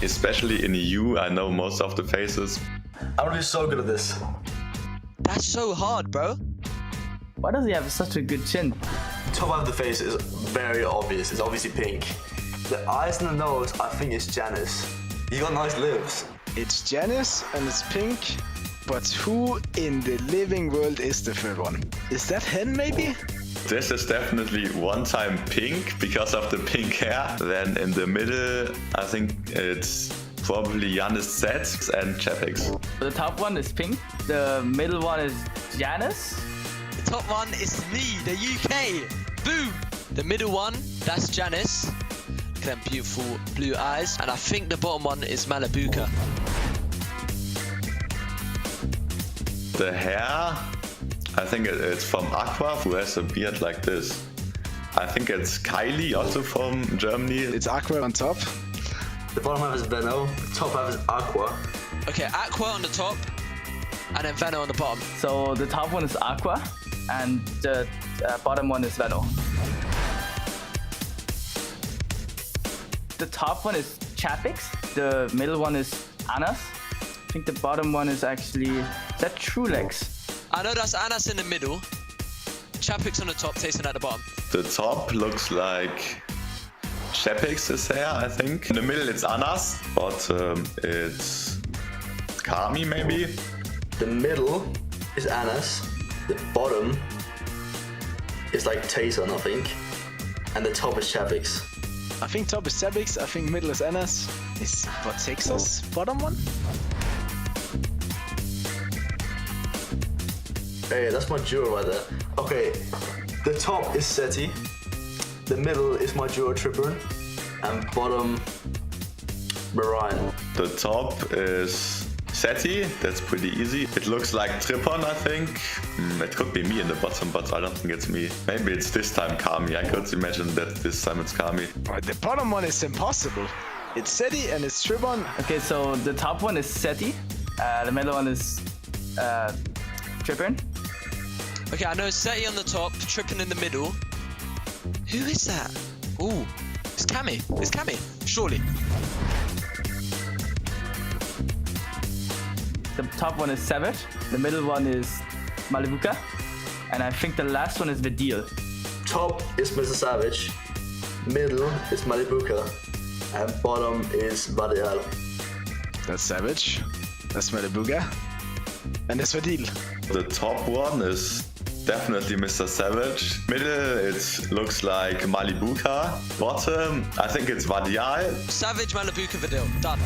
especially in EU. I know most of the faces. I'm really so good at this. That's so hard, bro. Why does he have such a good chin? Top half of the face is very obvious. It's obviously pink. The eyes and the nose, I think it's Janice. You got nice lips. It's Janice and it's pink. But who in the living world is the third one? Is that Hen maybe? This is definitely one time pink because of the pink hair. Then in the middle, I think it's probably Janis Z and Chapix. The top one is pink. The middle one is Janice. The top one is me, the UK. Boom. The middle one, that's Janice. Look at them beautiful blue eyes. And I think the bottom one is Malibuka. The hair, I think it's from Aqua, who has a beard like this. I think it's Kylie, also from Germany. It's Aqua on top. The bottom half is Veno, the top half is Aqua. Okay, Aqua on the top, and then Veno on the bottom. So the top one is Aqua, and the bottom one is Veno. The top one is Chapix. The middle one is Anas. I think the bottom one is actually... Is that Trulex? I know that's Anas in the middle. Chapix on the top, Tayson at the bottom. The top looks like Chapix's hair, I think. In the middle it's Anas, bottom it's Kami maybe. The middle is Anas. The bottom is like Tayson, I think. And the top is Chapix. I think top is Chapix, I think middle is Anas. Is what Texas bottom one? Hey, that's my duo right there. Okay, the top is Seti. The middle is my duo Tripper. And bottom, Mariah. The top is Seti, that's pretty easy. It looks like Trippon, I think. It could be me in the bottom, but I don't think it's me. Maybe it's this time Kami. I could imagine that this time it's Kami. But the bottom one is impossible. It's Seti and it's Tribon. Okay, so the top one is Seti. The middle one is Trippern. Okay, I know Seti on the top, Trippin in the middle. Who is that? Ooh, it's Cammy. It's Cammy, surely. The top one is Savage. The middle one is Malibuka. And I think the last one is Vedil. Top is Mr. Savage. Middle is Malibuka. And bottom is Vadial. That's Savage. That's Malibuga. And that's Vadil. The top one is definitely Mr. Savage. Middle, it looks like Malibuka. Bottom, I think it's Vadial. Savage, Malibuka, Vidil. Done.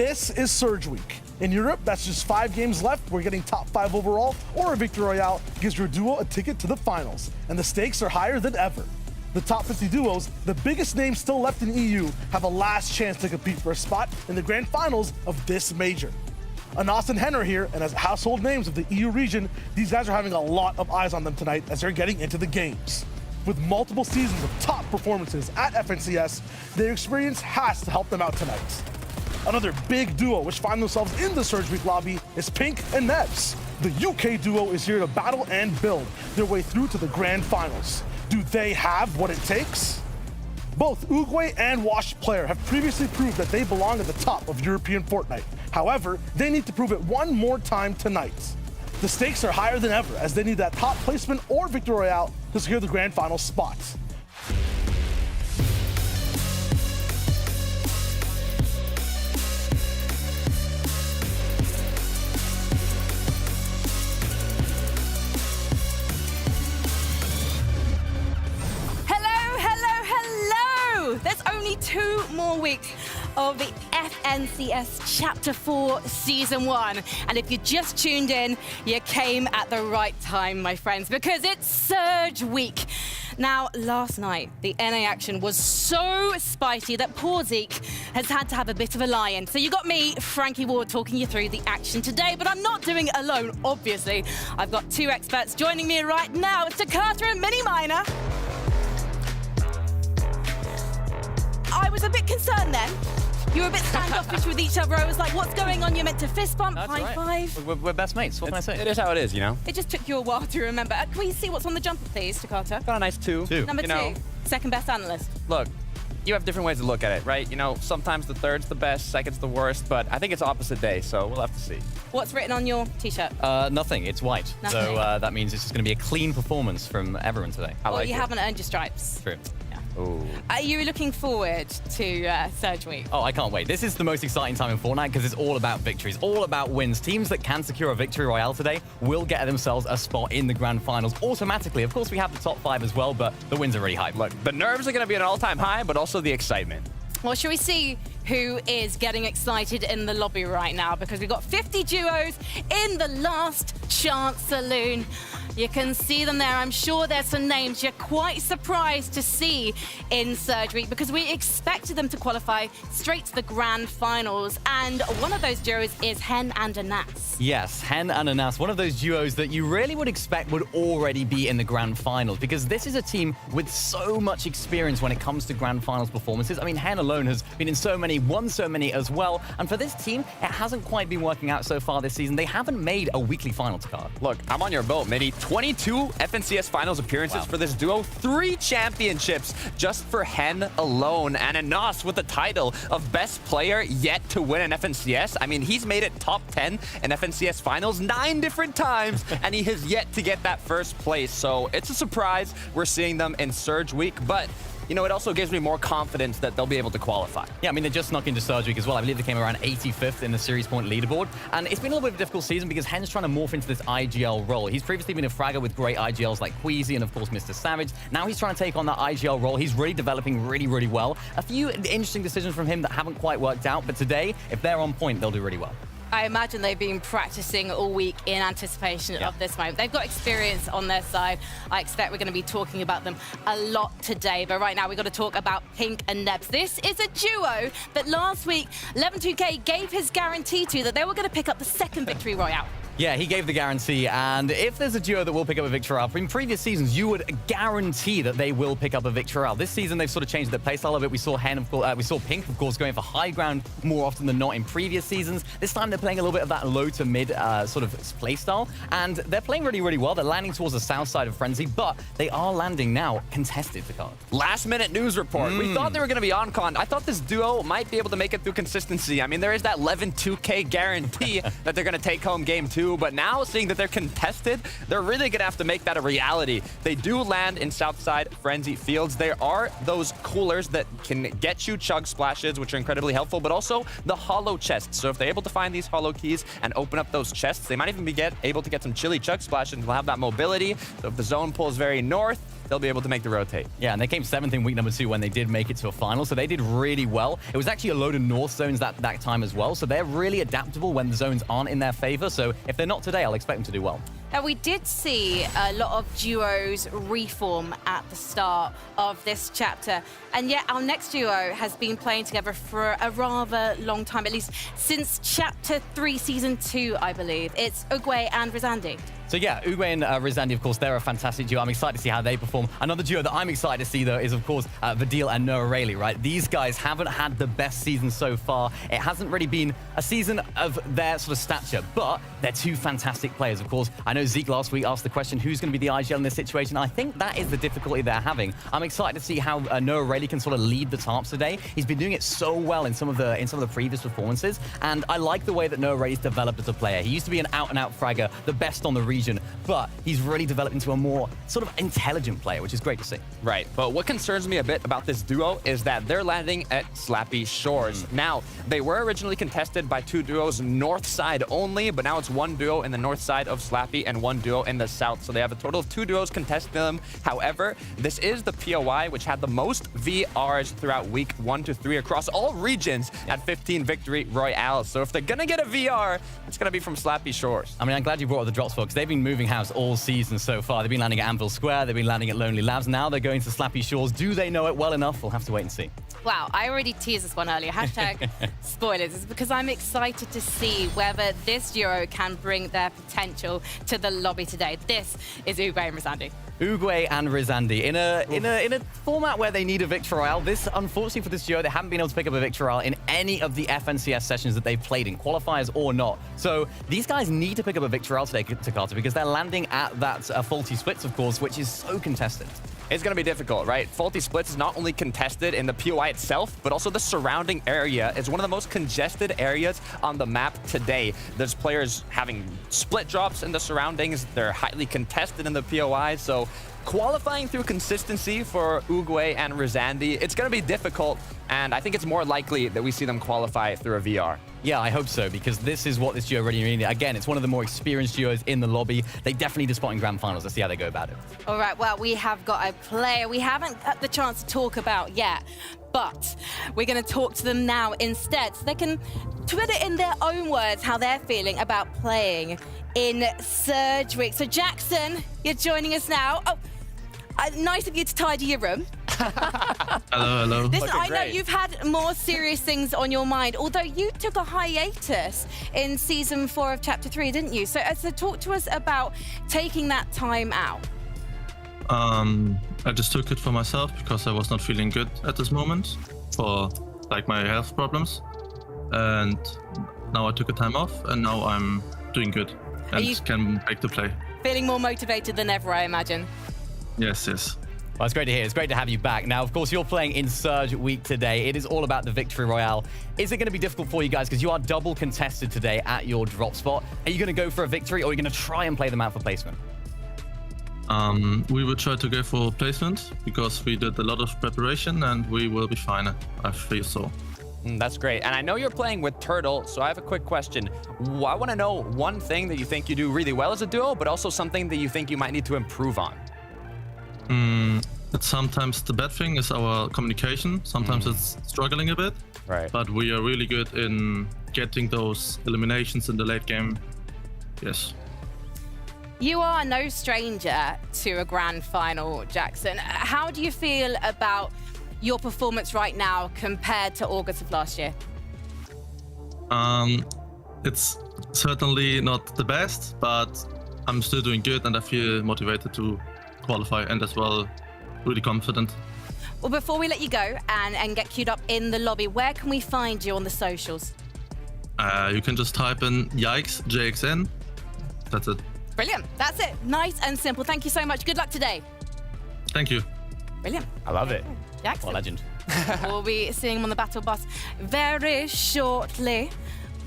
This is Surge Week. In Europe, that's just 5 games left. We're getting top 5 overall, or a Victory Royale gives your duo a ticket to the finals. And the stakes are higher than ever. The top 50 duos, the biggest names still left in EU, have a last chance to compete for a spot in the grand finals of this major. Anas and Hen are here, and as household names of the EU region, these guys are having a lot of eyes on them tonight as they're getting into the games. With multiple seasons of top performances at FNCS, their experience has to help them out tonight. Another big duo which find themselves in the Surge Week lobby is Pink and Nebs. The UK duo is here to battle and build their way through to the grand finals. Do they have what it takes? Both Uguay and Washed Player have previously proved that they belong at the top of European Fortnite. However, they need to prove it one more time tonight. The stakes are higher than ever as they need that top placement or Victory Royale to secure the grand final spot. There's only 2 more weeks of the FNCS Chapter 4 Season 1. And if you just tuned in, you came at the right time, my friends, because it's Surge Week. Now, last night, the NA action was so spicy that poor Zeke has had to have a bit of a lie-in. So you got me, Frankie Ward, talking you through the action today, but I'm not doing it alone, obviously. I've got 2 experts joining me right now. It's Takata and Mini Miner. I was a bit concerned then. You were a bit standoffish with each other. I was like, what's going on? You're meant to fist bump, high five. We're best mates. What can I say? It is how it is, you know? It just took you a while to remember. Can we see what's on the jumper, please, Takata? Got a nice 2. Number 2, second best analyst. Look, you have different ways to look at it, right? You know, sometimes the third's the best, second's the worst, but I think it's opposite day, so we'll have to see. What's written on your t-shirt? Nothing. It's white. Nothing. So that means it's just going to be a clean performance from everyone today. Well, you haven't earned your stripes. True. Ooh. Are you looking forward to Surge Week? Oh, I can't wait. This is the most exciting time in Fortnite because it's all about victories, all about wins. Teams that can secure a Victory Royale today will get themselves a spot in the grand finals automatically. Of course, we have the top 5 as well, but the wins are really high. Look, the nerves are going to be at an all-time high, but also the excitement. Well, shall we see who is getting excited in the lobby right now? Because we've got 50 duos in the last chance saloon. You can see them there. I'm sure there's some names you're quite surprised to see in Surge Week because we expected them to qualify straight to the grand finals. And one of those duos is Hen and Anas. Yes, Hen and Anas, one of those duos that you really would expect would already be in the grand finals because this is a team with so much experience when it comes to grand finals performances. I mean, Hen alone has been in so many, won so many as well. And for this team, it hasn't quite been working out so far this season. They haven't made a weekly finals card. Look, I'm on your boat, Midi. 22 FNCS finals appearances for this duo, 3 championships just for Hen alone, and Anas with the title of best player yet to win an FNCS. I mean, he's made it top 10 in FNCS finals 9 different times, and he has yet to get that first place. So it's a surprise we're seeing them in Surge Week, but you know, it also gives me more confidence that they'll be able to qualify. Yeah, I mean, they just snuck into Surge Week as well. I believe they came around 85th in the series point leaderboard. And it's been a little bit of a difficult season because Hen's trying to morph into this IGL role. He's previously been a fragger with great IGLs like Queasy and, of course, Mr. Savage. Now he's trying to take on that IGL role. He's really developing really well. A few interesting decisions from him that haven't quite worked out. But today, if they're on point, they'll do really well. I imagine they've been practicing all week in anticipation of this moment. They've got experience on their side. I expect we're going to be talking about them a lot today. But right now, we've got to talk about Pink and Nebs. This is a duo that last week, 11-2K gave his guarantee to that they were going to pick up the second Victory Royale. Yeah, he gave the guarantee, and if there's a duo that will pick up a Victory Royale, in previous seasons, you would guarantee that they will pick up a Victory Royale. This season, they've sort of changed their playstyle a bit. We saw Hen, of course, we saw Pink, of course, going for high ground more often than not in previous seasons. This time, they're playing a little bit of that low to mid sort of playstyle, and they're playing really well. They're landing towards the south side of Frenzy, but they are landing now contested to card. Last-minute news report. We thought they were going to be on con. I thought this duo might be able to make it through consistency. I mean, there is that 11-2K guarantee that they're going to take home game 2, but now seeing that they're contested, they're really gonna have to make that a reality. They do land in Southside Frenzy Fields. There are those coolers that can get you chug splashes, which are incredibly helpful, but also the hollow chests. So if they're able to find these hollow keys and open up those chests, they might even be able to get some chilly chug splashes and they'll have that mobility. So if the zone pulls very north, they'll be able to make the rotate. Yeah, and they came 7th in week number 2 when they did make it to a final, so they did really well. It was actually a load of North zones that time as well, so they're really adaptable when the zones aren't in their favor. So if they're not today, I'll expect them to do well. Now, we did see a lot of duos reform at the start of this chapter, and yet our next duo has been playing together for a rather long time, at least since Chapter 3, Season 2, I believe. It's Ugwe and Rizandi. So yeah, Ugwe and Rizandi, of course, they're a fantastic duo. I'm excited to see how they perform. Another duo that I'm excited to see, though, is, of course, Vidil and Noah Rayleigh, right? These guys haven't had the best season so far. It hasn't really been a season of their sort of stature, but they're two fantastic players, of course. I know Zeke last week asked the question, who's going to be the IGL in this situation? I think that is the difficulty they're having. I'm excited to see how Noah Rayleigh can sort of lead the Tarps today. He's been doing it so well in some of the previous performances, and I like the way that Noah Raylaigh's developed as a player. He used to be an out-and-out fragger, the best on the region, but he's really developed into a more sort of intelligent player, which is great to see. Right, but what concerns me a bit about this duo is that they're landing at Slappy Shores. Now, they were originally contested by 2 duos north side only, but now it's 1 duo in the north side of Slappy and 1 duo in the south. So they have a total of 2 duos contesting them. However, this is the POI which had the most VRs throughout week 1 to 3 across all regions at 15 victory royales. So if they're gonna get a VR, it's gonna be from Slappy Shores. I mean, I'm glad you brought up the drops for, because they've been moving house all season so far. They've been landing at Anvil Square, they've been landing at Lonely Labs. Now they're going to Slappy Shores. Do they know it well enough? We'll have to wait and see. Wow, I already teased this one earlier. Hashtag spoilers. It's because I'm excited to see whether this duo can bring their potential to the lobby today. This is Ugwe and Rizandi. Ugwe and Rizandi in a format where they need a victory royale. This, unfortunately for this duo, they haven't been able to pick up a victory royale in any of the FNCS sessions that they've played in, qualifiers or not. So these guys need to pick up a victory royale today, Takata, because they're landing at that faulty splits, of course, which is so contested. It's going to be difficult, right? Faulty Splits is not only contested in the POI itself, but also the surrounding area is one of the most congested areas on the map today. There's players having split drops in the surroundings. They're highly contested in the POI, so qualifying through consistency for Ugwe and Rizandi, it's going to be difficult, and I think it's more likely that we see them qualify through a VR. Yeah, I hope so, because this is what this duo really needs. Again, it's one of the more experienced duos in the lobby. They definitely need a spot in grand finals. Let's see how they go about it. All right, well, we have got a player we haven't had the chance to talk about yet, but we're going to talk to them now instead, so they can put it in their own words how they're feeling about playing in Surge Week. So Jackson, you're joining us now. Oh, nice of you to tidy your room. Hello. Listen, Looking I know great. you've had more serious things on your mind, although you took a hiatus in Season 4 of Chapter 3, didn't you? So talk to us about taking that time out. I just took it for myself because I was not feeling good at this moment for like my health problems, and now I took a time off, and now I'm doing good and can back to play. Feeling more motivated than ever, I imagine. Yes. Well, it's great to hear. It's great to have you back. Now, of course, you're playing in Surge Week today. It is all about the Victory Royale. Is it going to be difficult for you guys? Because you are double contested today at your drop spot. Are you going to go for a victory, or are you going to try and play them out for placement? We will try to go for placement because we did a lot of preparation and we will be fine. I feel so. That's great. And I know you're playing with Turtle, so I have a quick question. I want to know one thing that you think you do really well as a duo, but also something that you think you might need to improve on. It's sometimes the bad thing is our communication. Sometimes it's struggling a bit. Right. But we are really good in getting those eliminations in the late game. Yes. You are no stranger to a grand final, Jackson. How do you feel about your performance right now compared to August of last year? It's certainly not the best, but I'm still doing good and I feel motivated to qualify and as well really confident. Well, before we let you go and get queued up in the lobby, where can we find you on the socials? You can just type in Yikes JXN. That's it. Brilliant. That's it. Nice and simple. Thank you so much. Good luck today. Thank you. Brilliant. I love it. Jackson. What a legend. We'll be seeing him on the battle bus very shortly.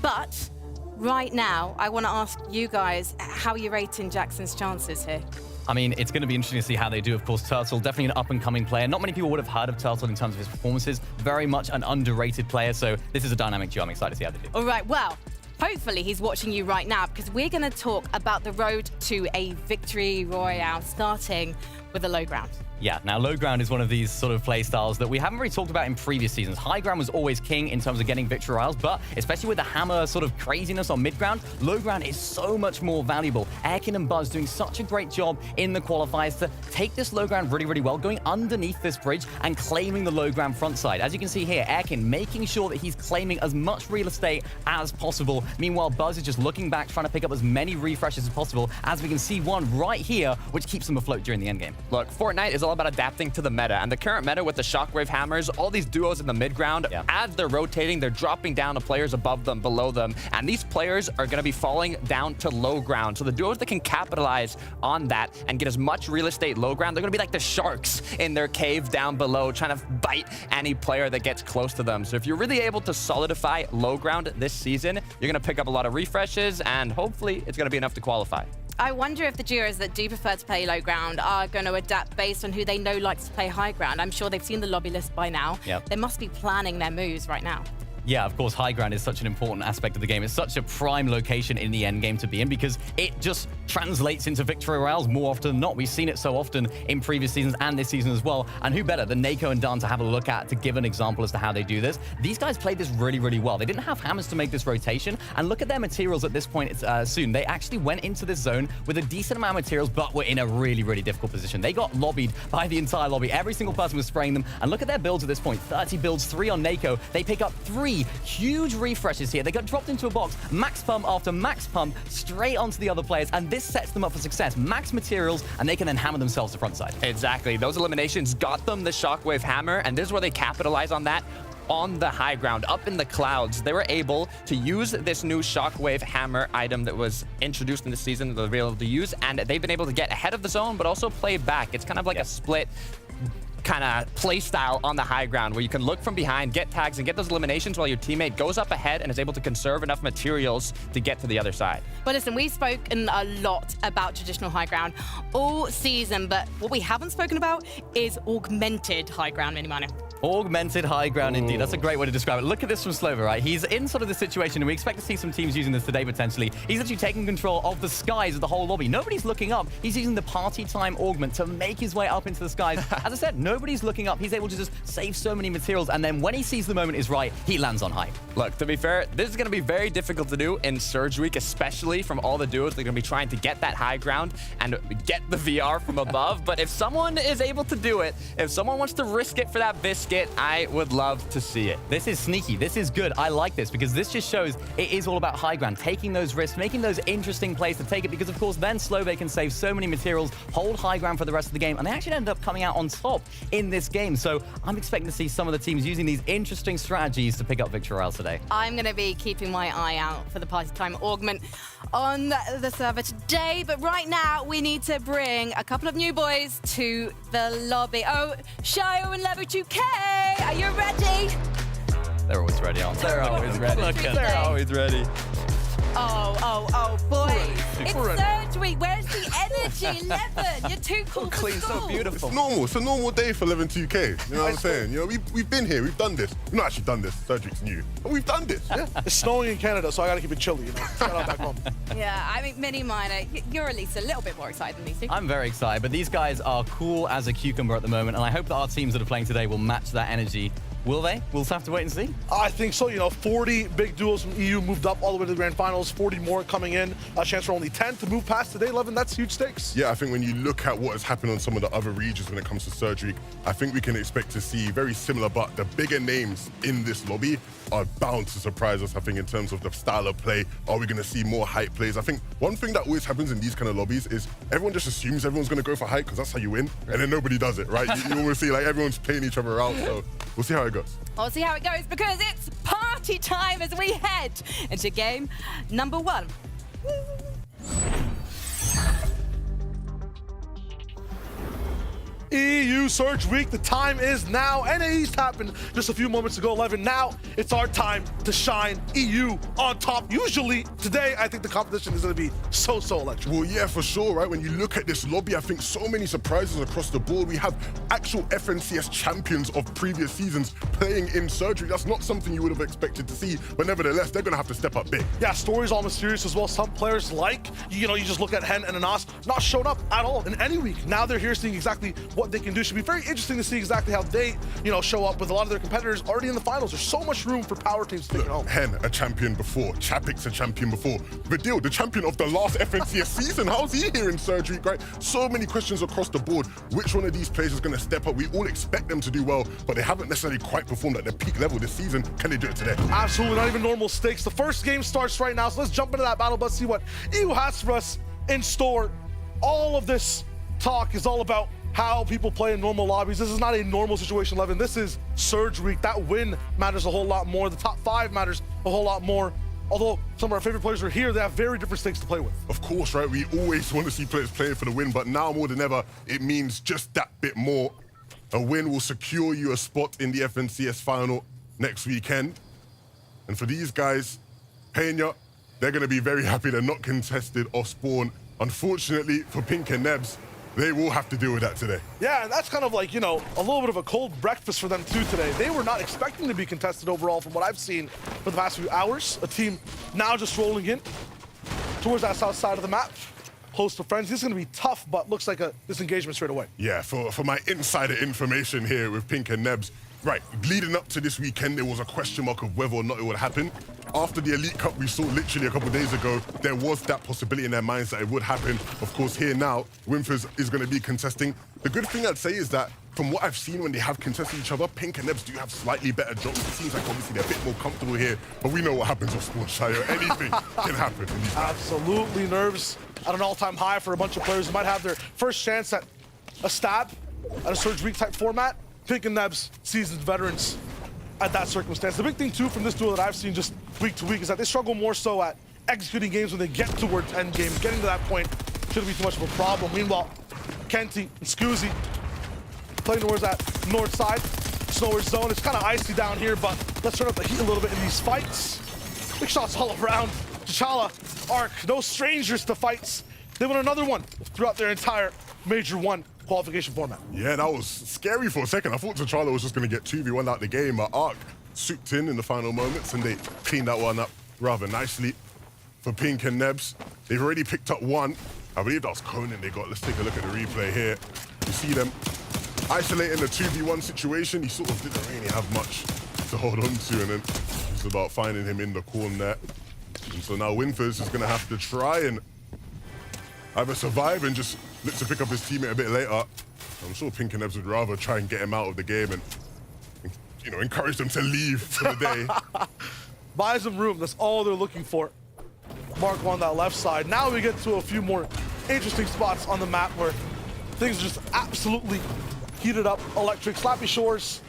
But right now, I want to ask you guys, how are you rating Jackson's chances here? I mean, it's going to be interesting to see how they do. Of course, Turtle, definitely an up-and-coming player. Not many people would have heard of Turtle in terms of his performances. Very much an underrated player, so this is a dynamic duo. I'm excited to see how they do. All right, well, hopefully he's watching you right now because we're going to talk about the road to a victory royale starting with the low ground. Yeah, now low ground is one of these sort of play styles that we haven't really talked about in previous seasons. High ground was always king in terms of getting victory royales, but especially with the hammer sort of craziness on mid ground, low ground is so much more valuable. Airkin and Buzz doing such a great job in the qualifiers to take this low ground really, really well, going underneath this bridge and claiming the low ground front side. As you can see here, Airkin making sure that he's claiming as much real estate as possible. Meanwhile, Buzz is just looking back, trying to pick up as many refreshes as possible, as we can see one right here, which keeps them afloat during the endgame. Look, Fortnite is all about adapting to the meta, and the current meta with the shockwave hammers, all these duos in the mid ground, as they're rotating, they're dropping down to players above them, below them, and these players are going to be falling down to low ground. So the duos that can capitalize on that and get as much real estate low ground, they're going to be like the sharks in their cave down below, trying to bite any player that gets close to them. So if you're really able to solidify low ground this season, you're going to pick up a lot of refreshes, and hopefully it's going to be enough to qualify. I wonder if the duos that do prefer to play low ground are going to adapt based on who they know likes to play high ground. I'm sure they've seen the lobby list by now. Yep. They must be planning their moves right now. Yeah, of course, high ground is such an important aspect of the game. It's such a prime location in the end game to be in because it just translates into victory royales more often than not. We've seen it so often in previous seasons and this season as well. And who better than Nako and Dan to have a look at to give an example as to how they do this? These guys played this really, really well. They didn't have hammers to make this rotation. And look at their materials at this point soon. They actually went into this zone with a decent amount of materials, but were in a really, really difficult position. They got lobbied by the entire lobby. Every single person was spraying them. And look at their builds at this point. 30 builds, 3 on Nako. They pick up 3 huge refreshes here. They got dropped into a box, max pump after max pump, straight onto the other players, and this sets them up for success. Max materials, and they can then hammer themselves to front side. Exactly. Those eliminations got them the shockwave hammer, and this is where they capitalize on that. On the high ground, up in the clouds, they were able to use this new shockwave hammer item that was introduced in the season that they're able to use, and they've been able to get ahead of the zone, but also play back. It's kind of like a split kind of play style on the high ground where you can look from behind, get tags, and get those eliminations while your teammate goes up ahead and is able to conserve enough materials to get to the other side. Well, listen, we've spoken a lot about traditional high ground all season, but what we haven't spoken about is augmented high ground, Minimano. Augmented high ground, indeed. That's a great way to describe it. Look at this from Slova, right? He's in sort of the situation, and we expect to see some teams using this today, potentially. He's actually taking control of the skies of the whole lobby. Nobody's looking up. He's using the party time augment to make his way up into the skies. As I said, nobody's looking up. He's able to just save so many materials, and then when he sees the moment is right, he lands on high. Look, to be fair, this is going to be very difficult to do in Surge Week, especially from all the duos that are going to be trying to get that high ground and get the VR from above. But if someone is able to do it, if someone wants to risk it for that biscuit, I would love to see it. This is sneaky. This is good. I like this because this just shows it is all about high ground, taking those risks, making those interesting plays to take it because, of course, then Slova can save so many materials, hold high ground for the rest of the game, and they actually end up coming out on top in this game. So I'm expecting to see some of the teams using these interesting strategies to pick up victory royales today. I'm going to be keeping my eye out for the party time augment on the server today, but right now we need to bring a couple of new boys to the lobby. Oh, Shio and Level 2K, are you ready? They're always ready, aren't they? They're always ready. They're always ready. Oh, boys. It's Surge Week. Where's the energy, Levin? You're too cool for Clean, school. so beautiful. It's normal. It's a normal day for 11-2K. You know what I'm saying? You know, we've been here. We've done this. We've not actually done this. Surgery's new. But we've done this. Yeah. It's snowing in Canada, so I gotta keep it chilly, you know. Shout out back home. Yeah, I mean, Mini Minor, you're at least a little bit more excited than these two. I'm very excited, but these guys are cool as a cucumber at the moment, and I hope that our teams that are playing today will match that energy. Will they? We'll just have to wait and see. I think so. You know, 40 big duos from EU moved up all the way to the grand finals, 40 more coming in. A chance for only 10 to move past today, 11. That's huge stakes. Yeah, I think when you look at what has happened on some of the other regions when it comes to surgery, I think we can expect to see very similar, but the bigger names in this lobby are bound to surprise us, I think, in terms of the style of play. Are we going to see more hype plays? I think one thing that always happens in these kind of lobbies is everyone just assumes everyone's going to go for hype because that's how you win, and then nobody does it, right? You always see like everyone's playing each other out, so we'll see how it goes. We'll see how it goes because it's party time as we head into game number 1. EU Surge Week. The time is now. NA East happened just a few moments ago, 11. Now it's our time to shine. EU on top. Usually today, I think the competition is going to be so electric. Well, yeah, for sure, right? When you look at this lobby, I think so many surprises across the board. We have actual FNCS champions of previous seasons playing in Surgery. That's not something you would have expected to see, but nevertheless, they're going to have to step up big. Yeah, stories all mysterious as well. Some players like, you just look at Hen and Anas not showed up at all in any week. Now they're here seeing exactly what they can do. Should be very interesting to see exactly how they, show up with a lot of their competitors already in the finals. There's so much room for power teams to take it home. Hen, a champion before. Chapik's a champion before. Vidil, the champion of the last FNCS season. How's he here in Surgery, right? So many questions across the board. Which one of these players is going to step up? We all expect them to do well, but they haven't necessarily quite performed at their peak level this season. Can they do it today? Absolutely, not even normal stakes. The first game starts right now, so let's jump into that battle bus, see what EU has for us in store. All of this talk is all about how people play in normal lobbies. This is not a normal situation, 11. This is Surge Week. That win matters a whole lot more. The top 5 matters a whole lot more. Although some of our favorite players are here, they have very different stakes to play with. Of course, right? We always want to see players playing for the win, but now more than ever, it means just that bit more. A win will secure you a spot in the FNCS final next weekend. And for these guys, Pena, they're going to be very happy they're not contested off spawn. Unfortunately for Pink and Nebs, they will have to deal with that today. Yeah, and that's kind of like, a little bit of a cold breakfast for them too today. They were not expecting to be contested overall from what I've seen for the past few hours. A team now just rolling in towards that south side of the map, close to Friends. This is going to be tough, but looks like a disengagement straight away. Yeah, for my insider information here with Pink and Nebs, right, leading up to this weekend, there was a question mark of whether or not it would happen. After the Elite Cup we saw literally a couple of days ago, there was that possibility in their minds that it would happen. Of course, here now, Wimfers is going to be contesting. The good thing I'd say is that from what I've seen when they have contested each other, Pink and Nebs do have slightly better drops. It seems like obviously they're a bit more comfortable here, but we know what happens off spawn, Shayo. Anything can happen in these Absolutely, nerves at an all-time high for a bunch of players who might have their first chance at a stab at a Surge Week type format. Pink and Nebs, seasoned veterans at that circumstance. The big thing too from this duo that I've seen just week to week is that they struggle more so at executing games when they get towards end game. Getting to that point shouldn't be too much of a problem. Meanwhile, Kenty and Scoozy playing towards that north side, slower zone. It's kind of icy down here, but let's turn up the heat a little bit in these fights. Big shots all around. T'Challa, Arc, no strangers to fights. They won another one throughout their entire Major 1 qualification format. Yeah, that was scary for a second. I thought T'Challa was just going to get 2v1 out the game, but Arc souped in the final moments, and they cleaned that one up rather nicely. For Pink and Nebs, they've already picked up one. I believe that was Conan they got. Let's take a look at the replay here. You see them isolating the 2v1 situation. He sort of didn't really have much to hold on to, and then it's about finding him in the corner there. And so now Winfers is going to have to try and either survive and just look to pick up his teammate a bit later. I'm sure Pink and Nebs would rather try and get him out of the game and, encourage them to leave for the day. Buys them room, that's all they're looking for. Mark on that left side. Now we get to a few more interesting spots on the map where things are just absolutely heated up. Electric, Slappy Shores,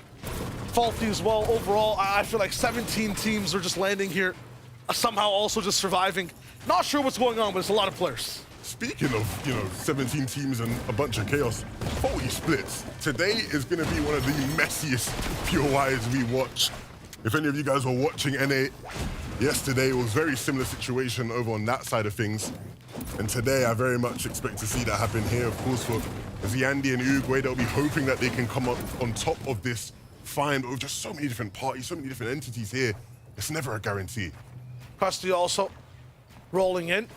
faulty as well. Overall, I feel like 17 teams are just landing here, somehow also just surviving. Not sure what's going on, but it's a lot of players. Speaking of, 17 teams and a bunch of chaos, 40 splits. Today is going to be one of the messiest POIs we watch. If any of you guys were watching NA yesterday, it was a very similar situation over on that side of things. And today, I very much expect to see that happen here. Of course, for Ziandi and Uruguay, they'll be hoping that they can come up on top of this find. But with just so many different parties, so many different entities here, it's never a guarantee. Krusty also rolling in.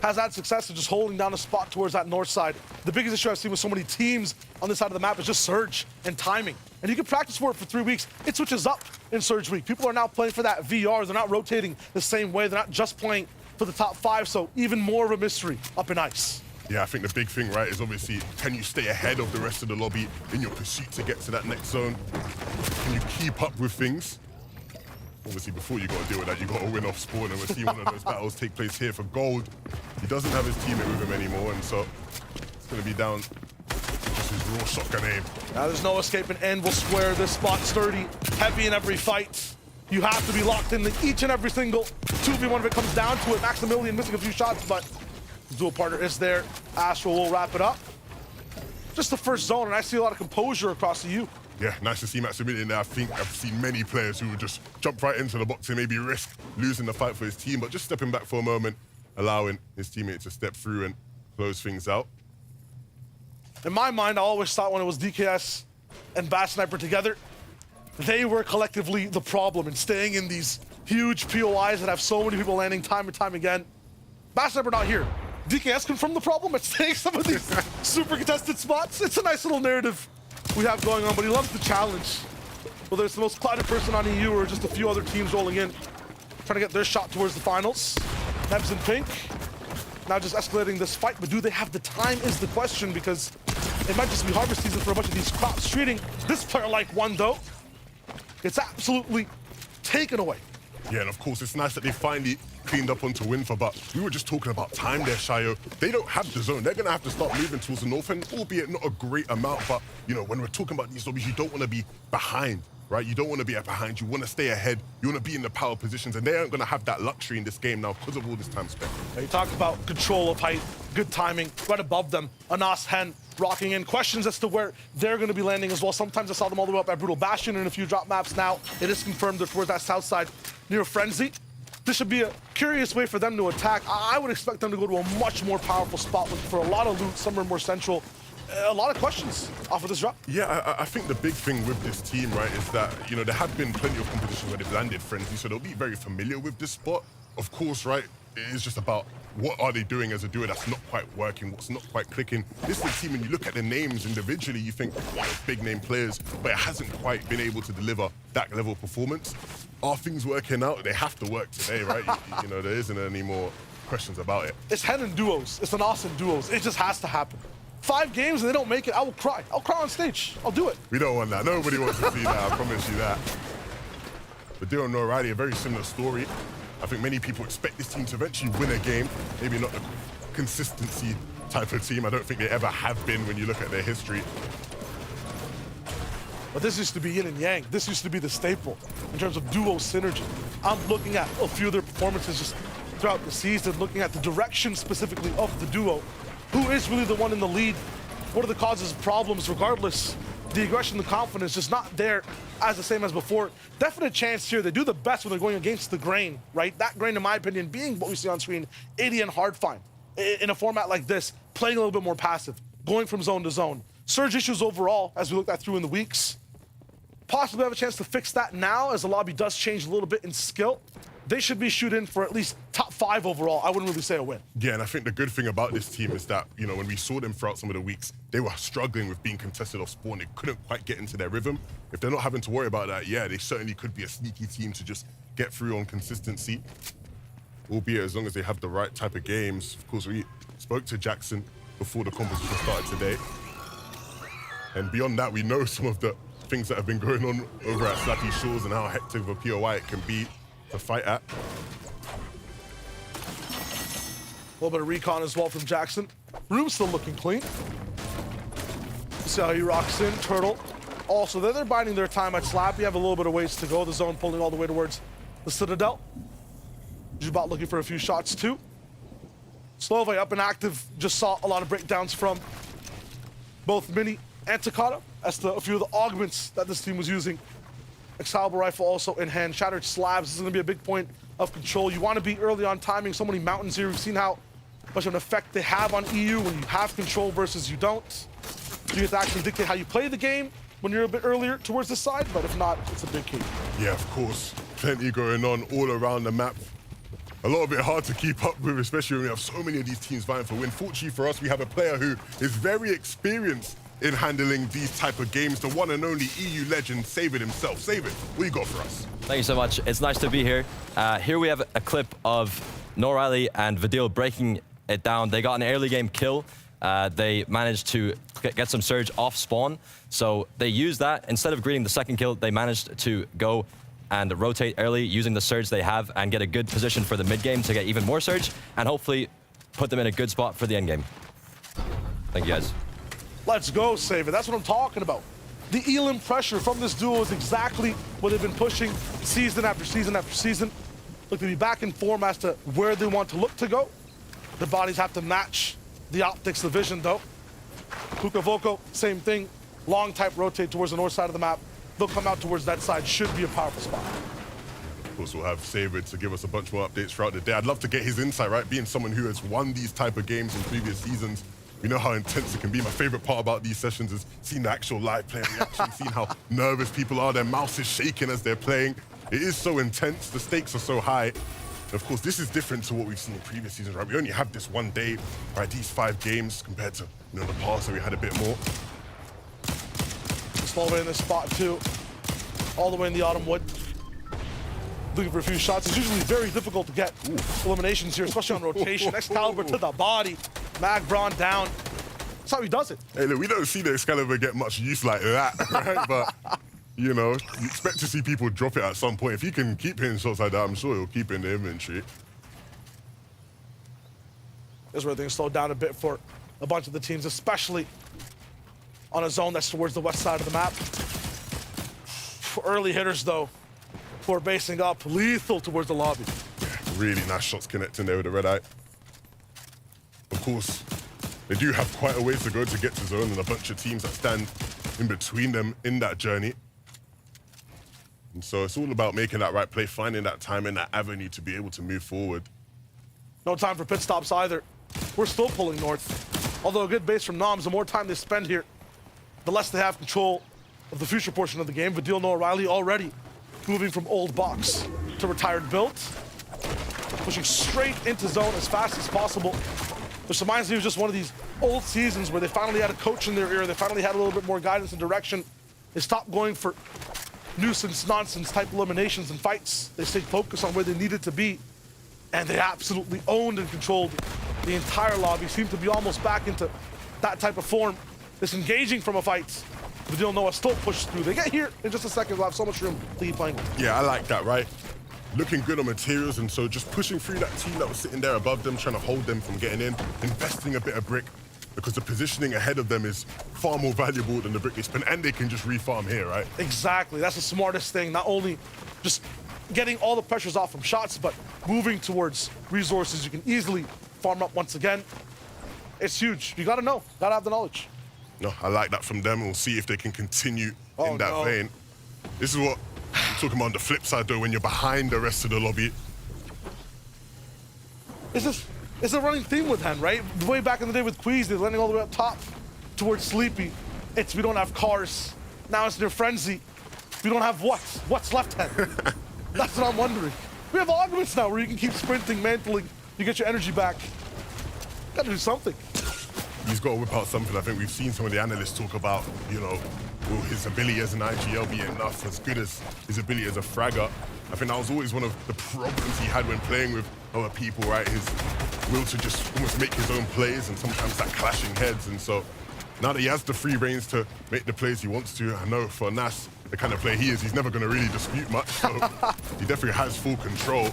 Has had success in just holding down a spot towards that north side. The biggest issue I've seen with so many teams on this side of the map is just surge and timing. And you can practice for it for 3 weeks. It switches up in Surge Week. People are now playing for that VR. They're not rotating the same way. They're not just playing for the top 5, so even more of a mystery up in ice. Yeah, I think the big thing, right, is obviously, can you stay ahead of the rest of the lobby in your pursuit to get to that next zone? Can you keep up with things? Obviously, before you got to deal with that, you got to win off spawn, and we're seeing one of those battles take place here for gold. He doesn't have his teammate with him anymore, and so it's going to be down just his raw shotgun aim. Now there's no escaping, and we'll square this spot sturdy, heavy in every fight. You have to be locked in each and every single 2v1 if it comes down to it. Maximilian missing a few shots, but his dual partner is there. Astral will wrap it up. just the first zone, and I see a lot of composure across the U. Yeah, nice to see Maximilian there. I think I've seen many players who would just jump right into the box and maybe risk losing the fight for his team, but just stepping back for a moment, allowing his teammate to step through and close things out. In my mind, I always thought when it was DKS and Bad Sniper together, they were collectively the problem in staying in these huge POIs that have so many people landing time and time again. Bad Sniper not here. DKS confirmed the problem at staying some of these super contested spots. It's a nice little narrative we have going on, but he loves the challenge. Whether it's the most clouded person on EU or just a few other teams rolling in, trying to get their shot towards the finals. Nebs and Pink, now just escalating this fight, but do they have the time is the question, because it might just be harvest season for a bunch of these crops. Treating this player like one, though, it's absolutely taken away. Yeah, and of course, it's nice that they finally cleaned up onto Winfer, but we were just talking about time there, Shayo. They don't have the zone. They're going to have to start moving towards the north end, albeit not a great amount, but, you know, when we're talking about these lobbies, you don't want to be behind, right? You don't want to be behind. You want to stay ahead. You want to be in the power positions, and they aren't going to have that luxury in this game now because of all this time spent. You talked about control of height, good timing, right above them. Anas, Hen, rocking in. Questions as to where they're going to be landing as well. Sometimes I saw them all the way up at Brutal Bastion in a few drop maps. Now it is confirmed they're towards that south side near Frenzy. This should be a curious way for them to attack. I would expect them to go to a much more powerful spot looking for a lot of loot, somewhere more central. A lot of questions off of this drop. Yeah, I think the big thing with this team, right, is that, you know, there have been plenty of competitions where they've landed Frenzy, so they'll be very familiar with this spot. Of course, right, it is just about what are they doing as a duo that's not quite working, what's not quite clicking. This is a team, when you look at the names individually, you think, you know, big name players, but it hasn't quite been able to deliver that level of performance. Are things working out? They have to work today, right? you know, there isn't any more questions about it. It's Hen and duos. It's an awesome duos. It just has to happen. 5 games and they don't make it, I will cry. I'll cry on stage. I'll do it. We don't want that. Nobody wants to see that, I promise you that. But Dio and O'Reilly, a very similar story. I think many people expect this team to eventually win a game. Maybe not the consistency type of team. I don't think they ever have been when you look at their history. But this used to be yin and yang. This used to be the staple in terms of duo synergy. I'm looking at a few of their performances just throughout the season, looking at the direction specifically of the duo. Who is really the one in the lead? What are the causes of problems? Regardless, the aggression, the confidence just not there as the same as before. Definite chance here. They do the best when they're going against the grain, right? That grain, in my opinion, being what we see on screen, 80 and hard find. In a format like this, playing a little bit more passive, going from zone to zone. Surge issues overall, as we looked at through in the weeks. Possibly have a chance to fix that now as the lobby does change a little bit in skill. They should be shooting for at least top 5 overall. I wouldn't really say a win. Yeah, and I think the good thing about this team is that, you know, when we saw them throughout some of the weeks, they were struggling with being contested off spawn. They couldn't quite get into their rhythm. If they're not having to worry about that, yeah, they certainly could be a sneaky team to just get through on consistency, albeit as long as they have the right type of games. Of course, we spoke to Jackson before the competition started today. And beyond that, we know some of the things that have been going on over at Slappy Shores and how hectic of a POI it can be to fight at. A little bit of recon as well from Jackson. Room's still looking clean. See how he rocks in. Turtle. Also, they're biding their time at Slap. You have a little bit of ways to go. The zone pulling all the way towards the Citadel. Jubat looking for a few shots too. Slove up and active. Just saw a lot of breakdowns from both Mini and Takata as to a few of the augments that this team was using. Excalibur rifle also in hand. Shattered slabs. This is going to be a big point of control. You want to be early on timing. So many mountains here. We've seen how much of an effect they have on EU when you have control versus you don't. You get to actually dictate how you play the game when you're a bit earlier towards the side, but if not, it's a big key. Yeah, of course. Plenty going on all around the map. A lot of it hard to keep up with, especially when we have so many of these teams vying for win. Fortunately for us, we have a player who is very experienced in handling these type of games, the one and only EU legend, Save It himself. Save It, what you got for us? Thank you so much. It's nice to be here. Here we have a clip of Norali and Vidil breaking it down. They got an early game kill. They managed to get some Surge off spawn. So they used that. Instead of greeting the second kill, they managed to go and rotate early using the Surge they have and get a good position for the mid game to get even more Surge and hopefully put them in a good spot for the end game. Thank you guys. Let's go, Save It. That's what I'm talking about. The Elam pressure from this duo is exactly what they've been pushing season after season after season. Look to be back in form as to where they want to look to go. The bodies have to match the optics, the vision, though. Voko, same thing. Long type rotate towards the north side of the map. They'll come out towards that side. Should be a powerful spot. Of course, we'll have Sabrid to give us a bunch more updates throughout the day. I'd love to get his insight, right? Being someone who has won these type of games in previous seasons, we know how intense it can be. My favorite part about these sessions is seeing the actual live player reaction, seeing how nervous people are. Their mouth is shaking as they're playing. It is so intense. The stakes are so high. Of course, this is different to what we've seen in previous seasons, right? We only have this one day, right? These 5 games compared to, you know, the past where we had a bit more. Small way in this spot too. All the way in the autumn wood. Looking for a few shots. It's usually very difficult to get eliminations here, especially on rotation. Excalibur to the body. Mag Braun down. That's how he does it. Hey, look, we don't see the Excalibur get much use like that, right? But, you know, you expect to see people drop it at some point. If he can keep hitting shots like that, I'm sure he'll keep it in the inventory. This is where things slow down a bit for a bunch of the teams, especially on a zone that's towards the west side of the map. For early hitters, though, who are basing up, lethal towards the lobby. Really nice shots connecting there with the red eye. Of course, they do have quite a ways to go to get to zone and a bunch of teams that stand in between them in that journey. And so it's all about making that right play, finding that time and that avenue to be able to move forward. No time for pit stops either. We're still pulling north. Although a good base from Noms, the more time they spend here, the less they have control of the future portion of the game. Vidil Noah Riley already moving from old box to retired build. Pushing straight into zone as fast as possible. This reminds me of just one of these old seasons where they finally had a coach in their ear. They finally had a little bit more guidance and direction. They stopped going for nuisance, nonsense type eliminations and fights. They stayed focused on where they needed to be. And they absolutely owned and controlled the entire lobby. Seemed to be almost back into that type of form. Disengaging from a fight. Vidil Noah still pushed through. They get here in just a second. We'll have so much room to keep playing. Yeah, I like that, right? Looking good on materials, and so just pushing through that team that was sitting there above them, trying to hold them from getting in, investing a bit of brick, because the positioning ahead of them is far more valuable than the brick they spend, and they can just refarm here, right? Exactly. That's the smartest thing. Not only just getting all the pressures off from shots, but moving towards resources you can easily farm up once again. It's huge. You gotta know. Gotta have the knowledge. No, I like that from them, and we'll see if they can continue in that vein. This is what I'm talking about on the flip side, though, when you're behind the rest of the lobby. It's a running theme with Hen, right? The way back in the day with Queez, they're landing all the way up top towards Sleepy. It's we don't have cars. Now it's near Frenzy. We don't have what? What's left, Hen? That's what I'm wondering. We have augments now where you can keep sprinting, mantling. You get your energy back. Gotta do something. He's got to whip out something. I think we've seen some of the analysts talk about, you know, will his ability as an IGL be enough, as good as his ability as a fragger? I think that was always one of the problems he had when playing with other people, right? His will to just almost make his own plays, and sometimes that clashing heads. And so now that he has the free reins to make the plays he wants to, I know for Nas, the kind of player he is, he's never going to really dispute much. So he definitely has full control.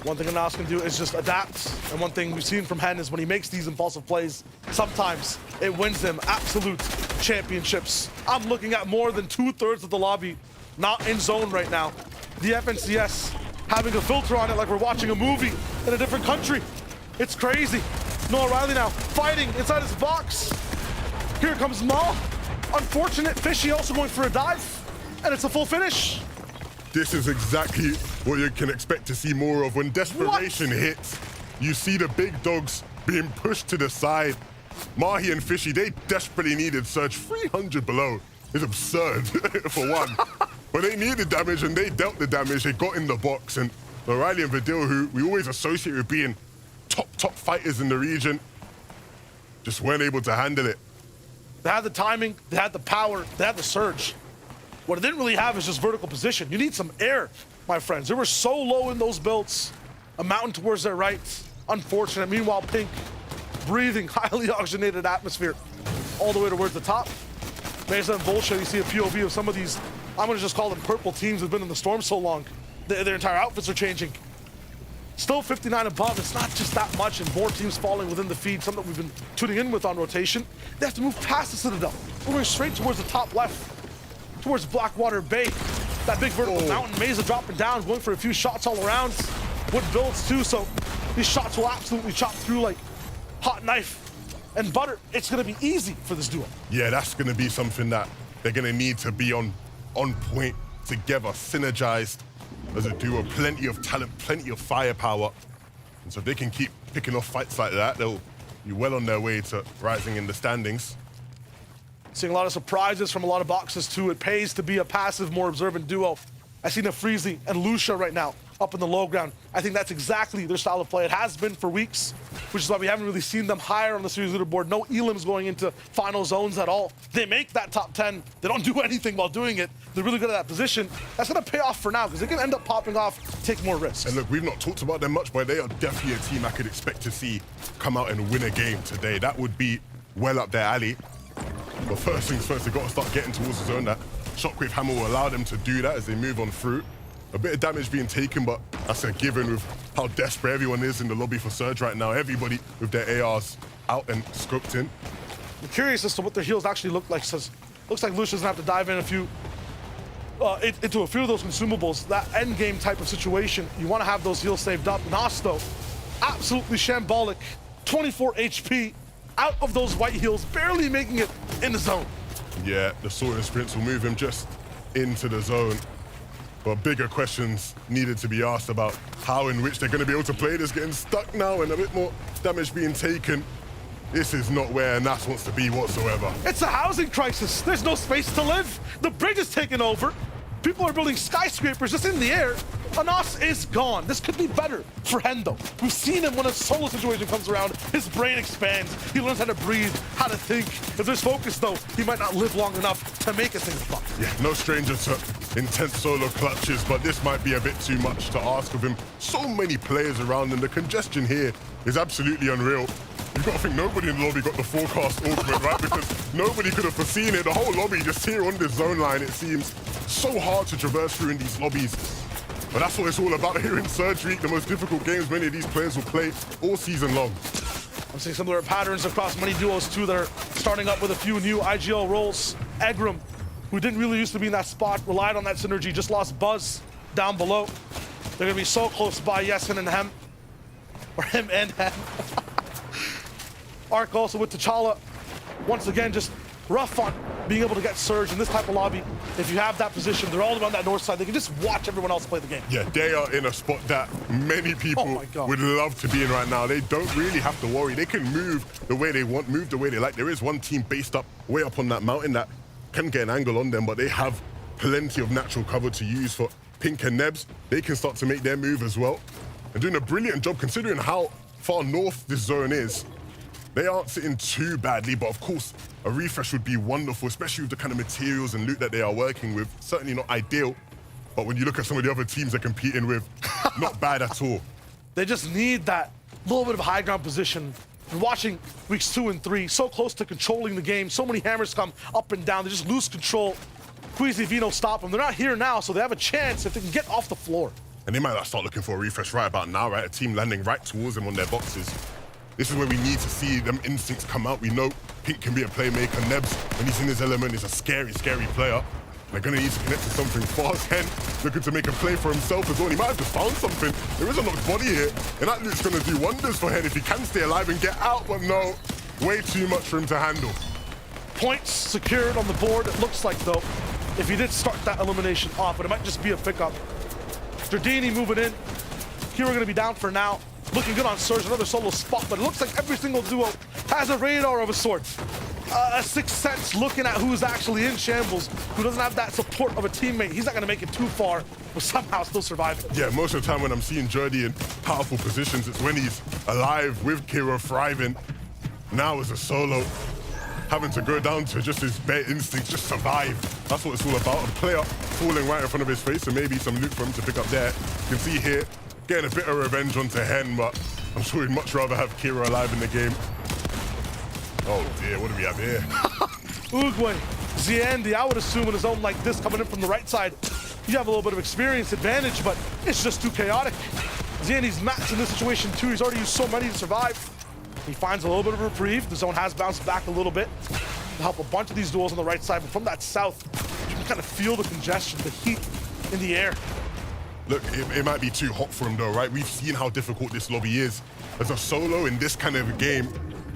One thing Nas can do is just adapt. And one thing we've seen from Hen is when he makes these impulsive plays, sometimes it wins them absolute championships. I'm looking at more than 2/3 of the lobby not in zone right now. The FNCS having a filter on it like we're watching a movie in a different country. It's crazy. Noah Riley now fighting inside his box. Here comes Ma. Unfortunate. Fishy also going for a dive. And it's a full finish. This is exactly what you can expect to see more of. When desperation hits, you see the big dogs being pushed to the side. Mahi and Fishy, they desperately needed Surge. 300 below is absurd, for one. But they needed damage, and they dealt the damage. They got in the box, and O'Reilly and Vidil, who we always associate with being top fighters in the region, just weren't able to handle it. They had the timing, they had the power, they had the surge. What it didn't really have is just vertical position. You need some air, my friends. They were so low in those builds. A mountain towards their right. Unfortunate. Meanwhile, Pink breathing highly oxygenated atmosphere all the way towards the top. Mesa and Bullshit, you see a POV of some of these, I'm gonna just call them purple teams who've been in the storm so long. Their entire outfits are changing. Still 59 above. It's not just that much, and more teams falling within the feed, something we've been tuning in with on rotation. They have to move past the Citadel. We're going straight towards the top left, towards Blackwater Bay. That big vertical mountain. Mesa dropping down, going for a few shots all around. Wood builds too, so these shots will absolutely chop through like hot knife. and Butter, it's going to be easy for this duo. Yeah, that's going to be something that they're going to need to be on point together, synergized as a duo. Plenty of talent, plenty of firepower. And so if they can keep picking off fights like that, they'll be well on their way to rising in the standings. Seeing a lot of surprises from a lot of boxes too. It pays to be a passive, more observant duo. I see Nafreezy and Lucia right now up in the low ground. I think that's exactly their style of play. It has been for weeks, which is why we haven't really seen them higher on the series leaderboard. No elims going into final zones at all. They make that top 10. They don't do anything while doing it. They're really good at that position. That's going to pay off for now because they can end up popping off, take more risks. And look, we've not talked about them much, but they are definitely a team I could expect to see come out and win a game today. That would be well up their alley. But first things first, they've got to start getting towards the zone. That Shockwave Hammer will allow them to do that as they move on through. A bit of damage being taken, but that's a given with how desperate everyone is in the lobby for Surge right now. Everybody with their ARs out and scoped in. I'm curious as to what their heals actually look like. Looks like Lucia's gonna have to dive in into a few of those consumables. That end game type of situation, you want to have those heals saved up. Nosto, absolutely shambolic, 24 HP, out of those white heals, barely making it in the zone. Yeah, the sorting sprints will move him just into the zone. But bigger questions needed to be asked about how in which they're going to be able to play this, getting stuck now and a bit more damage being taken. This is not where Nas wants to be whatsoever. It's a housing crisis. There's no space to live. The bridge is taken over. People are building skyscrapers just in the air. Anas is gone. This could be better for Hendo. We've seen him when a solo situation comes around, his brain expands. He learns how to breathe, how to think. If there's focus, though, he might not live long enough to make a single buck. Yeah, no stranger to intense solo clutches, but this might be a bit too much to ask of him. So many players around, and the congestion here is absolutely unreal. You've got to think nobody in the lobby got the forecast augment, right? Because nobody could have foreseen it. The whole lobby just here on this zone line, it seems so hard to traverse through in these lobbies. But that's what it's all about here in Surge Week, the most difficult games many of these players will play all season long. I'm seeing similar patterns across many duos too that are starting up with a few new IGL roles. Egram, who didn't really used to be in that spot, relied on that synergy, just lost Buzz down below. They're gonna be so close by Yesin and Hem. Or him and Hem. Arc also with T'Challa. Once again, just rough on being able to get Surge in this type of lobby. If you have that position, they're all around that north side. They can just watch everyone else play the game. Yeah, they are in a spot that many people would love to be in right now. They don't really have to worry. They can move the way they want, move the way they like. There is one team based up way up on that mountain that can get an angle on them, but they have plenty of natural cover to use for Pink and Nebs. They can start to make their move as well. They're doing a brilliant job considering how far north this zone is. They aren't sitting too badly, but of course, a refresh would be wonderful, especially with the kind of materials and loot that they are working with. Certainly not ideal, but when you look at some of the other teams they're competing with, not bad at all. They just need that little bit of high ground position. We're watching weeks 2 and 3, so close to controlling the game. So many hammers come up and down. They just lose control. Queasy Vino stop them. They're not here now, so they have a chance if they can get off the floor. And they might not start looking for a refresh right about now, right? A team landing right towards them on their boxes. This is where we need to see them instincts come out. We know Pink can be a playmaker. Nebs, when he's in his element, is a scary, scary player. They're going to need to connect to something fast. Hen looking to make a play for himself as well. He might have just found something. There is a knocked body here, and that loot's going to do wonders for Hen if he can stay alive and get out, but no, way too much for him to handle. Points secured on the board, it looks like, though, if he did start that elimination off, but it might just be a pickup. Dradini moving in. Here we're going to be down for now. Looking good on Surge, another solo spot, but it looks like every single duo has a radar of a sort. A sixth sense looking at who's actually in shambles, who doesn't have that support of a teammate. He's not going to make it too far, but somehow still surviving. Yeah, most of the time when I'm seeing Jordy in powerful positions, it's when he's alive with Kira thriving. Now as a solo, having to go down to just his bare instincts, just survive. That's what it's all about. A player falling right in front of his face, and maybe some loot for him to pick up there. You can see here, getting a bit of revenge onto Hen, but I'm sure he'd much rather have Kira alive in the game. Oh dear, what do we have here? Uguay, Ziendi, I would assume in a zone like this, coming in from the right side, you have a little bit of experience advantage, but it's just too chaotic. Ziendi's maxed in this situation too. He's already used so many to survive. He finds a little bit of reprieve. The zone has bounced back a little bit to help a bunch of these duels on the right side, but from that south, you can kind of feel the congestion, the heat in the air. Look, it might be too hot for him though, right? We've seen how difficult this lobby is. As a solo in this kind of a game,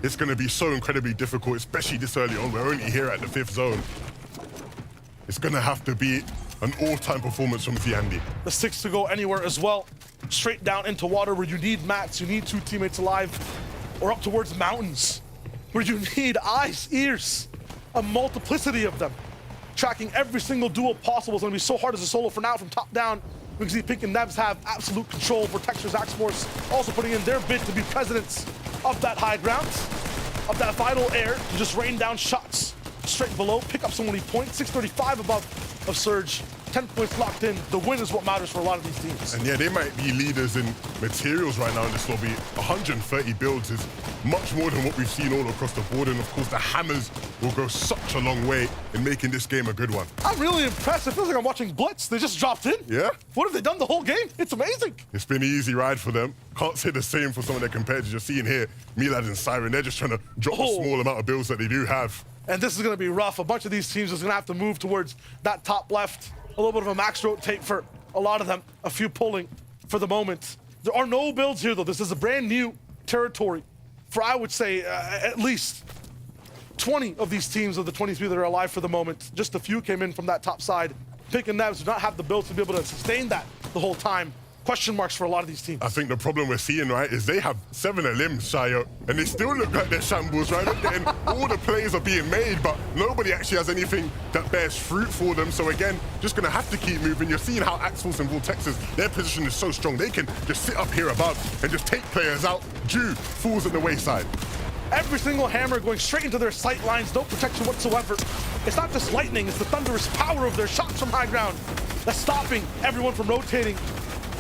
it's going to be so incredibly difficult, especially this early on. We're only here at the 5th zone. It's going to have to be an all-time performance from Ziandi. The 6 to go anywhere as well. Straight down into water where you need mats, you need 2 teammates alive, or up towards mountains where you need eyes, ears, a multiplicity of them. Tracking every single duel possible is going to be so hard as a solo for now from top down. We can see Pink and Nebs have absolute control for Texture's Axe Force, also putting in their bid to be presidents of that high ground, of that vital air, to just rain down shots straight below, pick up so many points, 635 above of Surge, 10 points locked in. The win is what matters for a lot of these teams. And yeah, they might be leaders in materials right now in this lobby. 130 builds is much more than what we've seen all across the board. And of course, the hammers will go such a long way in making this game a good one. I'm really impressed. It feels like I'm watching Blitz. They just dropped in. Yeah? What have they done the whole game? It's amazing. It's been an easy ride for them. Can't say the same for some of their competitors. You're seeing here, Milad and Siren, they're just trying to drop the small amount of builds that they do have. And this is going to be rough. A bunch of these teams is going to have to move towards that top left. A little bit of a max rotate for a lot of them. A few pulling for the moment. There are no builds here, though. This is a brand new territory for, I would say, at least 20 of these teams of the 23 that are alive for the moment. Just a few came in from that top side. Pink and Nebs do not have the builds to be able to sustain that the whole time. Question marks for a lot of these teams. I think the problem we're seeing, right, is they have 7 limbs, Shayo, and they still look like they're shambles, right? They're getting, all the plays are being made, but nobody actually has anything that bears fruit for them. So again, just gonna have to keep moving. You're seeing how Axforce and Vortexes, their position is so strong. They can just sit up here above and just take players out. Ju falls at the wayside. Every single hammer going straight into their sight lines, no protection whatsoever. It's not just lightning, it's the thunderous power of their shots from high ground that's stopping everyone from rotating.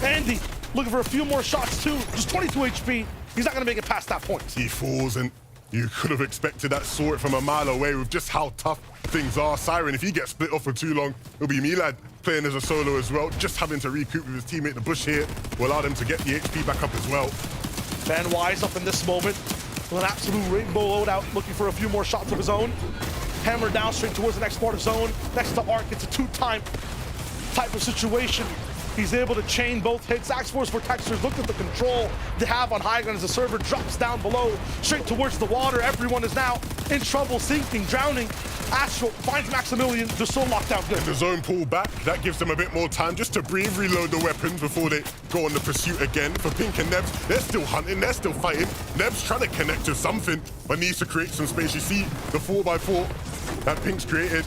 Andy looking for a few more shots too. Just 22 HP. He's not gonna make it past that point. He falls, and you could have expected that, saw it from a mile away with just how tough things are. Siren, if he gets split off for too long, it'll be Milad playing as a solo as well. Just having to recoup with his teammate in the bush here will allow them to get the HP back up as well. Van Wise up in this moment with an absolute rainbow loadout, looking for a few more shots of his own. Hammer down straight towards the next part of zone. Next to Arc, it's a 2-time type of situation. He's able to chain both hits. Axforce for Textures, look at the control they have on high ground as the server drops down below, straight towards the water. Everyone is now in trouble, sinking, drowning. Astral finds Maximilian, they're so locked down good. And the zone pull back, that gives them a bit more time just to breathe, reload the weapons before they go on the pursuit again. For Pink and Nebs, they're still hunting, they're still fighting. Nebs trying to connect to something, but needs to create some space. You see the 4x4 that Pink's created.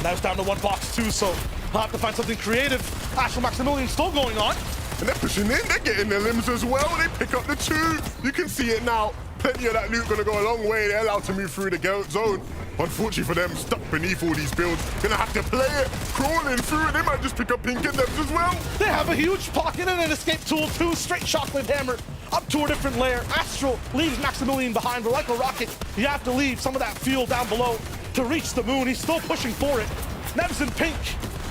Nebs down to 1 box too, so he'll have to find something creative. Astral Maximilian still going on. And they're pushing in, they're getting their limbs as well. They pick up the 2. You can see it now. Plenty of that loot gonna go a long way. They're allowed to move through the zone. Unfortunately for them, stuck beneath all these builds. Gonna have to play it, crawling through it. They might just pick up Pink and Nebs as well. They have a huge pocket and an escape tool too. Straight shotgun hammer up to a different layer. Astral leaves Maximilian behind, but like a rocket, you have to leave some of that fuel down below to reach the moon. He's still pushing for it. Nebs and Pink,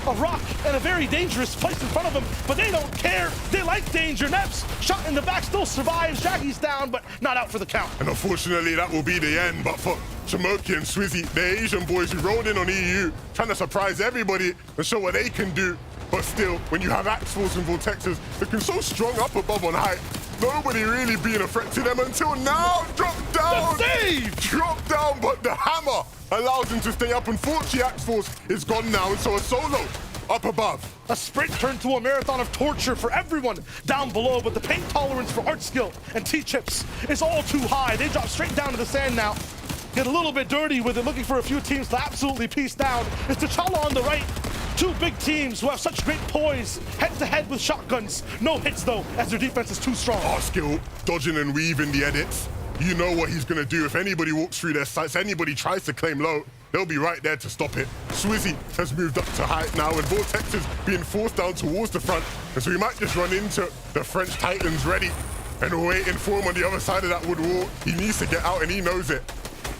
a rock and a very dangerous place in front of them, but they don't care. They like danger. Nebs, shot in the back, still survives. Shaggy's down, but not out for the count. And unfortunately, that will be the end. But for Chamoki and Swizzy, the Asian boys who rolled in on EU, trying to surprise everybody and show what they can do. But still, when you have Axforce and Vortexes looking so strong up above on height, nobody really being a threat to them until now. Drop down! The save! Drop down, but the hammer allows him to stay up. Unfortunately, Axforce is gone now, and so a solo up above. A sprint turned to a marathon of torture for everyone down below, but the pain tolerance for Art Skill and T-Chips is all too high. They drop straight down to the sand now. Get a little bit dirty with it, looking for a few teams to absolutely piece down. It's T'Challa on the right. 2 big teams who have such great poise, head-to-head with shotguns. No hits, though, as their defense is too strong. Art Skill dodging and weaving the edits. You know what he's gonna do. If anybody walks through their sights, anybody tries to claim low, they'll be right there to stop it. Swizzy has moved up to height now, and Vortex is being forced down towards the front. And so we might just run into the French Titans ready and waiting for him on the other side of that wood wall. He needs to get out, and he knows it.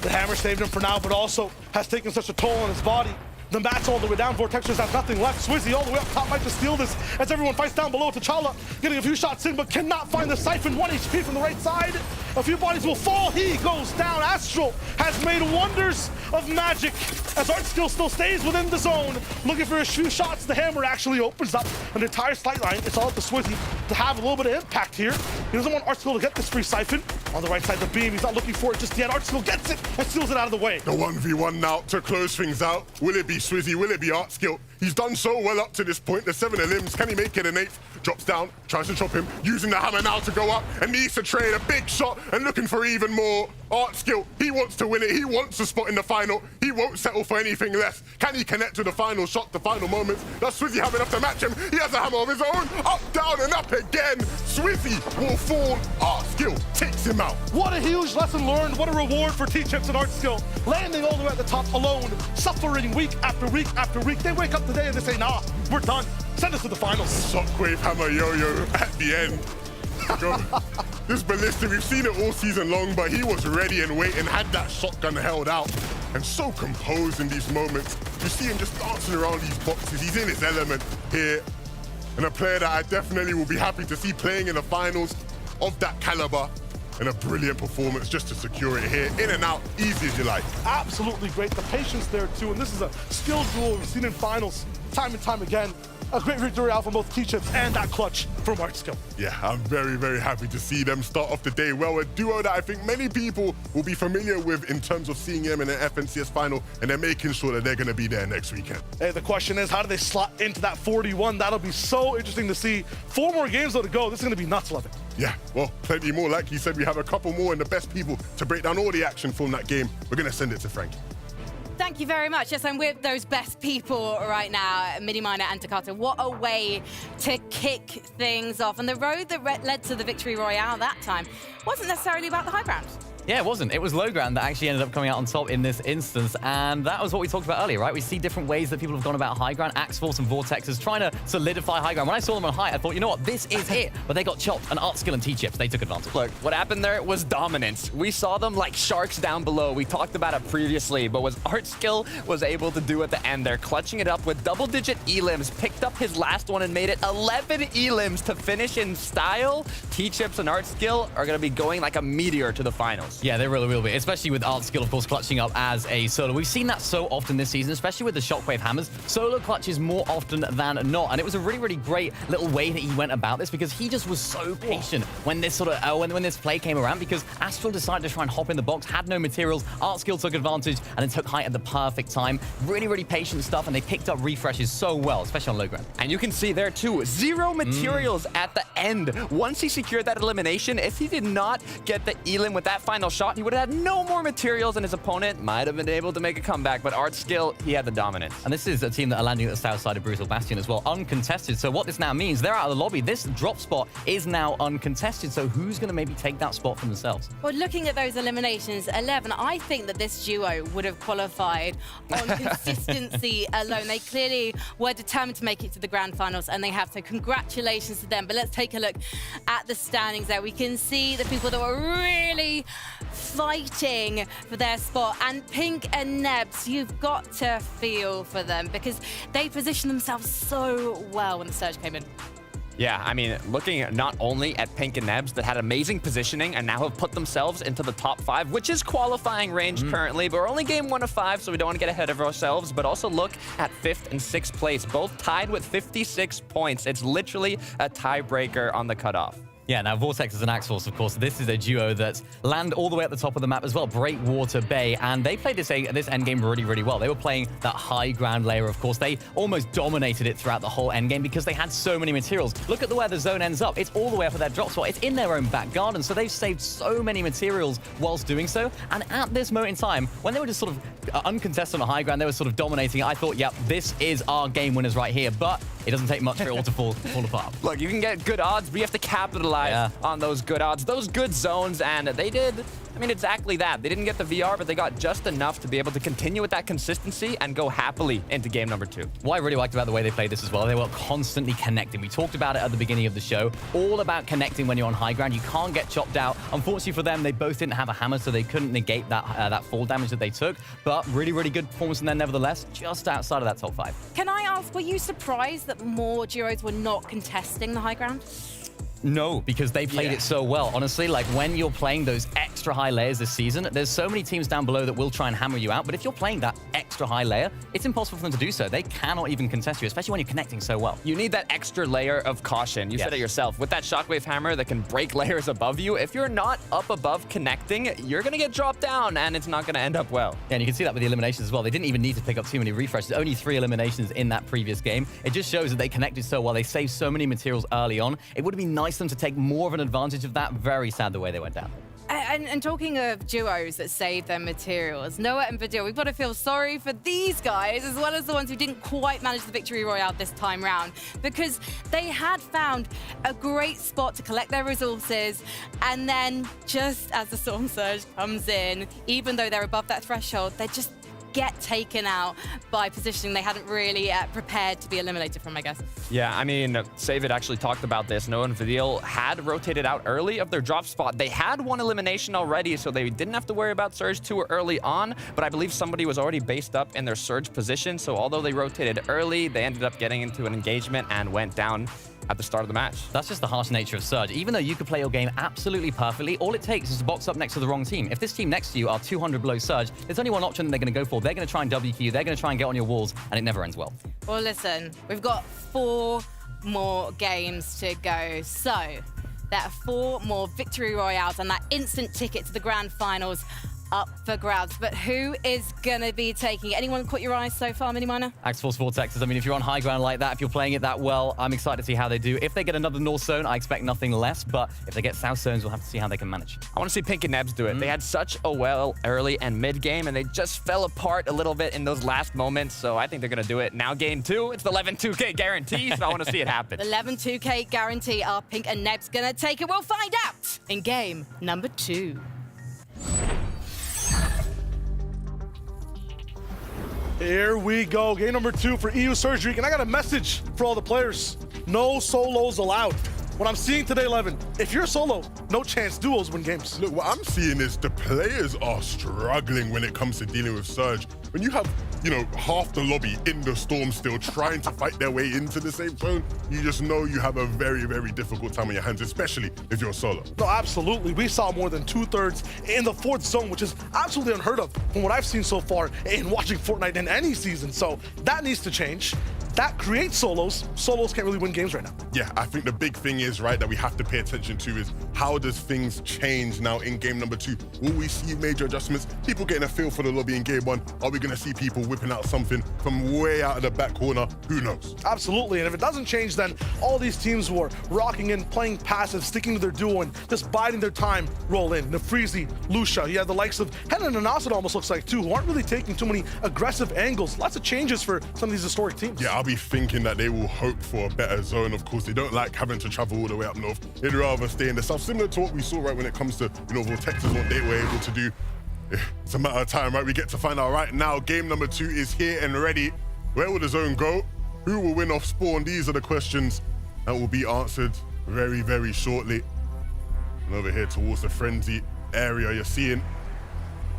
The hammer saved him for now, but also has taken such a toll on his body. The mat's all the way down. Vortexers has nothing left. Swizzy all the way up top might just steal this as everyone fights down below. T'Challa getting a few shots in, but cannot find the siphon. 1 HP from the right side. A few bodies will fall. He goes down. Astral has made wonders of magic as Art Skill still stays within the zone. Looking for a few shots. The hammer actually opens up an entire sight line. It's all up to Swizzy. to have a little bit of impact here. He doesn't want Artskill to get this free siphon. On the right side of the beam, he's not looking for it just yet. Artskill gets it and steals it out of the way. The 1v1 now to close things out. Will it be Swizzy? Will it be Artskill? He's done so well up to this point. The 7 of limbs. Can he make it an 8th? Drops down, tries to chop him, using the hammer now to go up, and needs to trade a big shot and looking for even more. Artskill, he wants to win it. He wants a spot in the final. He won't settle for anything less. Can he connect to the final shot, the final moments? Does Swizzy have enough to match him? He has a hammer of his own. Up, down, and up again. Swizzy will fall. Artskill takes him out. What a huge lesson learned. What a reward for T-Chips and Artskill. Landing all the way at the top alone, suffering week after week after week. They wake up today and they say, nah, we're done. Send us to the finals. Shockwave hammer yo-yo at the end. This Ballista, we've seen it all season long, but he was ready and waiting, had that shotgun held out, and so composed in these moments. You see him just dancing around these boxes. He's in his element here, and a player that I definitely will be happy to see playing in the finals of that caliber, and a brilliant performance just to secure it here. In and out, easy as you like. Absolutely great. The patience there too, and this is a skill duel we've seen in finals time and time again. A great victory out from both T-Chips and that clutch from Artskill. Yeah, I'm very, very happy to see them start off the day well. A duo that I think many people will be familiar with in terms of seeing them in an FNCS final, and they're making sure that they're going to be there next weekend. Hey, the question is, how do they slot into that 41? That'll be so interesting to see. 4 more games though to go. This is going to be nuts, love it. Yeah, well, plenty more. Like you said, we have a couple more and the best people to break down all the action from that game. We're going to send it to Frank. Thank you very much. Yes, I'm with those best people right now, Mini Miner and Takata. What a way to kick things off. And the road that led to the victory royale that time wasn't necessarily about the high ground. Yeah, it wasn't. It was low ground that actually ended up coming out on top in this instance. And that was what we talked about earlier, right? We see different ways that people have gone about high ground. Axe Force and Vortexes trying to solidify high ground. When I saw them on high, I thought, you know what? This is it. But they got chopped. And Artskill and T-Chips, they took advantage. Look, what happened there was dominance. We saw them like sharks down below. We talked about it previously, but what Artskill was able to do at the end there, clutching it up with double-digit elims, picked up his last one and made it 11 elims to finish in style. T-Chips and Artskill are going to be going like a meteor to the finals. Yeah, they really will be. Especially with Artskill, of course, clutching up as a solo. We've seen that so often this season, especially with the Shockwave hammers. Solo clutches more often than not. And it was a really, really great little way that he went about this because he just was so patient when this sort of when this play came around, because Astral decided to try and hop in the box, had no materials. Artskill took advantage and then took height at the perfect time. Really, really patient stuff, and they picked up refreshes so well, especially on low ground. And you can see there too, 0 materials at the end. Once he secured that elimination, if he did not get the elim with that final shot, he would have had no more materials, and his opponent might have been able to make a comeback, but Artskill, he had the dominance. And this is a team that are landing at the south side of Brutal Bastion as well, uncontested. So what this now means, they're out of the lobby. This drop spot is now uncontested. So who's going to maybe take that spot for themselves? Well, looking at those eliminations, 11, I think that this duo would have qualified on consistency alone. They clearly were determined to make it to the grand finals, and they have. So congratulations to them. But let's take a look at the standings there. We can see the people that were really fighting for their spot, and Pink and Nebs, you've got to feel for them because they positioned themselves so well when the surge came in. Yeah, I mean, looking not only at Pink and Nebs that had amazing positioning and now have put themselves into the top 5, which is qualifying range currently, but we're only game 1 of 5, so we don't want to get ahead of ourselves, but also look at 5th and 6th place, both tied with 56 points. It's literally a tiebreaker on the cutoff. Yeah, now Vortex and Axe Force, of course, this is a duo that land all the way at the top of the map as well, Breakwater Bay, and they played this endgame really, really well. They were playing that high ground layer, of course. They almost dominated it throughout the whole endgame because they had so many materials. Look at where the zone ends up. It's all the way up at their drop spot. It's in their own back garden, so they've saved so many materials whilst doing so. And at this moment in time, when they were just sort of uncontested on the high ground, they were sort of dominating. I thought, yep, this is our game winners right here, but it doesn't take much for it all to fall apart. Look, you can get good odds, but you have to capitalize on those good odds, those good zones, and they did, I mean, exactly that. They didn't get the VR, but they got just enough to be able to continue with that consistency and go happily into game number 2. What I really liked about the way they played this as well, they were constantly connecting. We talked about it at the beginning of the show, all about connecting when you're on high ground. You can't get chopped out. Unfortunately for them, they both didn't have a hammer, so they couldn't negate that fall damage that they took, but really, really good performance from them nevertheless, just outside of that top 5. Can I ask, were you surprised that more duos were not contesting the high ground? No, because they played it so well. Honestly, like when you're playing those extra high layers this season, there's so many teams down below that will try and hammer you out. But if you're playing that extra high layer, it's impossible for them to do so. They cannot even contest you, especially when you're connecting so well. You need that extra layer of caution. You said it yourself. With that shockwave hammer that can break layers above you, if you're not up above connecting, you're going to get dropped down and it's not going to end up well. Yeah, and you can see that with the eliminations as well. They didn't even need to pick up too many refreshes. Only 3 eliminations in that previous game. It just shows that they connected so well. They saved so many materials early on. It would have been nice for them to take more of an advantage of that. Very sad the way they went down. And talking of duos that save their materials, Noah and Vidil, we've got to feel sorry for these guys as well as the ones who didn't quite manage the victory royale this time round, because they had found a great spot to collect their resources, and then just as the Storm Surge comes in, even though they're above that threshold, they just get taken out by positioning they hadn't really prepared to be eliminated from, I guess. Yeah, I mean, Savit actually talked about this. Noah and Vidil had rotated out early of their drop spot. They had 1 elimination already, so they didn't have to worry about Surge too early on, but I believe somebody was already based up in their Surge position, so although they rotated early, they ended up getting into an engagement and went down at the start of the match. That's just the harsh nature of Surge. Even though you could play your game absolutely perfectly, all it takes is to box up next to the wrong team. If this team next to you are 200 below Surge, there's only one option they're going to go for. They're going to try and WQ you, they're going to try and get on your walls, and it never ends well. Well, listen, we've got 4 more games to go. So there are 4 more victory royales and that instant ticket to the grand finals up for grabs. But who is going to be taking it? Anyone caught your eyes so far, Miniminer? Axe-Force Vortexes, I mean, if you're on high ground like that, if you're playing it that well, I'm excited to see how they do. If they get another North Zone, I expect nothing less, but if they get South Zones, we'll have to see how they can manage. I want to see Pink and Nebs do it. They had such a well early and mid game, and they just fell apart a little bit in those last moments, so I think they're going to do it. Now game 2, it's the 11-2K guarantee, so I want to see it happen. The 11-2K guarantee. Are Pink and Nebs going to take it? We'll find out in game number 2. Here we go, game number 2 for EU Surgery, and I got a message for all the players. No solos allowed. What I'm seeing today, Levin, if you're solo, no chance duos win games. Look, what I'm seeing is the players are struggling when it comes to dealing with Surge. When you have, you know, half the lobby in the storm still trying to fight their way into the safe zone, you just know you have a very, very difficult time on your hands, especially if you're solo. No, absolutely. We saw more than 2/3 in the 4th zone, which is absolutely unheard of from what I've seen so far in watching Fortnite in any season. So that needs to change. That creates solos. Solos can't really win games right now. Yeah, I think the big thing is, right, that we have to pay attention to is how does things change now in game number 2? Will we see major adjustments? People getting a feel for the lobby in game 1? Are we going to see people whipping out something from way out of the back corner? Who knows? Absolutely, and if it doesn't change, then all these teams who are rocking in, playing passive, sticking to their duo, and just biding their time roll in. Nefreezy, Lucia, you have the likes of Henan and Nas, it almost looks like, too, who aren't really taking too many aggressive angles. Lots of changes for some of these historic teams. Yeah, I'll be thinking that they will hope for a better zone. Of course, they don't like having to travel all the way up north. They'd rather stay in the south, similar to what we saw, right, when it comes to, you know, Vortexes, what they were able to do. It's a matter of time, right? We get to find out right now. Game number 2 is here and ready. Where will the zone go? Who will win off spawn? These are the questions that will be answered very, very shortly. And over here towards the frenzy area, you're seeing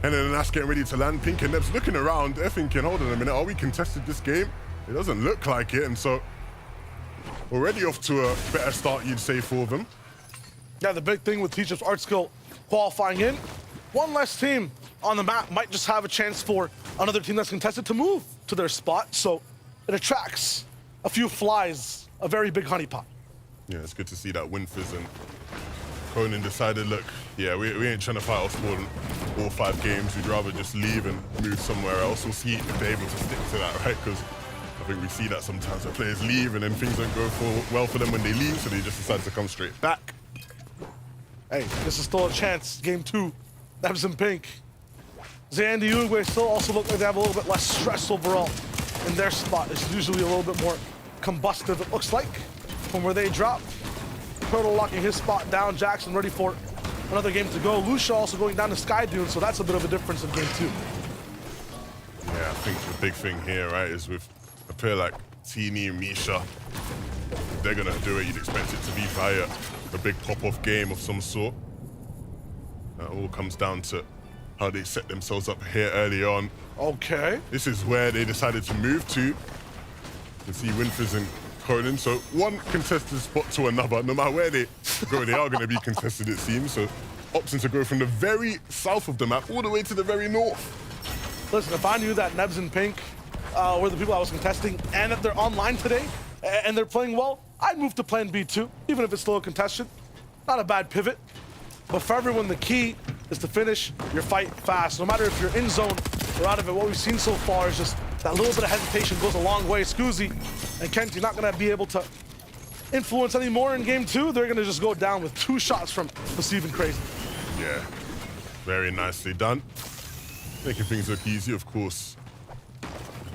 and then that's getting ready to land. Pink and Nebs looking around. They're thinking, hold on a minute, are we contested this game? It doesn't look like it, and so already off to a better start, you'd say, for them. Yeah, the big thing with T-Chip's art skill qualifying in, one less team on the map might just have a chance for another team that's contested to move to their spot, so it attracts a few flies, a very big honeypot. Yeah, it's good to see that Winfizz and Conan decided, look, yeah, we ain't trying to fight off spawn all 5 games. We'd rather just leave and move somewhere else. We'll see if they're able to stick to that, right? Because I think we see that sometimes where players leave and then things don't go well for them when they leave, so they just decide to come straight back. Hey, this is still a chance. Game 2, Nebs and Pink. Zay and Uruguay still also look like they have a little bit less stress overall in their spot. It's usually a little bit more combustive, it looks like, from where they drop. Turtle locking his spot down. Jackson ready for another game to go. Lucia also going down to Sky Dune, so that's a bit of a difference in game 2. Yeah, I think the big thing here, right, is with a player like Teeny and Misha, they're gonna do it. You'd expect it to be via a big pop-off game of some sort. That all comes down to how they set themselves up here early on. Okay. This is where they decided to move to. You can see Winfizz and Conan. So one contested spot to another. No matter where they go, they are going to be contested, it seems. So opting to go from the very south of the map all the way to the very north. Listen, if I knew that Nebs and Pink were the people I was contesting and that they're online today and they're playing well, I'd move to plan B too, even if it's still a contested. Not a bad pivot. But for everyone, the key is to finish your fight fast. No matter if you're in zone or out of it, what we've seen so far is just that little bit of hesitation goes a long way. Scoozy and Kenty not gonna be able to influence anymore in game 2. They're gonna just go down with 2 shots from Perceiving Crazy. Yeah, very nicely done. Making things look easy, of course.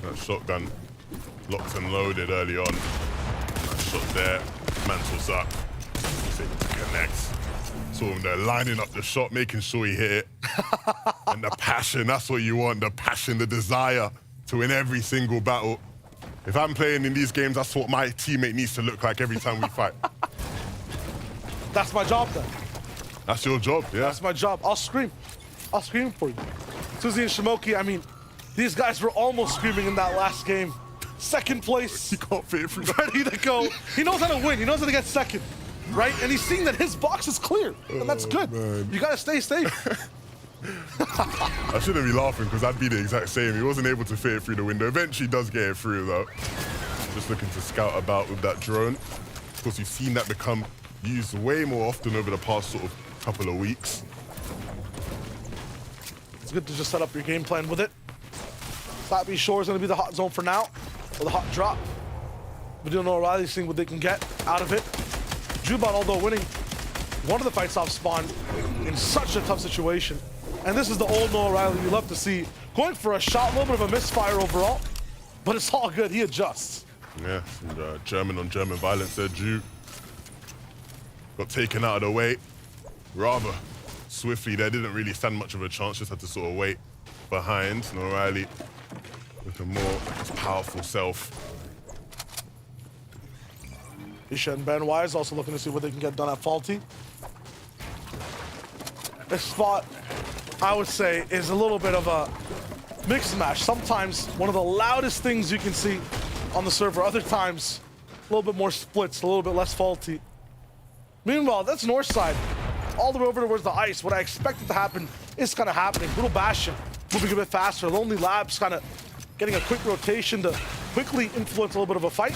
That shotgun locked and loaded early on. That shot there, mantles up. Connects. So they're lining up the shot, making sure he hit it. And the passion, that's what you want, the passion, the desire to win every single battle. If I'm playing in these games, that's what my teammate needs to look like every time we fight. That's my job then. That's your job, yeah? That's my job. I'll scream. I'll scream for you. Suzy and Shimoki, I mean, these guys were almost screaming in that last game. Second place. He can't fit through. Ready to go. He knows how to win. He knows how to get second. Right? And he's seeing that his box is clear. And that's good. Man. You gotta stay safe. I shouldn't be laughing because I'd be the exact same. He wasn't able to fit it through the window. Eventually does get it through though. Just looking to scout about with that drone. Of course, you've seen that become used way more often over the past sort of couple of weeks. It's good to just set up your game plan with it. Slappy Shore is gonna be the hot zone for now, or the hot drop. We don't know O'Reilly's seeing what they can get out of it. Jubon, although winning one of the fights off spawn in such a tough situation. And this is the old Noah O'Reilly you love to see. Going for a shot, a little bit of a misfire overall, but it's all good, he adjusts. Yeah, and, German on German violence there, Ju. Got taken out of the way rather swiftly there, didn't really stand much of a chance, just had to sort of wait behind. And O'Reilly with a more powerful self. Isha and Ben Wise also looking to see what they can get done at Faulty. This spot, I would say, is a little bit of a mix match. Sometimes one of the loudest things you can see on the server. Other times, a little bit more splits, a little bit less faulty. Meanwhile, that's north side. All the way over towards the ice. What I expected to happen is kind of happening. Brutal Bastion moving a bit faster. Lonely Labs kind of getting a quick rotation to quickly influence a little bit of a fight.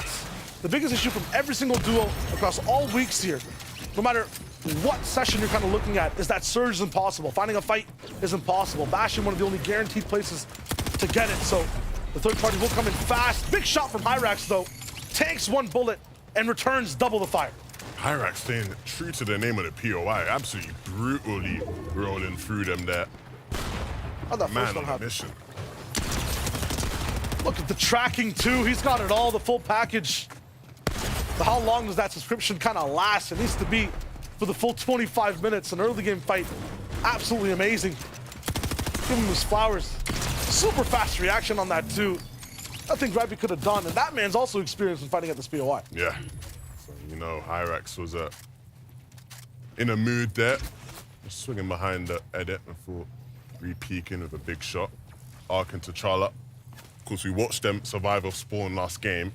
The biggest issue from every single duo across all weeks here, no matter what session you're kind of looking at, is that surge is impossible. Finding a fight is impossible. Bastion, one of the only guaranteed places to get it. So the third party will come in fast. Big shot from Hyrax though. Tanks 1 bullet and returns double the fire. Hyrax staying true to the name of the POI. Absolutely brutally rolling through them there. How'd that Man first one on a happen? mission. Look at the tracking too. He's got it all, the full package. But how long does that subscription kind of last? It needs to be for the full 25 minutes. An early game fight, absolutely amazing. Give him his flowers. Super fast reaction on that too. Nothing Grabby could have done. And that man's also experienced in fighting at this POI. Yeah. So, you know, Hyrax was in a mood there. Just swinging behind the edit before re-peeking with a big shot. Arc and T'Challa. Of course, we watched them survive off spawn last game.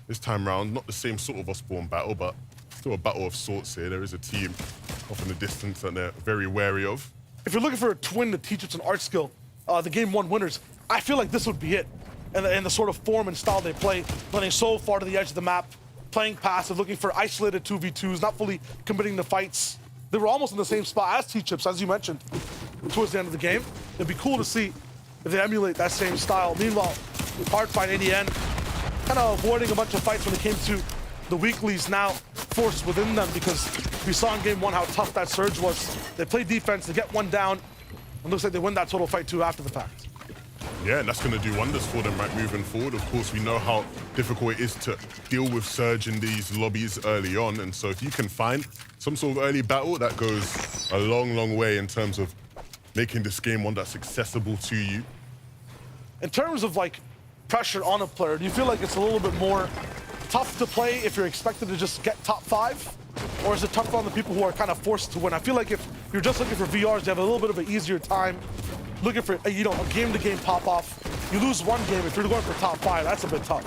This time round, not the same sort of off spawn battle, but still a battle of sorts here. There is a team off in the distance that they're very wary of. If you're looking for a twin to teach us an art skill, the game 1 winners, I feel like this would be it. And the sort of form and style they play, running so far to the edge of the map, playing passive, looking for isolated 2v2s, not fully committing to fights. They were almost in the same spot as T-Chips, as you mentioned, towards the end of the game. It'd be cool to see if they emulate that same style. Meanwhile, Hardfight ADN kind of avoiding a bunch of fights when it came to the weeklies, now forced within them, because we saw in game 1 how tough that surge was. They play defense, they get one down, and looks like they win that total fight too after the fact. Yeah, and that's going to do wonders for them right moving forward. Of course, we know how difficult it is to deal with surge in these lobbies early on, and so if you can find some sort of early battle, that goes a long, long way in terms of making this game one that's accessible to you. In terms of like pressure on a player, do you feel like it's a little bit more tough to play if you're expected to just get top 5? Or is it tough on the people who are kind of forced to win? I feel like if you're just looking for VRs, you have a little bit of an easier time looking for, you know, a game-to-game pop-off. You lose one game, if you're going for top 5, that's a bit tough.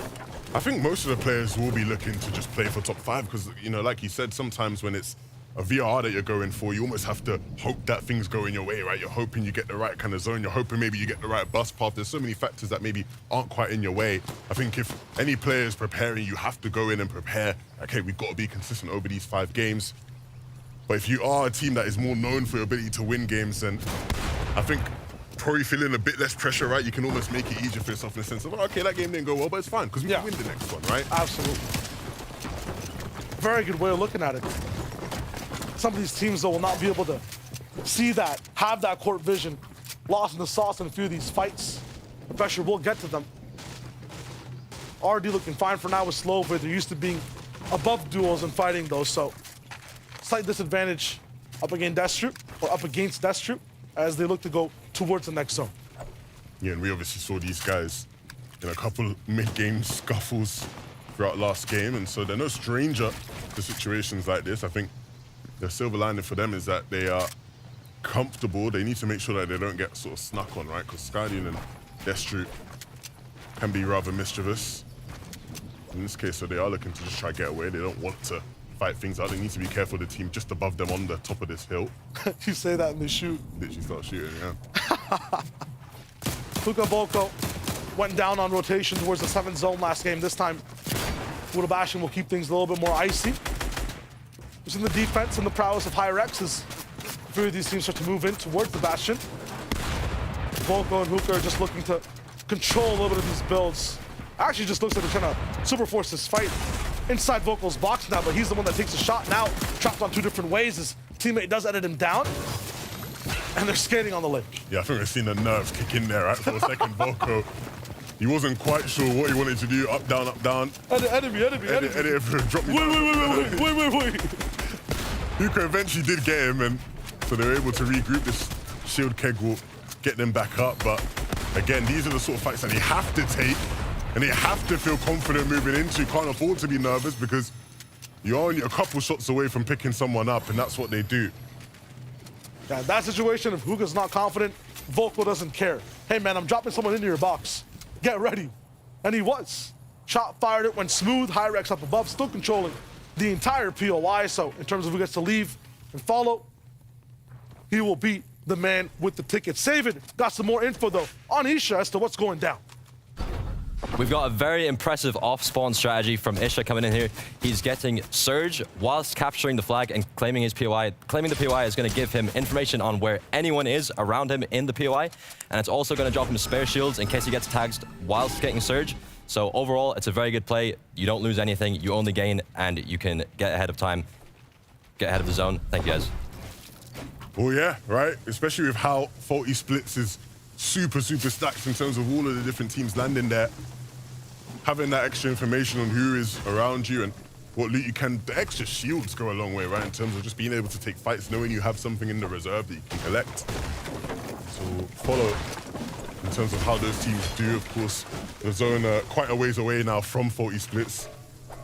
I think most of the players will be looking to just play for top 5 because, you know, like you said, sometimes when it's a VR that you're going for, you almost have to hope that things go in your way, right? You're hoping you get the right kind of zone. You're hoping maybe you get the right bus path. There's so many factors that maybe aren't quite in your way. I think if any player is preparing, you have to go in and prepare. Okay, we've got to be consistent over these 5 games. But if you are a team that is more known for your ability to win games, then I think probably feeling a bit less pressure, right? You can almost make it easier for yourself in the sense of, okay, that game didn't go well, but it's fine because we can win the next one, right? Absolutely. Very good way of looking at it. Some of these teams, though, will not be able to see that, have that court vision. Lost in the sauce in a few of these fights. The pressure will get to them. RD looking fine for now with slow, but they're used to being above duos and fighting those, so slight disadvantage up against Deathstroop as they look to go towards the next zone. Yeah, and we obviously saw these guys in a couple mid-game scuffles throughout last game, and so they're no stranger to situations like this. I think the silver lining for them is that they are comfortable. They need to make sure that they don't get sort of snuck on, right? Because Skydian and Deathstroop can be rather mischievous. In this case, so they are looking to just try to get away. They don't want to fight things out. They need to be careful of the team just above them on the top of this hill. You say that and they shoot. Literally start shooting, yeah. Puka Volko went down on rotation towards the 7th zone last game. This time, Budabashin will keep things a little bit more icy. Using the defense and the prowess of Hyrex as a few of these teams start to move in towards the Bastion. Volko and Hookah are just looking to control a little bit of these builds. Actually just looks like they're trying to super force this fight inside Volko's box now, but he's the one that takes a shot now. Trapped on 2 different ways. His teammate does edit him down. And they're skating on the lake. Yeah, I think we've seen the nerves kick in there, right? For a second, Volko. He wasn't quite sure what he wanted to do. Up, down, up, down. Enemy. Drop me down. Wait. Hookah eventually did get him, and so they were able to regroup. This shield keg will get them back up, but again, these are the sort of fights that they have to take, and they have to feel confident moving into. You can't afford to be nervous because you're only a couple shots away from picking someone up, and that's what they do. Yeah, that situation, if Hookah's not confident, Volko doesn't care. Hey man, I'm dropping someone into your box. Get ready. And he was. Shot fired, it went smooth. Hyrex up above, still controlling the entire POI. So in terms of who gets to leave and follow, he will be the man with the ticket. Savin got some more info though on Isha as to what's going down. We've got a very impressive off-spawn strategy from Isha coming in here. He's getting Surge whilst capturing the flag and claiming his POI. Claiming the POI is going to give him information on where anyone is around him in the POI. And it's also going to drop him spare shields in case he gets tagged whilst getting Surge. So overall, it's a very good play. You don't lose anything, you only gain, and you can get ahead of time, get ahead of the zone. Thank you, guys. Well, yeah, right? Especially with how Faulty Splits is super stacked in terms of all of the different teams landing there. Having that extra information on who is around you and what loot you can, the extra shields go a long way, right? In terms of just being able to take fights, knowing you have something in the reserve that you can collect. So follow in terms of how those teams do. Of course, the zone quite a ways away now from Faulty Splits.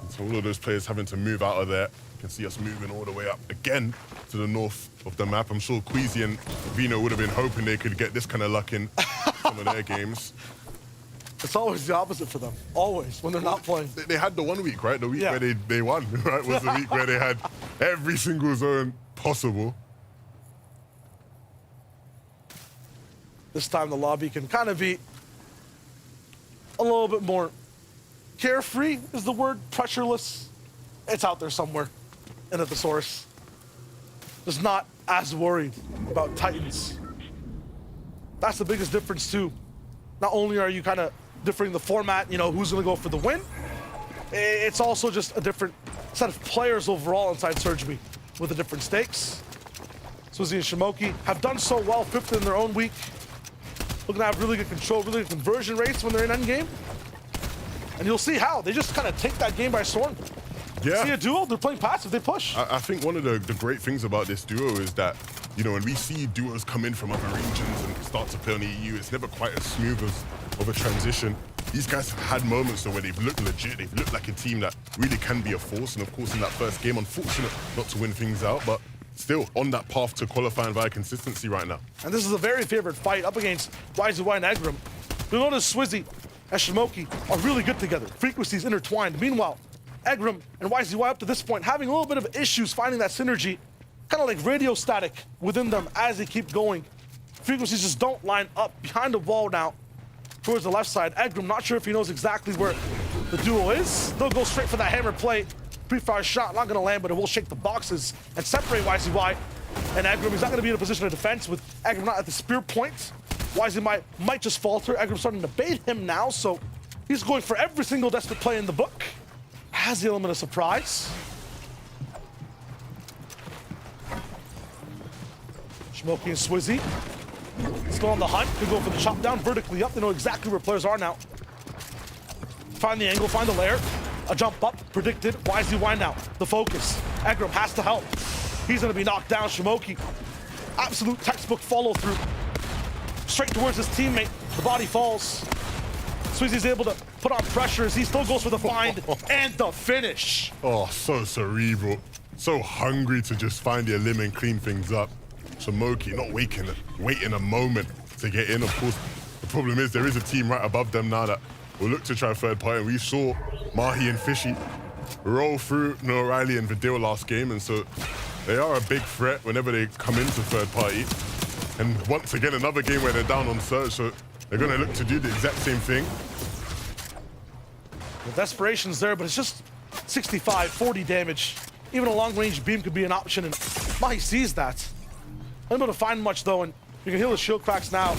So all of those players having to move out of there. You can see us moving all the way up again to the north of the map. I'm sure Queasy and Vino would have been hoping they could get this kind of luck in some of their games. It's always the opposite for them. Always, when they're not playing. They had the 1 week, right? The week where they won, right? Was the week where they had every single zone possible. This time the lobby can kind of be a little bit more carefree is the word, pressureless. It's out there somewhere and at the source. Just not as worried about Titans. That's the biggest difference too. Not only are you kind of differing the format, you know, who's gonna go for the win, it's also just a different set of players overall inside Surge B with the different stakes. Suzy and Shimoki have done so well, 5th in their own week. Looking to have really good control, really good conversion rates when they're in endgame. And you'll see how. They just kind of take that game by storm. Yeah. See a duo, they're playing passive, they push. I think one of the great things about this duo is that, you know, when we see duos come in from other regions and start to play on the EU, it's never quite as smooth as of a transition. These guys have had moments where they've looked legit, they've looked like a team that really can be a force. And of course, in that first game, unfortunate not to win things out, but still on that path to qualifying via consistency right now. And this is a very favorite fight up against YZY and Egram. You'll notice Swizzy and Shimoki are really good together. Frequencies intertwined. Meanwhile, Egram and YZY up to this point having a little bit of issues finding that synergy, kind of like radio static within them as they keep going. Frequencies just don't line up behind the wall now towards the left side. Egram not sure if he knows exactly where the duo is. They'll go straight for that hammer play. Pre-fire shot, not gonna land, but it will shake the boxes and separate YZY. And Egram is not gonna be in a position of defense with Egram not at the spear point. YZY might just falter. Egram starting to bait him now, so he's going for every single desperate play in the book. Has the element of surprise. Shimoki and Swizzy still on the hunt. Could go for the chop down vertically up. They know exactly where players are now. Find the angle, find the lair. A jump up, predicted. YZY now, the focus. Egram has to help. He's gonna be knocked down. Shimoki, absolute textbook follow through. Straight towards his teammate. The body falls. Swizzy's able to put on pressure as he still goes for the find and the finish. Oh, so cerebral. So hungry to just find the limb and clean things up. Shimoki not waiting a moment to get in. Of course, the problem is there is a team right above them now that will look to try third party. And we saw Mahi and Fishy roll through O'Reilly and Vidil last game, and so they are a big threat whenever they come into third party. And once again, another game where they're down on Surge, so they're going to look to do the exact same thing. The desperation's there, but it's just 65, 40 damage. Even a long-range beam could be an option, and Mahi sees that. Unable to find much, though, and you can heal the shield cracks now.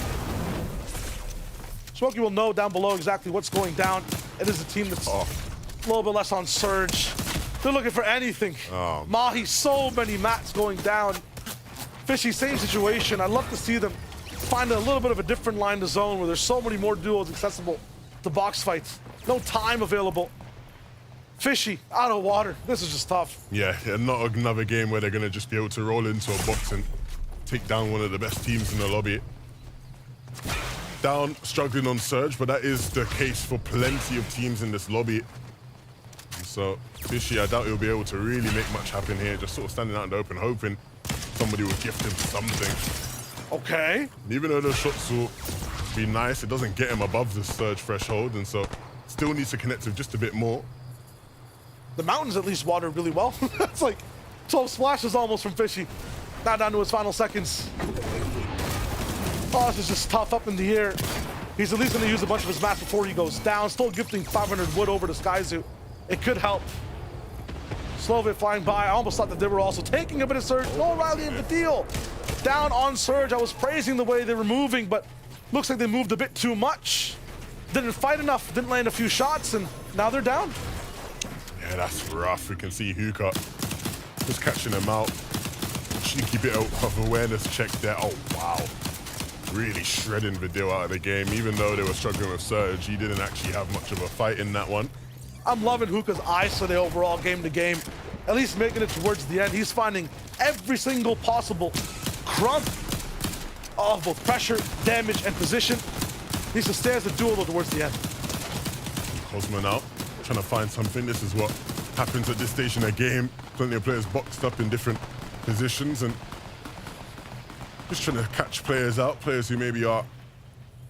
Shimoki will know down below exactly what's going down. It is a team that's a little bit less on Surge. They're looking for anything. Mahi, so many mats going down. Fishy, same situation. I'd love to see them find a little bit of a different line to zone where there's so many more duos accessible to box fights. No time available. Fishy, out of water. This is just tough. Yeah, not another game where they're going to just be able to roll into a box and take down one of the best teams in the lobby. Down, struggling on Surge, but that is the case for plenty of teams in this lobby. So, Fishy, I doubt he'll be able to really make much happen here. Just sort of standing out in the open, hoping somebody will gift him something. Okay. And even though those shots will be nice, it doesn't get him above the Surge threshold, and so still needs to connect with just a bit more. The mountains at least water really well. It's like 12 splashes almost from Fishy. Now down to his final seconds. Oh, this is just tough up in the air. He's at least going to use a bunch of his mats before he goes down. Still gifting 500 wood over to Skyzoo. It could help. Slovit flying by. I almost thought that they were also taking a bit of Surge. No Riley in the deal. Down on Surge. I was praising the way they were moving, but looks like they moved a bit too much. Didn't fight enough. Didn't land a few shots, and now they're down. Yeah, that's rough. We can see Hookah just catching him out. Cheeky bit of awareness check there. Oh, wow. Really shredding Vidil out of the game. Even though they were struggling with Surge, he didn't actually have much of a fight in that one. I'm loving Hookah's eyes for the overall game to game. At least making it towards the end. He's finding every single possible crumb of both pressure, damage, and position. Needs to stay as a duo towards the end. Cosmo now, trying to find something. This is what happens at this stage in a game. Plenty of players boxed up in different positions and just trying to catch players out, players who maybe are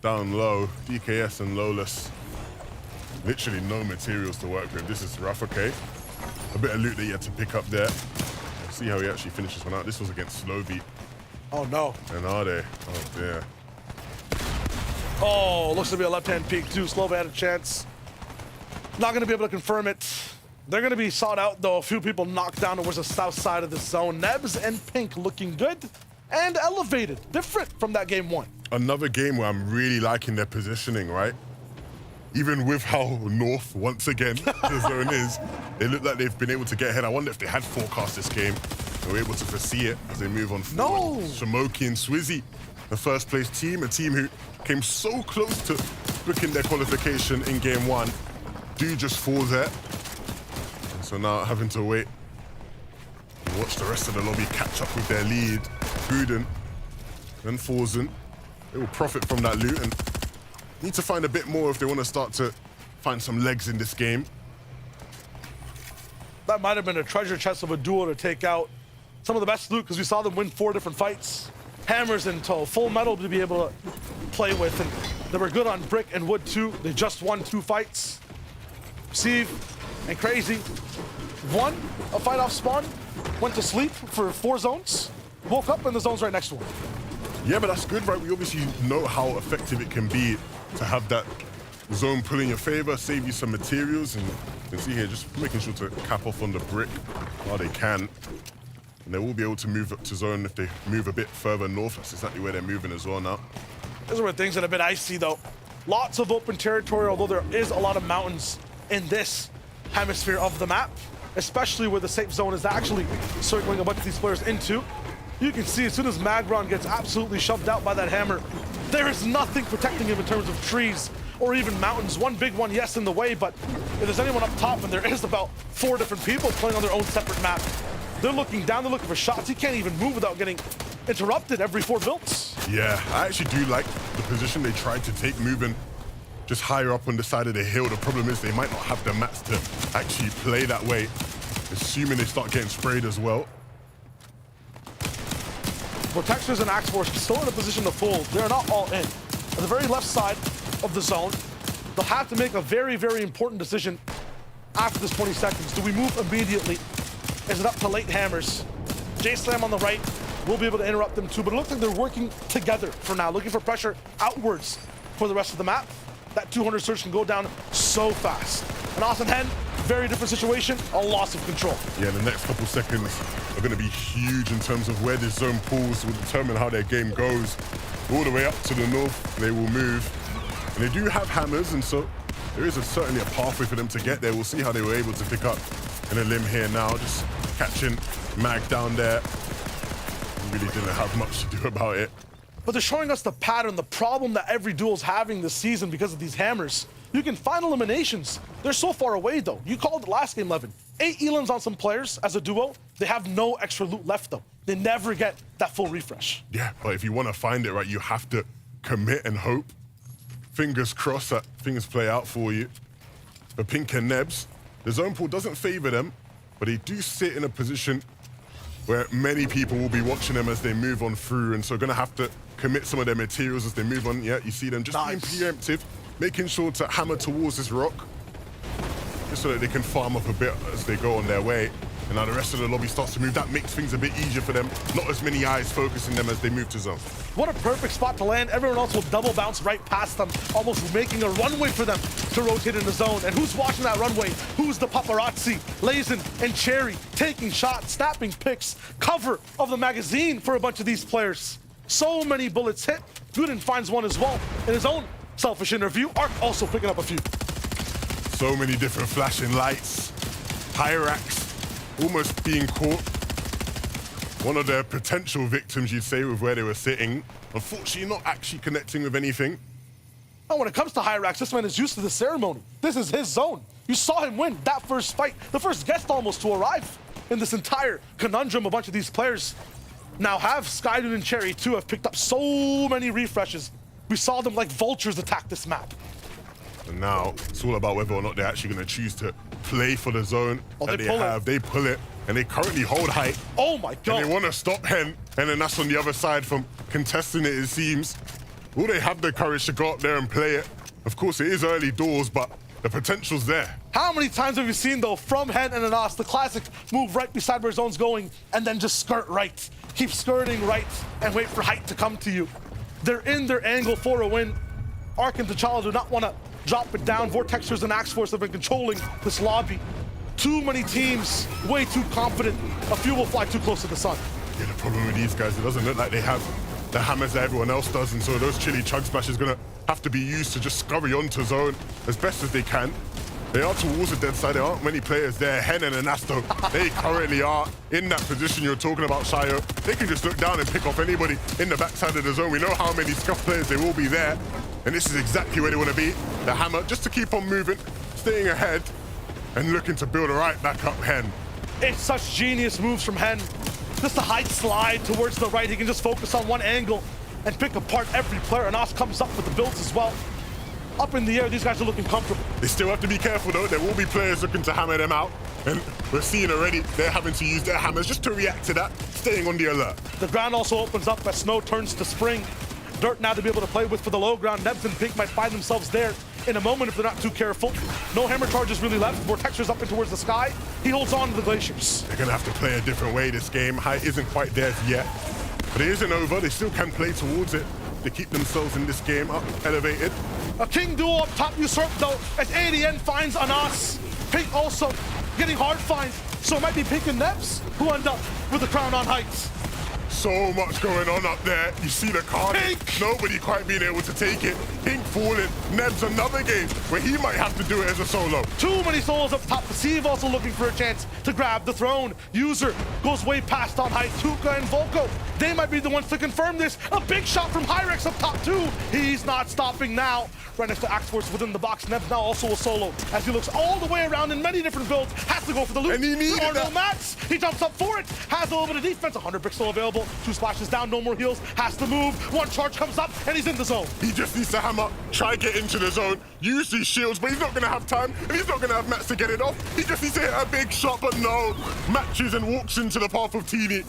down low. DKS and Lawless, literally no materials to work with. This is rough, okay. A bit of loot that he had to pick up there. Let's see how he actually finishes one out. This was against Slovit. Oh no. And are they? Oh dear. Oh, looks to be a left-hand peek too. Slova had a chance. Not gonna be able to confirm it. They're gonna be sought out though. A few people knocked down towards the south side of the zone. Nebs and Pink looking good and elevated. Different from that game one. Another game where I'm really liking their positioning, right? Even with how north, once again, the zone is, they look like they've been able to get ahead. I wonder if they had forecast this game. They were able to foresee it as they move on forward. No! Shimoki and Swizzy, the first place team, a team who came so close to booking their qualification in game one, do just fall there. And so now having to wait and watch the rest of the lobby catch up with their lead. Buden and Forzen, they will profit from that loot and need to find a bit more if they want to start to find some legs in this game. That might have been a treasure chest of a duo to take out. Some of the best loot because we saw them win 4 different fights. Hammers in tow, full metal to be able to play with. And They were good on brick and wood too. They just won 2 fights. Sieve and Crazy won a fight off spawn, went to sleep for 4 zones, woke up and the zone's right next to him. Yeah, but that's good, right? We obviously know how effective it can be to have that zone pull in your favor, save you some materials, and you can see here just making sure to cap off on the brick while they can. And they will be able to move up to zone if they move a bit further north. That's exactly where they're moving as well now. These are where things get a bit icy though. Lots of open territory, although there is a lot of mountains in this hemisphere of the map, especially where the safe zone is actually circling a bunch of these players into. You can see as soon as Magron gets absolutely shoved out by that hammer, there is nothing protecting him in terms of trees or even mountains. One big one, yes, in the way, but if there's anyone up top, and there is about 4 different people playing on their own separate map, they're looking down, they're looking for shots. He can't even move without getting interrupted every 4 builds. Yeah, I actually do like the position they tried to take, moving just higher up on the side of the hill. The problem is they might not have the mats to actually play that way, assuming they start getting sprayed as well. Vortexers and Axe Force still in a position to pull. They're not all in. At the very left side of the zone, they'll have to make a very, very important decision after this 20 seconds. Do we move immediately? Is it up to late hammers? J-Slam on the right will be able to interrupt them too, but it looks like they're working together for now, looking for pressure outwards for the rest of the map. That 200 surge can go down so fast. And Austin Hen, very different situation, a loss of control. Yeah, the next couple seconds are going to be huge in terms of where this zone pulls will determine how their game goes. All the way up to the north, they will move. And they do have hammers, and so there is certainly a pathway for them to get there. We'll see how they were able to pick up in a limb here now, just catching Mag down there. He really didn't have much to do about it. But they're showing us the pattern, the problem that every duel's having this season because of these hammers. You can find eliminations. They're so far away, though. You called it last game, Levin. 8 elims on some players as a duo. They have no extra loot left, though. They never get that full refresh. Yeah, but if you want to find it, right, you have to commit and hope. Fingers crossed that things play out for you. For Pink and Nebs, the zone pool doesn't favor them, but they do sit in a position where many people will be watching them as they move on through, and so going to have to commit some of their materials as they move on. Yeah, you see them just being preemptive, making sure to hammer towards this rock, just so that they can farm up a bit as they go on their way. And now the rest of the lobby starts to move. That makes things a bit easier for them. Not as many eyes focusing them as they move to zone. What a perfect spot to land. Everyone else will double bounce right past them, almost making a runway for them to rotate in the zone. And who's watching that runway? Who's the paparazzi? Lazen and Cherry taking shots, snapping picks, cover of the magazine for a bunch of these players. So many bullets hit. Gooden finds one as well in his own selfish interview. Arc also picking up a few. So many different flashing lights. Hyrax almost being caught. One of their potential victims, you'd say, with where they were sitting. Unfortunately, not actually connecting with anything. And when it comes to Hyrax, this man is used to the ceremony. This is his zone. You saw him win that first fight. The first guest almost to arrive in this entire conundrum. A bunch of these players now have Skydoon and Cherry too, have picked up so many refreshes. We saw them like vultures attack this map. And now it's all about whether or not they're actually going to choose to play for the zone that they have. They pull it, and they currently hold height. Oh my God. And they want to stop Hen, and then that's on the other side from contesting it seems. Will they have the courage to go up there and play it? Of course, it is early doors, but the potential's there. How many times have you seen, though, from Hen and Anas, the classic move right beside where zone's going, and then just skirt right. Keep skirting right, and wait for height to come to you. They're in their angle for a win. Arc and T'Challa do not want to drop it down. Vortexers and Axe Force have been controlling this lobby. Too many teams, way too confident. A few will fly too close to the sun. Yeah, the problem with these guys, it doesn't look like they have the hammers that everyone else does, and so those chili chug splashes gonna have to be used to just scurry onto zone as best as they can. They are towards the dead side. There aren't many players there. Hen and Anasto, they currently are in that position you're talking about, Shayo. They can just look down and pick off anybody in the backside of the zone. We know how many scuff players they will be there. And this is exactly where they want to be. The hammer, just to keep on moving, staying ahead, and looking to build right back up Hen. It's such genius moves from Hen. Just a height slide towards the right. He can just focus on one angle and pick apart every player. And Nas comes up with the builds as well. Up in the air, these guys are looking comfortable. They still have to be careful, though. There will be players looking to hammer them out. And we're seeing already they're having to use their hammers just to react to that, staying on the alert. The ground also opens up as snow turns to spring. Dirt now to be able to play with for the low ground. Nebs and Pink might find themselves there in a moment if they're not too careful. No hammer charges really left. Vortexer's up and towards the sky. He holds on to the glaciers. They're gonna have to play a different way this game. Height isn't quite there yet, but it isn't over. They still can play towards it to keep themselves in this game up, elevated. A king duo up top usurped though as ADN finds Anas. Pink also getting hard finds, so it might be Pink and Nebs who end up with the crown on heights. So much going on up there. You see the carnage. Nobody quite being able to take it. Pink falling. Nebs another game where he might have to do it as a solo. Too many solos up top. Pasive also looking for a chance to grab the throne. User goes way past on height. Tuka and Volko, they might be the ones to confirm this. A big shot from Hyrex up top too. He's not stopping now. Right next to Axe Force within the box. Nebs now also a solo as he looks all the way around in many different builds. Has to go for the loot. And he needed there are no that. mats. He jumps up for it. Has a little bit of defense. 100 bricks still available. 2 splashes down. No more heals. Has to move. 1 charge comes up and he's in the zone. He just needs to hammer, try get into the zone, use these shields, but he's not going to have time, and he's not going to have mats to get it off. He just needs to hit a big shot, but no. Matches and walks into the path of Teeny.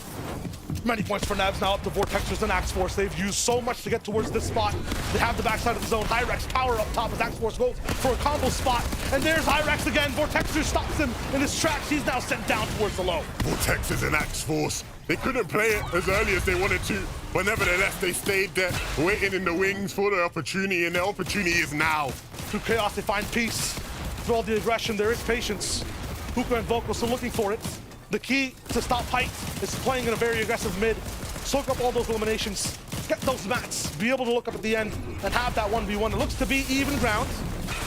Many points for Nabs now up to Vortexers and Axe Force. They've used so much to get towards this spot. They have the backside of the zone. Hyrex power up top as Axe Force goes for a combo spot. And there's Hyrex again. Vortexer stops him in his tracks. He's now sent down towards the low. Vortexers and Axe Force. They couldn't play it as early as they wanted to, but nevertheless, they stayed there, waiting in the wings for their opportunity, and their opportunity is now. Through chaos, they find peace. Through all the aggression, there is patience. Hookah and Volko still looking for it. The key to stop height is playing in a very aggressive mid. Soak up all those eliminations, get those mats, be able to look up at the end and have that 1v1. It looks to be even ground.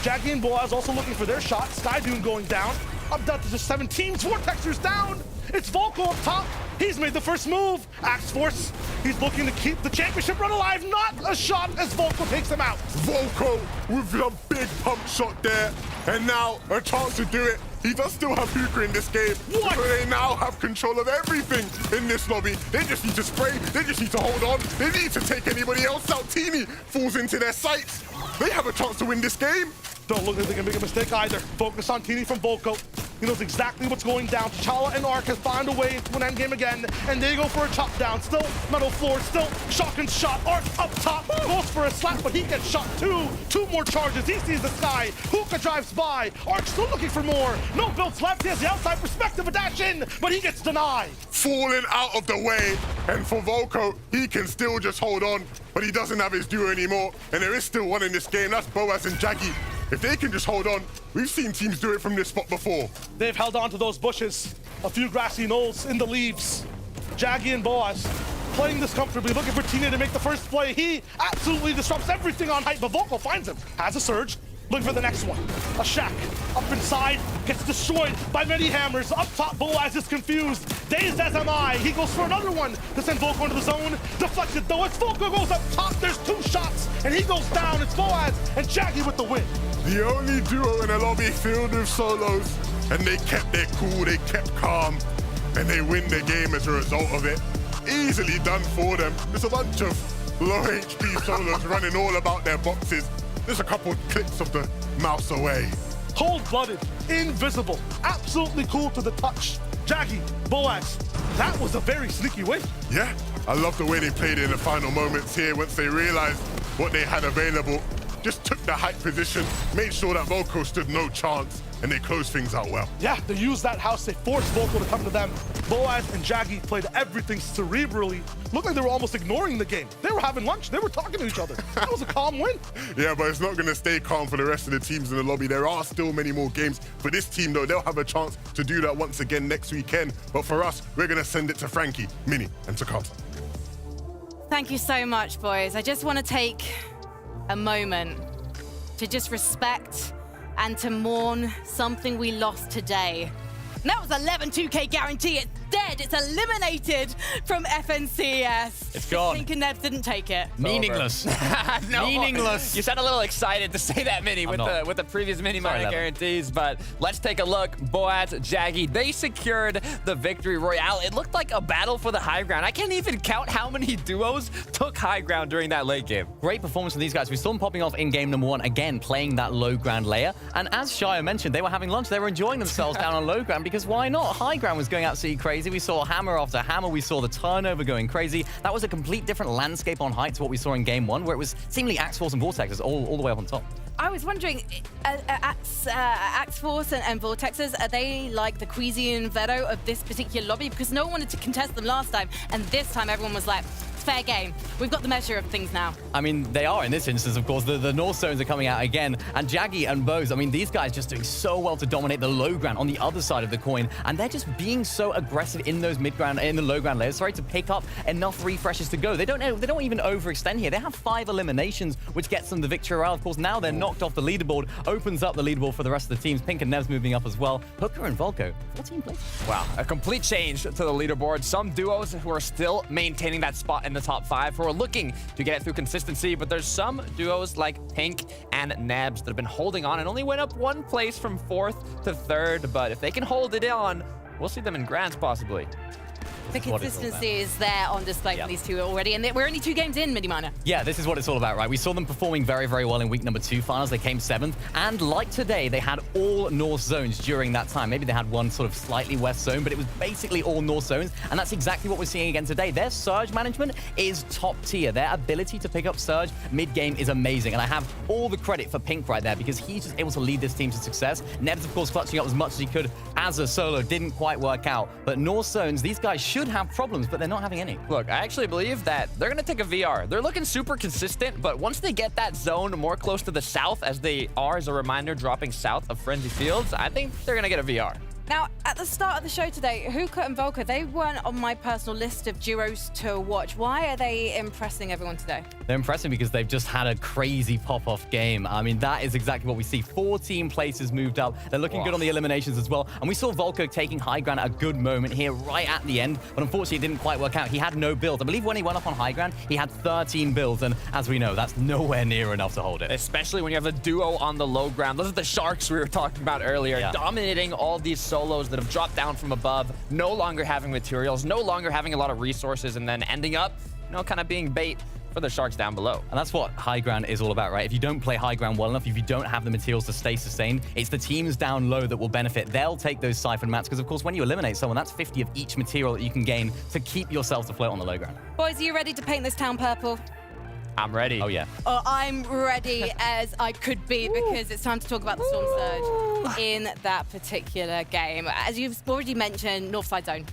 Jackie and Boaz also looking for their shot. Sky Dune going down. Up down to just 17. Vortexer's down. It's Volko up top. He's made the first move. Axe Force, he's looking to keep the championship run alive. Not a shot as Volko takes him out. Volko with a big pump shot there, and now a chance to do it. He does still have Hookah in this game. What? So they now have control of everything in this lobby. They just need to spray. They just need to hold on. They need to take anybody else out. Teeny falls into their sights. They have a chance to win this game. Don't look like they can make a mistake either. Focus on Teeny from Volko. He knows exactly what's going down. T'Challa and Ark has found a way into an endgame again, and they go for a chop down. Still metal floor, still shotgun shot. Ark up top, goes for a slap, but he gets shot too. 2 more charges. He sees the sky. Hookah drives by. Ark still looking for more. No builds left. He has the outside perspective, a dash in, but he gets denied. Falling out of the way, and for Volko, he can still just hold on, but he doesn't have his duo anymore, and there is still one in this game. That's Boaz and Jackie. If they can just hold on, we've seen teams do it from this spot before. They've held on to those bushes. A few grassy knolls in the leaves. Jaggy and Boaz playing this comfortably, looking for Tina to make the first play. He absolutely disrupts everything on height, but Volko finds him. Has a surge. Looking for the next one. A shack up inside, gets destroyed by many hammers. Up top, Boaz is confused. Dazed as am I. He goes for another one to send Volko into the zone. Deflected though, as Volko goes up top, there's 2 shots, and he goes down. It's Boaz and Jackie with the win. The only duo in a lobby filled with solos, and they kept their cool, they kept calm, and they win the game as a result of it. Easily done for them. There's a bunch of low HP solos running all about their boxes. There's a couple of clicks of the mouse away. Cold-blooded, invisible, absolutely cool to the touch. Jackie, Boaz, that was a very sneaky win. Yeah, I love the way they played it in the final moments here once they realized what they had available. Just took the height position, made sure that Volko stood no chance, and they closed things out well. Yeah, they used that house, they forced Volko to come to them. Boaz and Jaggy played everything cerebrally. Looked like they were almost ignoring the game. They were having lunch, they were talking to each other. That was a calm win. Yeah, but it's not gonna stay calm for the rest of the teams in the lobby. There are still many more games. For this team though, they'll have a chance to do that once again next weekend. But for us, we're gonna send it to Frankie, Minnie, and Takata. Thank you so much, boys. I just want to take a moment to just respect and to mourn something we lost today. And that was 11 2K guarantee. It's dead. It's eliminated from FNCS. It's gone. Pink and Nebs didn't take it. Meaningless. No, Meaningless. You sound a little excited to say that, Minnie, with the previous mini minor guarantees. But let's take a look. Boaz, Jaggy, they secured the victory royale. It looked like a battle for the high ground. I can't even count how many duos took high ground during that late game. Great performance from these guys. We saw them popping off in game number 1, again, playing that low ground layer. And as Shia mentioned, they were having lunch. They were enjoying themselves down on low ground because why not? High ground was going absolutely crazy. crazy. We saw hammer after hammer. We saw the turnover going crazy. That was a complete different landscape on height to what we saw in game one, where it was seemingly Axe Force and Vortexes all the way up on top. I was wondering, Axe Force and Vortexes, are they like the Queasy and Veto of this particular lobby? Because no one wanted to contest them last time, and this time everyone was like, fair game. We've got the measure of things now. I mean, they are in this instance, of course. The North Zones are coming out again. And Jaggy and Bose, I mean, these guys just doing so well to dominate the low ground on the other side of the coin. And they're just being so aggressive in those mid-ground, in the low ground layers, sorry, to pick up enough refreshes to go. They don't even overextend here. They have 5 eliminations, which gets them the victory royale. Of course, now they're knocked off the leaderboard, opens up the leaderboard for the rest of the teams. Pink and Nev's moving up as well. Hooker and Volko, 14 places. Wow, a complete change to the leaderboard. Some duos who are still maintaining that spot in the top 5, who are looking to get it through consistency, but there's some duos like Pink and Nebs that have been holding on and only went up 1 place from 4th to 3rd, but if they can hold it on, we'll see them in Grands possibly. The consistency is there on display for these two already, and we're only 2 games in, Midimana. Yeah, this is what it's all about, right? We saw them performing very, very well in week number 2 finals. They came 7th, and like today, they had all North zones during that time. Maybe they had one sort of slightly West zone, but it was basically all North zones, and that's exactly what we're seeing again today. Their Surge management is top tier. Their ability to pick up Surge mid-game is amazing, and I have all the credit for Pink right there because he's just able to lead this team to success. Nebs, of course, clutching up as much as he could as a solo. Didn't quite work out, but North zones, these guys should have problems, but they're not having any. Look, I actually believe that they're going to take a VR. They're looking super consistent, but once they get that zone more close to the south, as they are, as a reminder, dropping south of Frenzy Fields, I think they're going to get a VR. Now, at the start of the show today, Hookah and Volker, they weren't on my personal list of duos to watch. Why are they impressing everyone today? They're impressing because they've just had a crazy pop-off game. I mean, that is exactly what we see. 14 places moved up. They're looking good on the eliminations as well. And we saw Volko taking high ground at a good moment here right at the end, but unfortunately it didn't quite work out. He had no build. I believe when he went up on high ground, he had 13 builds, and as we know, that's nowhere near enough to hold it. Especially when you have a duo on the low ground. Those are the Sharks we were talking about earlier, dominating all these solos that have dropped down from above, no longer having materials, no longer having a lot of resources, and then ending up, kind of being bait for the Sharks down below. And that's what high ground is all about, right? If you don't play high ground well enough, if you don't have the materials to stay sustained, it's the teams down low that will benefit. They'll take those siphon mats because, of course, when you eliminate someone, that's 50 of each material that you can gain to keep yourself afloat on the low ground. Boys, are you ready to paint this town purple? I'm ready. Oh, yeah. Oh, I'm ready as I could be because it's time to talk about the Storm Surge in that particular game. As you've already mentioned, Northside Zone.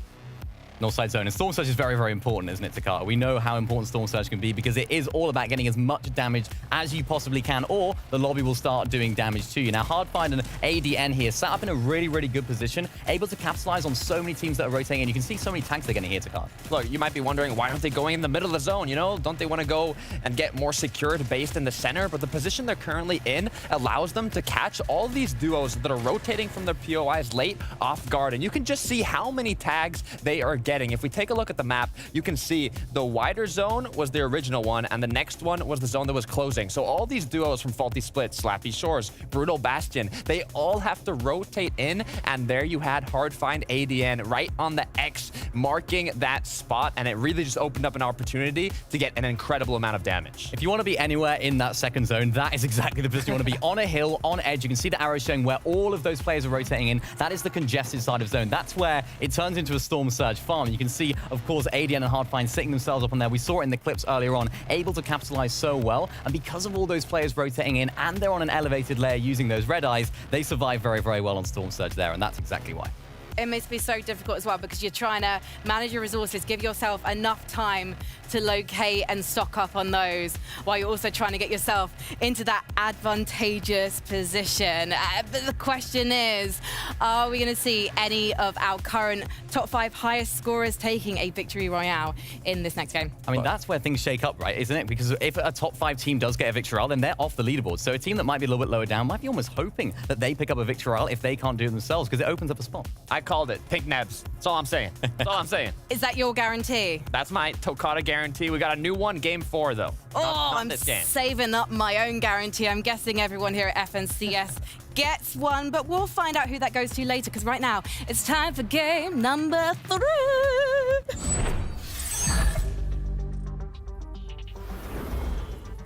Northside zone. And Storm Surge is very, very important, isn't it, Takata? We know how important Storm Surge can be because it is all about getting as much damage as you possibly can, or the lobby will start doing damage to you. Now, Hardfind and ADN here sat up in a really, really good position, able to capitalize on so many teams that are rotating, and you can see so many tanks they're getting here, Takata. Look, you might be wondering, why aren't they going in the middle of the zone, Don't they want to go and get more secured based in the center? But the position they're currently in allows them to catch all these duos that are rotating from their POIs late off guard, and you can just see how many tags they are getting. If we take a look at the map, you can see the wider zone was the original one, and the next one was the zone that was closing. So all these duos from Faulty Split, Slappy Shores, Brutal Bastion, they all have to rotate in, and there you had Hardfind ADN right on the X, marking that spot, and it really just opened up an opportunity to get an incredible amount of damage. If you want to be anywhere in that second zone, that is exactly the position you want to be. On a hill, on edge, you can see the arrows showing where all of those players are rotating in. That is the congested side of zone. That's where it turns into a Storm Surge farm. You can see, of course, ADN and Hardfind sitting themselves up on there. We saw it in the clips earlier on, able to capitalize so well. And because of all those players rotating in, and they're on an elevated layer using those red eyes, they survive very, very well on Storm Surge there, and that's exactly why. It must be so difficult as well because you're trying to manage your resources, give yourself enough time to locate and stock up on those while you're also trying to get yourself into that advantageous position. But the question is, are we going to see any of our current top 5 highest scorers taking a victory royale in this next game? I mean, that's where things shake up, right, isn't it? Because if a top 5 team does get a victory royale, then they're off the leaderboard. So a team that might be a little bit lower down might be almost hoping that they pick up a victory royale if they can't do it themselves, because it opens up a spot. I called it. Pink Nebs. That's all I'm saying. That's all I'm saying. Is that your guarantee? That's my Tokata guarantee. We got a new one, game 4, though. Not I'm this game. saving up my own guarantee. I'm guessing everyone here at FNCS gets one, but we'll find out who that goes to later, because right now it's time for game number 3.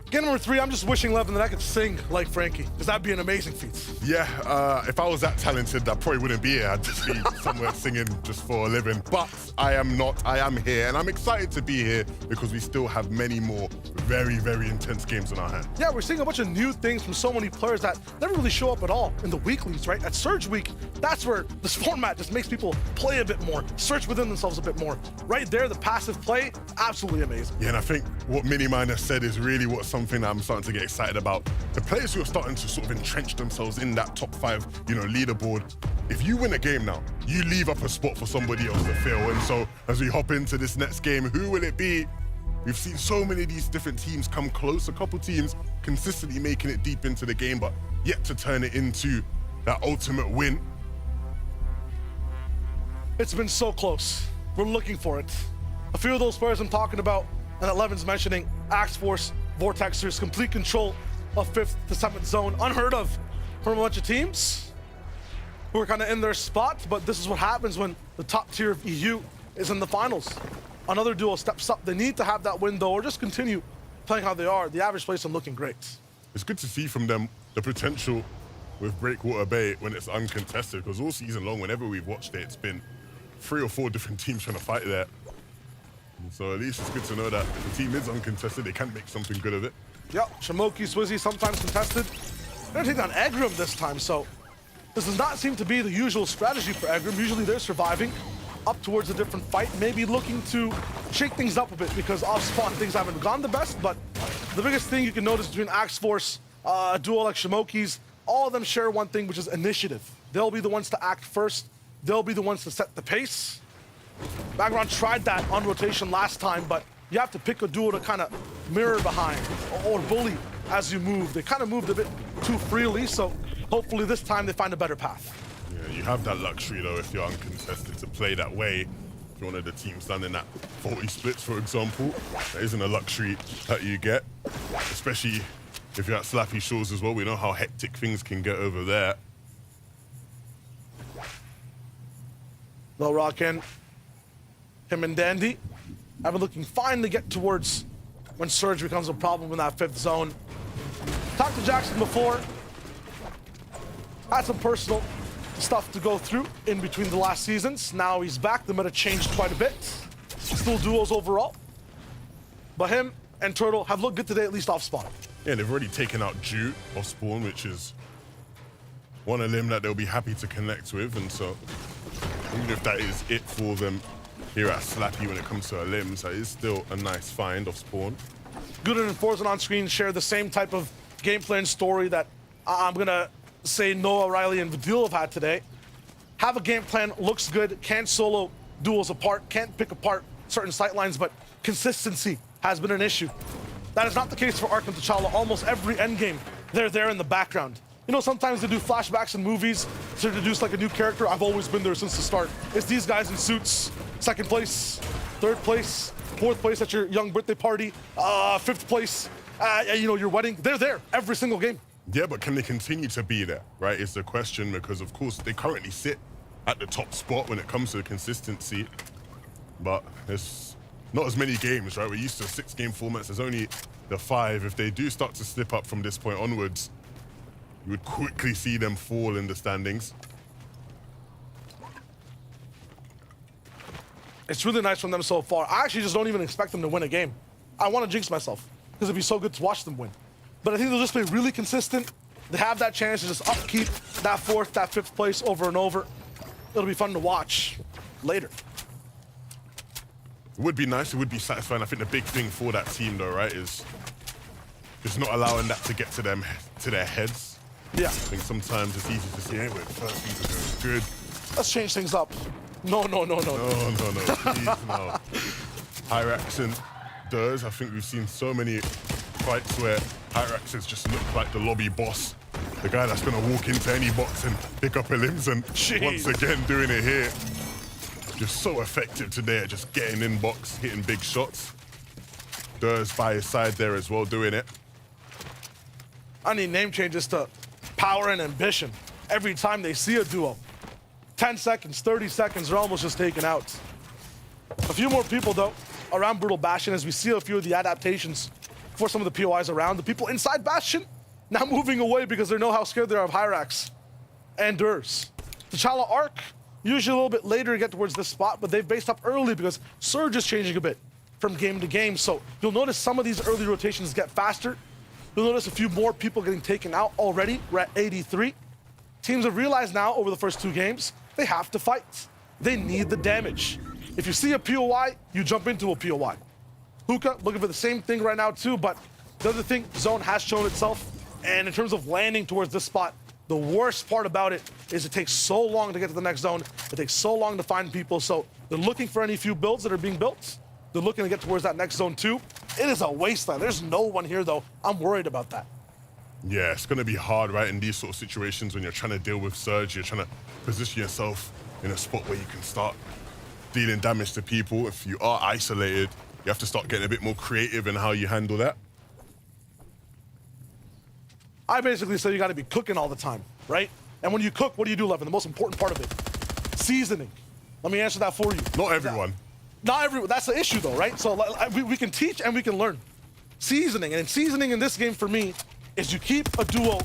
Game number 3, I'm just wishing, Levin, that I could sing like Frankie, because that'd be an amazing feat. Yeah, if I was that talented, I probably wouldn't be here. I'd just be somewhere singing just for a living. But I am not. I am here, and I'm excited to be here because we still have many more very, very intense games in our hands. Yeah, we're seeing a bunch of new things from so many players that never really show up at all in the weeklies, right? At Surge Week, that's where this format just makes people play a bit more, search within themselves a bit more. Right there, the passive play, absolutely amazing. Yeah, and I think what Miniminer said is really what something that I'm starting to get excited about. The players who are starting to sort of entrench themselves in that top 5, leaderboard. If you win a game now, you leave up a spot for somebody else to fill. And so as we hop into this next game, who will it be? We've seen so many of these different teams come close. A couple teams consistently making it deep into the game, but yet to turn it into that ultimate win. It's been so close. We're looking for it. A few of those players I'm talking about, and that Levin's mentioning, Axe Force, Vortexers, complete control of 5th to 7th zone. Unheard of from a bunch of teams who are kind of in their spot, but this is what happens when the top tier of EU is in the finals. Another duo steps up. They need to have that win, though, or just continue playing how they are. The average place is looking great. It's good to see from them the potential with Breakwater Bay when it's uncontested, because all season long, whenever we've watched it, it's been 3 or 4 different teams trying to fight there. So at least it's good to know that if the team is uncontested, they can make something good of it. Yep, Shamoki, Swizzy, sometimes contested. They're gonna take down Eggrum this time, so this does not seem to be the usual strategy for Eggrum. Usually they're surviving up towards a different fight, maybe looking to shake things up a bit because off spawn things haven't gone the best, but the biggest thing you can notice between Axe Force, a duo like Shamoki's, all of them share one thing, which is initiative. They'll be the ones to act first. They'll be the ones to set the pace. Background tried that on rotation last time, but you have to pick a duo to kind of mirror behind or bully as you move. They kind of moved a bit too freely, so hopefully this time they find a better path. Yeah, you have that luxury, though, if you're uncontested, to play that way. If you're one of the teams done in that 40 splits, for example, that isn't a luxury that you get, especially if you're at Slappy Shores as well. We know how hectic things can get over there. Low rock in. Him and Dandy have been looking fine to get towards when Surge becomes a problem in that 5th zone. Talked to Jackson before. Had some personal stuff to go through in between the last seasons. Now he's back. The meta changed quite a bit. Still duos overall. But him and Turtle have looked good today, at least off spawn. Yeah, they've already taken out Ju off spawn, which is one of them that they'll be happy to connect with. And so even if that is it for them here at Slappy when it comes to our limbs, that is still a nice find off spawn. Gooden and Forzen on screen share the same type of gameplay and story that I'm gonna say Noah, Riley, and Vidil have had today. Have a game plan, looks good, can't solo duels apart, can't pick apart certain sightlines, but consistency has been an issue. That is not the case for Ark and T'Challa. Almost every endgame, they're there in the background. You know, sometimes they do flashbacks in movies to introduce like a new character. I've always been there since the start. It's these guys in suits, 2nd place, 3rd place, 4th place at your young birthday party, 5th place, your wedding. They're there every single game. Yeah, but can they continue to be there, right, is the question, because of course they currently sit at the top spot when it comes to consistency, but there's not as many games, right? We're used to 6-game formats. There's only the 5. If they do start to slip up from this point onwards, you would quickly see them fall in the standings. It's really nice from them so far. I actually just don't even expect them to win a game. I want to jinx myself because it'd be so good to watch them win. But I think they'll just play really consistent. They have that chance to just upkeep that 4th, that 5th place over and over. It'll be fun to watch later. It would be nice, it would be satisfying. I think the big thing for that team, though, right, is just not allowing that to get to them, to their heads. Yeah. I think sometimes it's easy to see, hey, wait, first season goes good. Let's change things up. No. No, please, no. Hyrax and Durs, I think we've seen so many fights where Hyrax has just looked like the lobby boss. The guy that's gonna walk into any box and pick up a limbs, and once again doing it here. Just so effective today at just getting in box, hitting big shots. Durs by his side there as well, doing it. I need name changes to power and ambition. Every time they see a duo, 10 seconds, 30 seconds, they're almost just taken out. A few more people, though, around Brutal Bastion as we see a few of the adaptations for some of the POIs around. The people inside Bastion now moving away because they know how scared they are of Hyrax and Durs. T'Challa Arc, usually a little bit later to get towards this spot, but they've based up early because Surge is changing a bit from game to game. So you'll notice some of these early rotations get faster. You'll notice a few more people getting taken out already. We're at 83. Teams have realized now over the first 2 games, they have to fight. They need the damage. If you see a POI, you jump into a POI. Hookah looking for the same thing right now too, but the other thing, zone has shown itself. And in terms of landing towards this spot, the worst part about it is it takes so long to get to the next zone. It takes so long to find people. So they're looking for any few builds that are being built. They're looking to get towards that next zone too. It is a wasteland. There's no one here though. I'm worried about that. Yeah, it's going to be hard, right, in these sort of situations when you're trying to deal with Surge. You're trying to position yourself in a spot where you can start dealing damage to people. If you are isolated, you have to start getting a bit more creative in how you handle that. I basically say you got to be cooking all the time, right? And when you cook, what do you do, Levin? The most important part of it, seasoning. Let me answer that for you. Not everyone. Not everyone. That's the issue, though, right? So we can teach and we can learn. Seasoning, and seasoning in this game for me is you keep a duo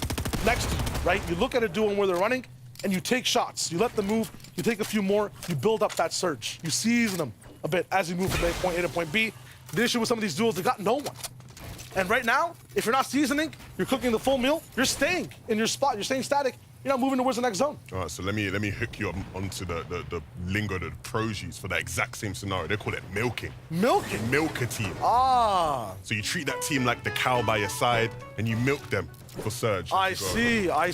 next to you, right? You look at a duo where they're running, and you take shots. You let them move. You take a few more. You build up that surge. You season them a bit as you move from point A to point B. The issue with some of these duos, they got no one. And right now, if you're not seasoning, you're cooking the full meal, you're staying in your spot, you're staying static, you're not moving towards the next zone. All right, so let me hook you up onto the lingo that the pros use for that exact same scenario. They call it milking. Milking? Milk a team. Ah. So you treat that team like the cow by your side, and you milk them for Surge. I see. I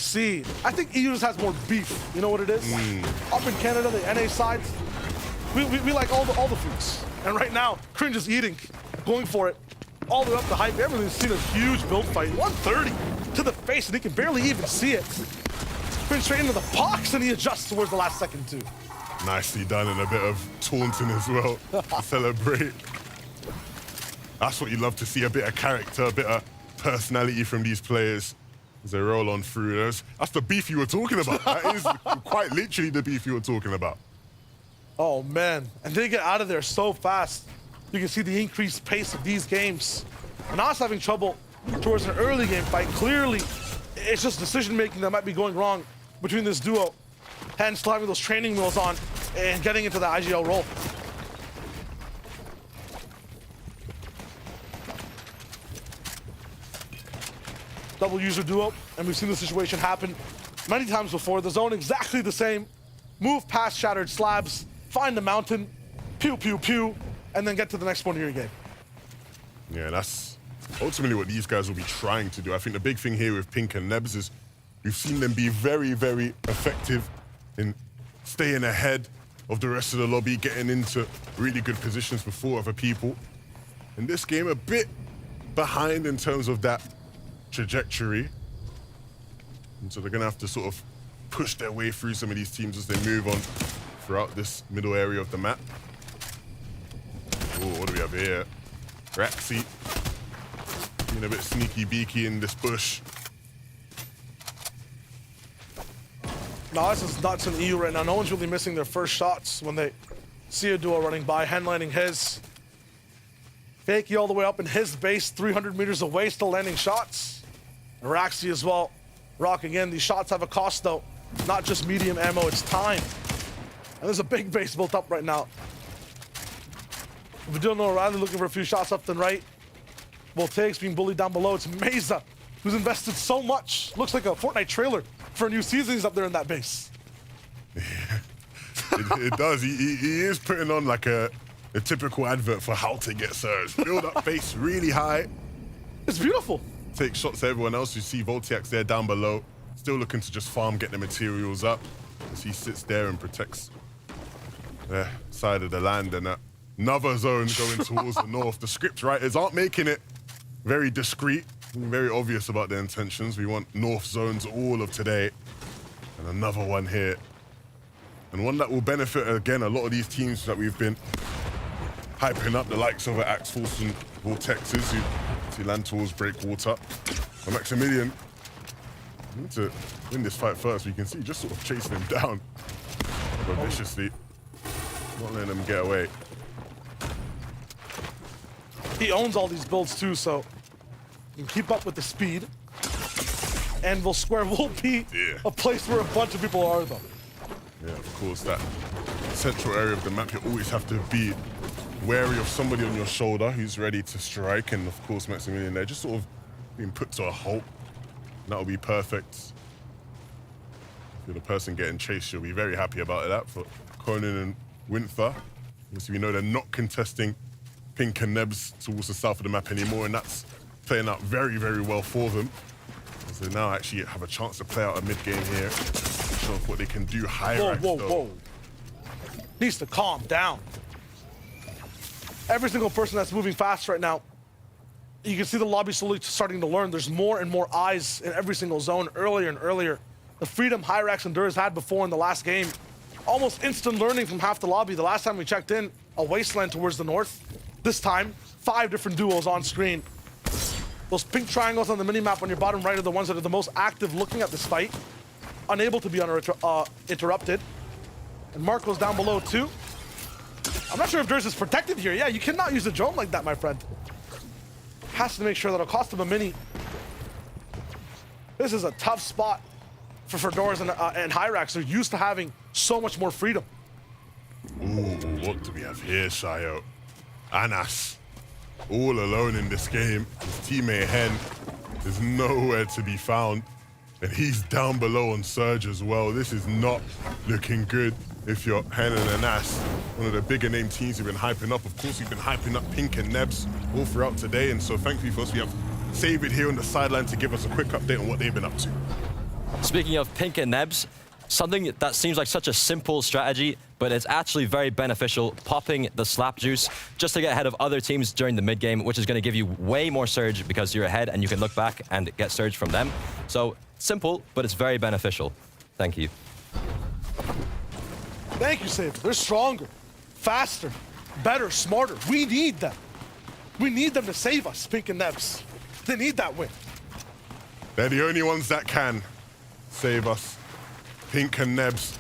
think EU just has more beef. You know what it is? Up in Canada, the NA side, we like all the foods. And right now, Cringe is eating, going for it. All the way up the hype. Everything's seen a huge build fight. 130 to the face, and he can barely even see it. Been straight into the box, and he adjusts towards the last second, too. Nicely done, and a bit of taunting as well to celebrate. That's what you love to see, a bit of character, a bit of personality from these players as they roll on through. That's the beef you were talking about. That is quite literally the beef you were talking about. Oh, man. And they get out of there so fast. You can see the increased pace of these games. And us having trouble towards an early game fight. Clearly, it's just decision-making that might be going wrong between this duo. Hence, still having those training wheels on and getting into the IGL role. Double user duo, and we've seen this situation happen many times before. The zone exactly the same. Move past shattered slabs, find the mountain, pew, pew, pew, and then get to the next point of your game. Yeah, that's ultimately what these guys will be trying to do. I think the big thing here with Pink and Nebs is we've seen them be very, very effective in staying ahead of the rest of the lobby, getting into really good positions before other people. In this game, a bit behind in terms of that trajectory. And so they're going to have to sort of push their way through some of these teams as they move on throughout this middle area of the map. Oh, what do we have here? Raxi being a bit sneaky beaky in this bush. No, this is nuts in EU right now. No one's really missing their first shots when they see a duo running by. Hen landing his. Fakey all the way up in his base, 300 meters away, still landing shots. And Raxi as well, rocking in. These shots have a cost though. Not just medium ammo, it's time. And there's a big base built up right now. Vidil and O'Reilly looking for a few shots left and right. Voltaic's being bullied down below. It's Meza, who's invested so much. Looks like a Fortnite trailer for a new season. He's up there in that base. It does. He is putting on like a typical advert for how to get Surge. Build up base really high. It's beautiful. Take shots to everyone else. You see Voltaic's there down below. Still looking to just farm, get the materials up. As he sits there and protects the side of the land. And another zone going towards the north. The script writers aren't making it very discreet, very obvious about their intentions. We want north zones all of today. And another one here. And one that will benefit, again, a lot of these teams that we've been hyping up, the likes of Axe Force and Vortexes, who see land towards Breakwater. And Maximilian, need to win this fight first. You can see just sort of chasing him down viciously, not letting him get away. He owns all these builds too, so and keep up with the speed. Anvil Square will be a place where a bunch of people are, though. Yeah, of course, that central area of the map, you always have to be wary of somebody on your shoulder who's ready to strike, and of course, Maximilian there just sort of being put to a halt. That'll be perfect. If you're the person getting chased, you'll be very happy about that for Conan and Winther. Obviously, we know they're not contesting Pink and Nebs towards the south of the map anymore, and that's playing out very, very well for them. As they now actually have a chance to play out a mid-game here. Show off what they can do. Whoa. Needs to calm down. Every single person that's moving fast right now, you can see the lobby slowly starting to learn. There's more and more eyes in every single zone, earlier and earlier. The freedom Hyrax and Durs had before in the last game, almost instant learning from half the lobby. The last time we checked in, a wasteland towards the north. This time, 5 different duos on screen. Those pink triangles on the minimap on your bottom right are the ones that are the most active looking at this fight, unable to be interrupted. And Mark goes down below too. I'm not sure if Durs is protected here. Yeah, you cannot use a drone like that, my friend. Has to make sure that'll cost him a mini. This is a tough spot for Durs and Hyrax. They're used to having so much more freedom. Ooh, what do we have here, Shayo? Anas, all alone in this game. His teammate Hen is nowhere to be found. And he's down below on Surge as well. This is not looking good if you're Hen and Anas, one of the bigger name teams we've been hyping up. Of course, we've been hyping up Pink and Nebs all throughout today. And so thankfully for us, we have Savid here on the sideline to give us a quick update on what they've been up to. Speaking of Pink and Nebs, something that seems like such a simple strategy, but it's actually very beneficial, popping the slap juice just to get ahead of other teams during the mid game, which is going to give you way more surge because you're ahead and you can look back and get surge from them. So simple, but it's very beneficial. Thank you. Thank you, Saber. They're stronger, faster, better, smarter. We need them. We need them to save us, Pink and Nebs. They need that win. They're the only ones that can save us. Pink and Nebs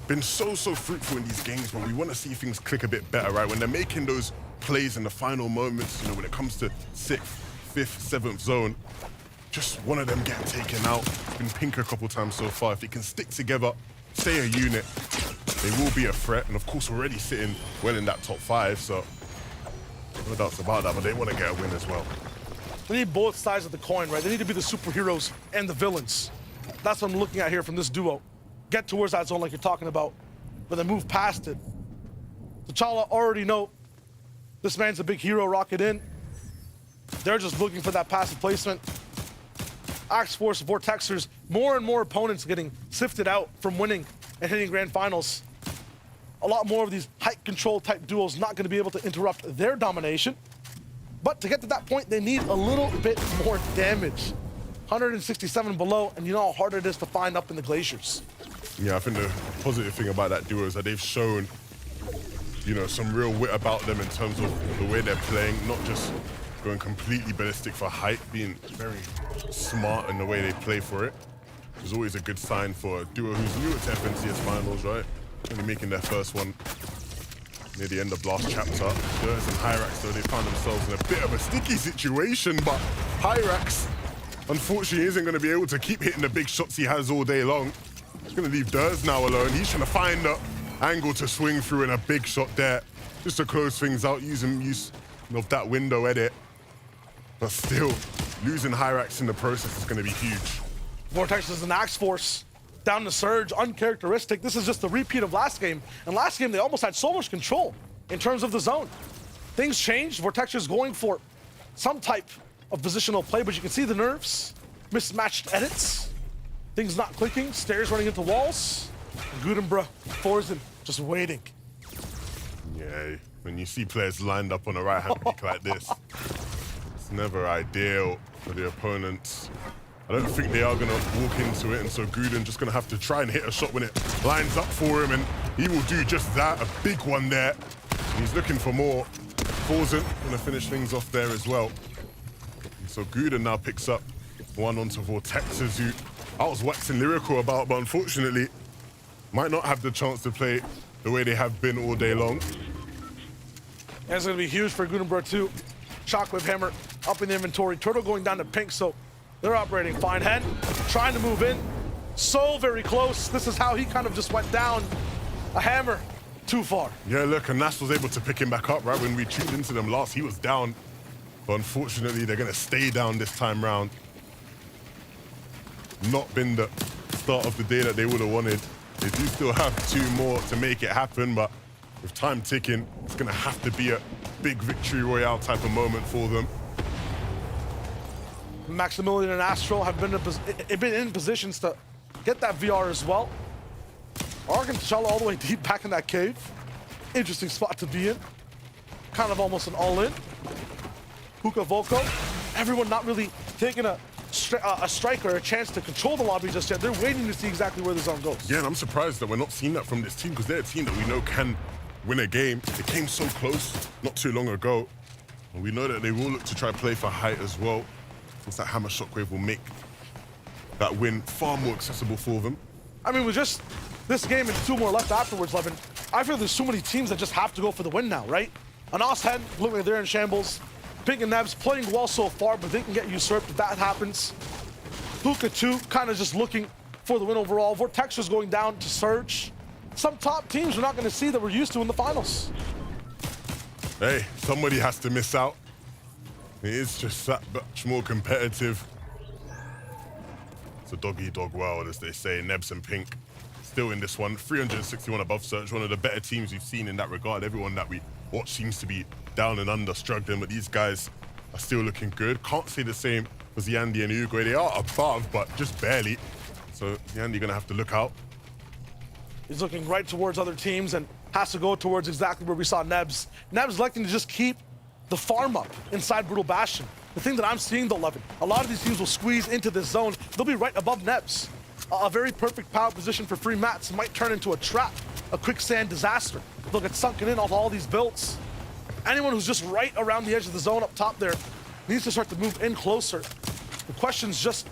been so fruitful in these games, but we want to see things click a bit better, right? When they're making those plays in the final moments, you know, when it comes to 6th, 5th, 7th zone, just one of them get taken out. It's been Pink a couple times so far. If they can stick together, stay a unit, they will be a threat. And of course, already sitting well in that top 5, so no doubts about that, but they want to get a win as well. We need both sides of the coin, right? They need to be the superheroes and the villains. That's what I'm looking at here from this duo. Get towards that zone like you're talking about, but then move past it. T'Challa already know this man's a big hero, rocket in. They're just looking for that passive placement. Axe Force, Vortexers, more and more opponents getting sifted out from winning and hitting grand finals. A lot more of these height control type duos not going to be able to interrupt their domination. But to get to that point, they need a little bit more damage. 167 below, and you know how hard it is to find up in the glaciers. Yeah, I think the positive thing about that duo is that they've shown, you know, some real wit about them in terms of the way they're playing, not just going completely ballistic for height, being very smart in the way they play for it. It's always a good sign for a duo who's new to FNCS finals, right? Only making their first one near the end of last chapter. Durs and Hyrax, though, they found themselves in a bit of a sticky situation, but Hyrax, unfortunately, isn't going to be able to keep hitting the big shots he has all day long. He's going to leave Durs now alone. He's trying to find the angle to swing through in a big shot there, just to close things out, using use of that window edit. But still, losing Hyrax in the process is going to be huge. Vortex is an Axe Force. Down the Surge, uncharacteristic. This is just a repeat of last game. And last game, they almost had so much control in terms of the zone. Things changed. Vortex is going for some type of positional play, but you can see the nerves, mismatched edits, things not clicking, stairs running into walls. Gudenbra, Forzen, just waiting. Yeah, when you see players lined up on a right-hand pick like this, it's never ideal for the opponents. I don't think they are going to walk into it, and so Guden just going to have to try and hit a shot when it lines up for him, and he will do just that, a big one there. He's looking for more. Forzen going to finish things off there as well. And so Guden now picks up one onto Vortexers, who I was waxing lyrical about, but unfortunately might not have the chance to play the way they have been all day long. And it's going to be huge for Gudenbra too. Shockwave Hammer up in the inventory. Turtle going down to pink, so they're operating fine. Hen trying to move in. So very close. This is how he kind of just went down. A hammer too far. Yeah, look, and Nas was able to pick him back up, right? When we tuned into them last, he was down. But unfortunately, they're going to stay down this time round. Not been the start of the day that they would have wanted. They do still have 2 more to make it happen, but with time ticking, it's going to have to be a big victory royale type of moment for them. Maximilian and Astral have been in positions to get that VR as well. Arg and T'Challa all the way deep back in that cave. Interesting spot to be in. Kind of almost an all-in. Puka Volko, everyone not really taking a strike or a chance to control the lobby just yet. They're waiting to see exactly where the zone goes. Yeah, and I'm surprised that we're not seeing that from this team, because they're a team that we know can win a game. They came so close not too long ago. And we know that they will look to try play for height as well. Since that hammer shockwave will make that win far more accessible for them. I mean, with just this game and 2 more left afterwards, Levin, I feel there's so many teams that just have to go for the win now, right? Anas Hen, looking like they're in shambles. Pink and Nebs playing well so far, but they can get usurped if that happens. Puka 2 kind of just looking for the win overall. Vortexa's going down to Surge. Some top teams we're not going to see that we're used to in the finals. Hey, somebody has to miss out. It is just that much more competitive. It's a dog-eat-dog world, as they say. Nebs and Pink still in this one. 361 above Surge, one of the better teams we've seen in that regard. Everyone that we watch seems to be down and under, struggling, but these guys are still looking good. Can't say the same for Yandy and Uruguay. They are above, but just barely. So Yandy gonna have to look out. He's looking right towards other teams and has to go towards exactly where we saw Nebs. Nebs electing to just keep the farm up inside Brutal Bastion. The thing that I'm seeing though, Levin, a lot of these teams will squeeze into this zone. They'll be right above Nebs. A very perfect power position for free mats might turn into a trap, a quicksand disaster. They'll get sunken in off all these builds. Anyone who's just right around the edge of the zone up top there needs to start to move in closer. The question's just,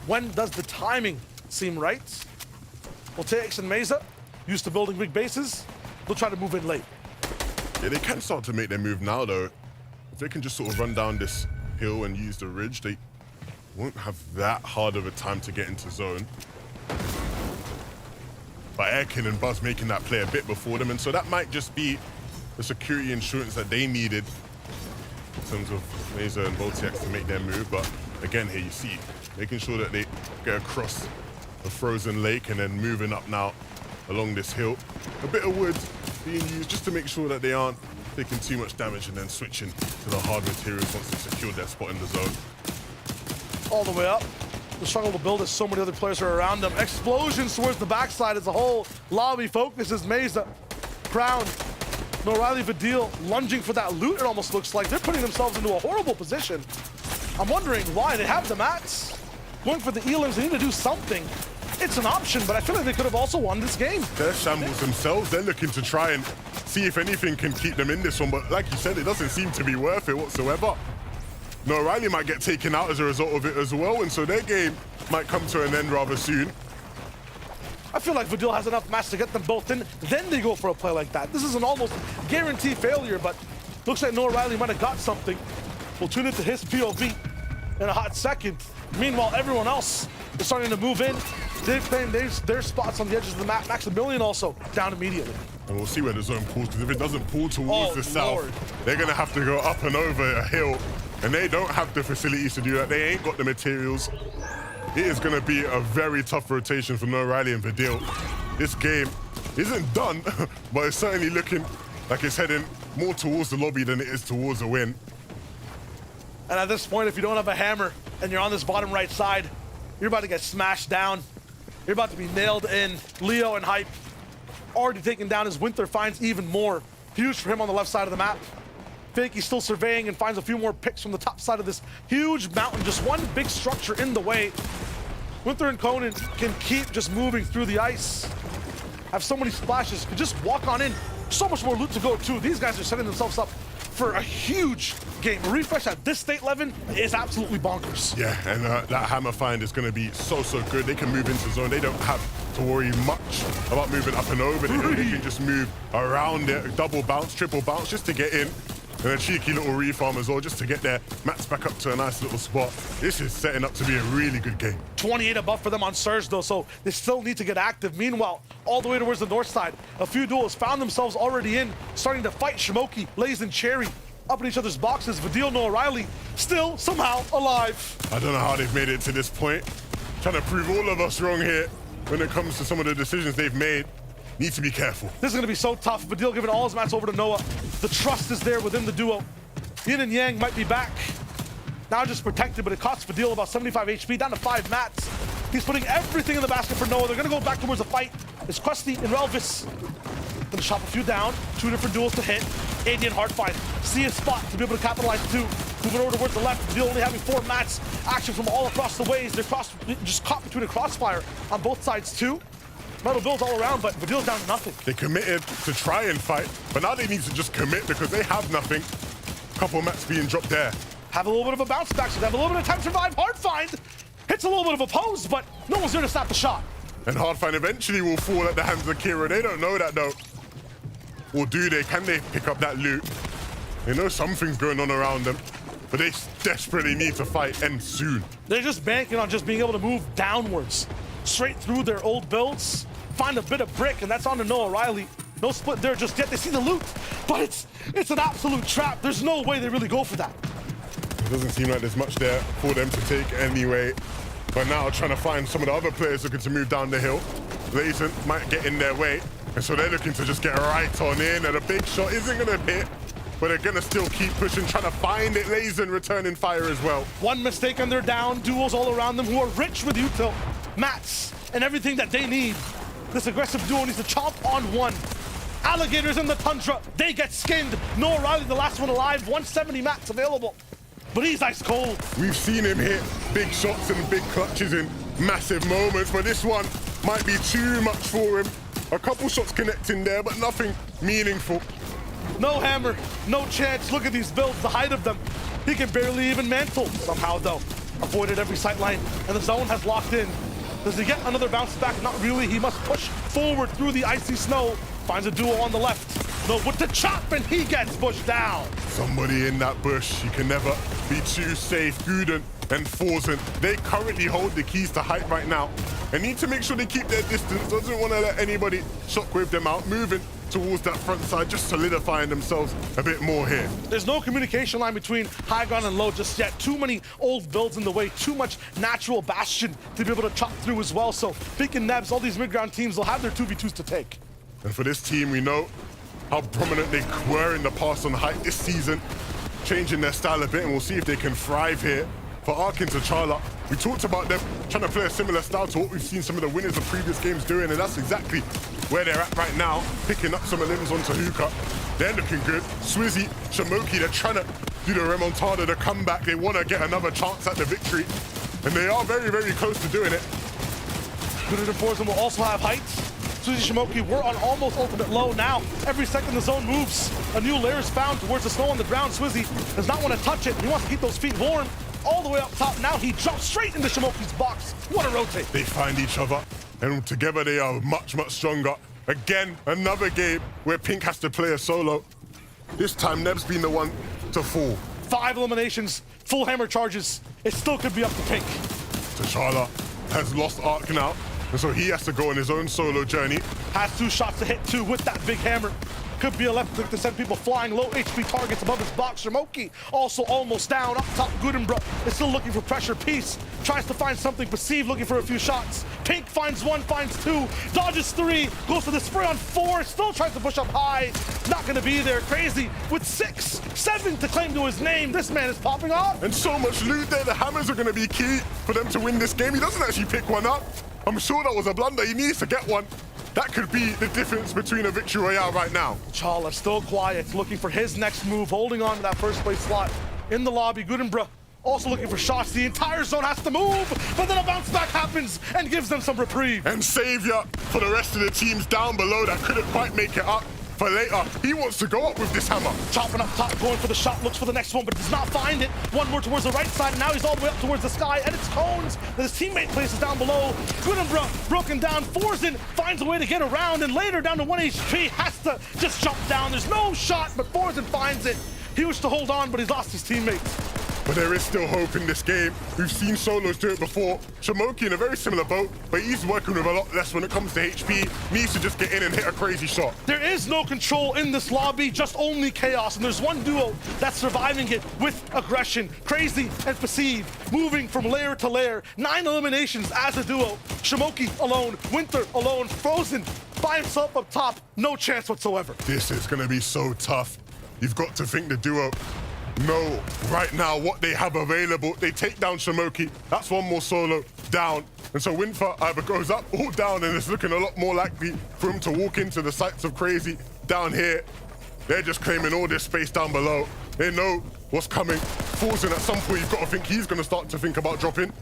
when does the timing seem right? Voltaics and Mesa, used to building big bases, they'll try to move in late. Yeah, they can start to make their move now, though. If they can just sort of run down this hill and use the ridge, they won't have that hard of a time to get into zone. But Airkin and Buzz making that play a bit before them, and so that might just be the security insurance that they needed in terms of Mesa and Voltex to make their move. But again, here you see, making sure that they get across the frozen lake and then moving up now along this hill. A bit of wood being used just to make sure that they aren't taking too much damage, and then switching to the hard materials once they've secured their spot in the zone. All the way up. The struggle to build as so many other players are around them. Explosions towards the backside as a whole. Lobby focuses Mesa. Crown. O'Reilly Vidil lunging for that loot, it almost looks like. They're putting themselves into a horrible position. I'm wondering why. They have the mats. Going for the elims, they need to do something. It's an option, but I feel like they could have also won this game. They're shambles themselves. They're looking to try and see if anything can keep them in this one, but like you said, it doesn't seem to be worth it whatsoever. No, O'Reilly might get taken out as a result of it as well, and so their game might come to an end rather soon. I feel like Vidil has enough mats to get them both in, then they go for a play like that. This is an almost guaranteed failure, but looks like Noah Riley might have got something. We'll tune into his POV in a hot second. Meanwhile, everyone else is starting to move in. They've claimed their spots on the edges of the map. Maximilian also down immediately. And we'll see where the zone pulls, because if it doesn't pull towards the south, Lord, they're going to have to go up and over a hill, and they don't have the facilities to do that. They ain't got the materials. It is going to be a very tough rotation for Noah Riley and Vidil. This game isn't done, but it's certainly looking like it's heading more towards the lobby than it is towards a win. And at this point, if you don't have a hammer and you're on this bottom right side, you're about to get smashed down. You're about to be nailed in. Leo and Hype already taken down as Winter finds even more. Huge for him on the left side of the map. Fakey still surveying and finds a few more picks from the top side of this huge mountain. Just one big structure in the way. Winter and Conan can keep just moving through the ice. Have so many splashes, could just walk on in. So much more loot to go too. These guys are setting themselves up for a huge game. A refresh at this state, Levin, is absolutely bonkers. Yeah, and that hammer find is going to be so good. They can move into zone. They don't have to worry much about moving up and over. They can just move around it, double bounce, triple bounce, just to get in. and a cheeky little refarm as well, just to get their mats back up to a nice little spot. This is setting up to be a really good game. 28 above for them on Surge, though, so they still need to get active. Meanwhile, all the way towards the north side, a few duos found themselves already in, starting to fight. Shimoki, Laze, and Cherry up in each other's boxes. Vidil, Noah Riley, still somehow alive. I don't know how they've made it to this point. Trying to prove all of us wrong here when it comes to some of the decisions they've made. Need to be careful. This is going to be so tough. Vidil giving all his mats over to Noah. The trust is there within the duo. Yin and Yang might be back. Now just protected, but it costs Vidil about 75 HP, down to 5 mats. He's putting everything in the basket for Noah. They're going to go back towards the fight. It's Krusty and Relvis. Gonna chop a few down. 2 different duels to hit. AD and Hardfire see a spot to be able to capitalize too. Moving over towards the left. Vidil only having 4 mats. Action from all across the ways. They're just caught between a crossfire on both sides too. Metal builds all around, but Vidil's down to nothing. They committed to try and fight, but now they need to just commit because they have nothing. Couple mats being dropped there. Have a little bit of a bounce back, so they have a little bit of time to survive. Hardfind hits a little bit of a pose, but no one's there to stop the shot. And Hardfind eventually will fall at the hands of Kira. They don't know that though. Or do they? Can they pick up that loot? They know something's going on around them, but they desperately need to fight, and soon. They're just banking on just being able to move downwards, straight through their old builds, find a bit of brick, and that's on to Noah Riley. No split there just yet. They see the loot, but it's an absolute trap. There's no way they really go for that. It doesn't seem like there's much there for them to take anyway. But now trying to find some of the other players looking to move down the hill. Lazen might get in their way. And so they're looking to just get right on in, and a big shot isn't going to hit, but they're going to still keep pushing, trying to find it. Lazen returning fire as well. One mistake and they're down. Duels all around them who are rich with util, mats, and everything that they need. This aggressive duo needs to chomp on one. Alligators in the tundra, they get skinned. Noah Riley, the last one alive, 170 mats available, but he's ice cold. We've seen him hit big shots and big clutches in massive moments, but this one might be too much for him. A couple shots connecting there, but nothing meaningful. No hammer, no chance. Look at these builds, the height of them. He can barely even mantle. Somehow, though, avoided every sight line, and the zone has locked in. Does he get another bounce back? Not really. He must push forward through the icy snow. Finds a duo on the left. No, with the chop, and he gets pushed down. Somebody in that bush. You can never be too safe. Guden and Forzen, they currently hold the keys to height right now and need to make sure they keep their distance. Doesn't want to let anybody shockwave them out. Moving towards that front side, just solidifying themselves a bit more here. There's no communication line between high ground and low just yet. Too many old builds in the way, too much natural bastion to be able to chop through as well. So Pink and Nebs, all these mid-ground teams, will have their 2v2s to take. And for this team, we know how prominent they were in the past on height this season, changing their style a bit, and we'll see if they can thrive here. For Ark and T'Challa, we talked about them trying to play a similar style to what we've seen some of the winners of previous games doing, and that's exactly where they're at right now, picking up some of limbs onto Hookah. They're looking good. Swizzy, Shimoki, they're trying to do the remontada, the comeback. They want to get another chance at the victory, and they are very, very close to doing it. Good and Forzen will also have heights. Swizzy, Shimoki, we're on almost ultimate low now. Every second the zone moves, a new layer is found towards the snow on the ground. Swizzy does not want to touch it. He wants to keep those feet warm. All the way up top. Now he jumps straight into Shimoki's box. What a rotate. They find each other, and together they are much, much stronger. Again, another game where Pink has to play a solo. This time, Neb's been the one to fall. 5 eliminations, full hammer charges. It still could be up to Pink. T'Challa has lost Ark now, and so he has to go on his own solo journey. Has 2 shots to hit too with that big hammer. Could be a left click to send people flying. Low HP targets above his box. Shimoki also almost down. Up top, Gudenbra is still looking for pressure. Peace tries to find something. Perceived looking for a few shots. Pink finds 1, finds 2, dodges 3, goes for the spray on 4, still tries to push up high. Not gonna be there. Crazy with 6, 7 to claim to his name. This man is popping off. And so much loot there. The hammers are gonna be key for them to win this game. He doesn't actually pick one up. I'm sure that was a blunder. He needs to get one. That could be the difference between a victory royale right now. T'Challa still quiet, looking for his next move, holding on to that first place slot in the lobby. Gudenbra also looking for shots. The entire zone has to move, but then a bounce back happens and gives them some reprieve. And savior for the rest of the teams down below that couldn't quite make it up for later. He wants to go up with this hammer. Chopping up top, going for the shot, looks for the next one, but does not find it. One more towards the right side, and now he's all the way up towards the sky, and it's cones that his teammate places down below. Gudenbra broken down. Forzen finds a way to get around, and later down to 1 HP, has to just jump down. There's no shot, but Forzen finds it. He wished to hold on, but he's lost his teammates. But there is still hope in this game. We've seen solos do it before. Shamoki in a very similar boat, but he's working with a lot less when it comes to HP. Needs to just get in and hit a crazy shot. There is no control in this lobby, just only chaos. And there's one duo that's surviving it with aggression. Crazy and Perceive, moving from layer to layer. 9 eliminations as a duo. Shamoki alone, Winter alone, Frozen by himself up top. No chance whatsoever. This is going to be so tough. You've got to think the duo know right now what they have available. They take down Shamoki. That's one more solo down. And so Winter either goes up or down, and it's looking a lot more likely for him to walk into the sights of Crazy down here. They're just claiming all this space down below. They know what's coming. Forcing at some point, you've got to think he's going to start to think about dropping.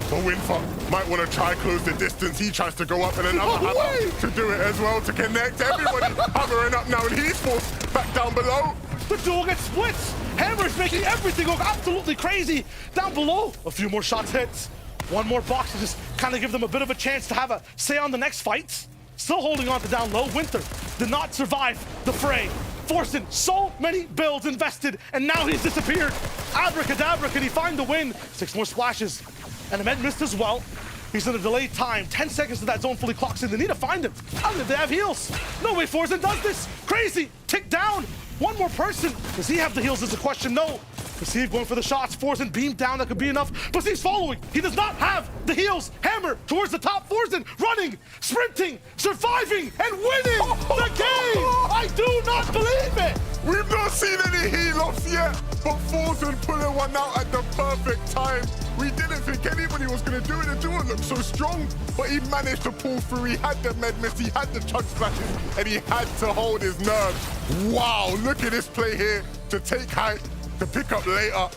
But Winter might want to try close the distance. He tries to go up, and another hammer to do it as well, to connect. Everybody hammering up now, and he's forced back down below. The duo gets split. Hammer's making everything look absolutely crazy down below. A few more shots hits. One more box to just kind of give them a bit of a chance to have a say on the next fight. Still holding on to down low. Winter did not survive the fray. Forcing so many builds invested, and now he's disappeared. Abracadabra, can he find the win? 6 more splashes. And the med missed as well. He's in a delayed time. 10 seconds to that zone fully clocks in. They need to find him. How did they have heals? No way Forzen does this. Crazy. Tick down. One more person. Does he have the heals is a question. No. Perceive going for the shots. Forzen beamed down. That could be enough. But he's following. He does not have the heals. Hammer towards the top. Forzen running, sprinting, surviving, and winning the game. I do not believe it. We've not seen any heal-offs yet, but Forzen pulling one out at the perfect time. We didn't think anybody was going to do it. The duo looked so strong, but he managed to pull through. He had the med miss, he had the chug splashes, and he had to hold his nerve. Wow, look at this play here to take height, to pick up later.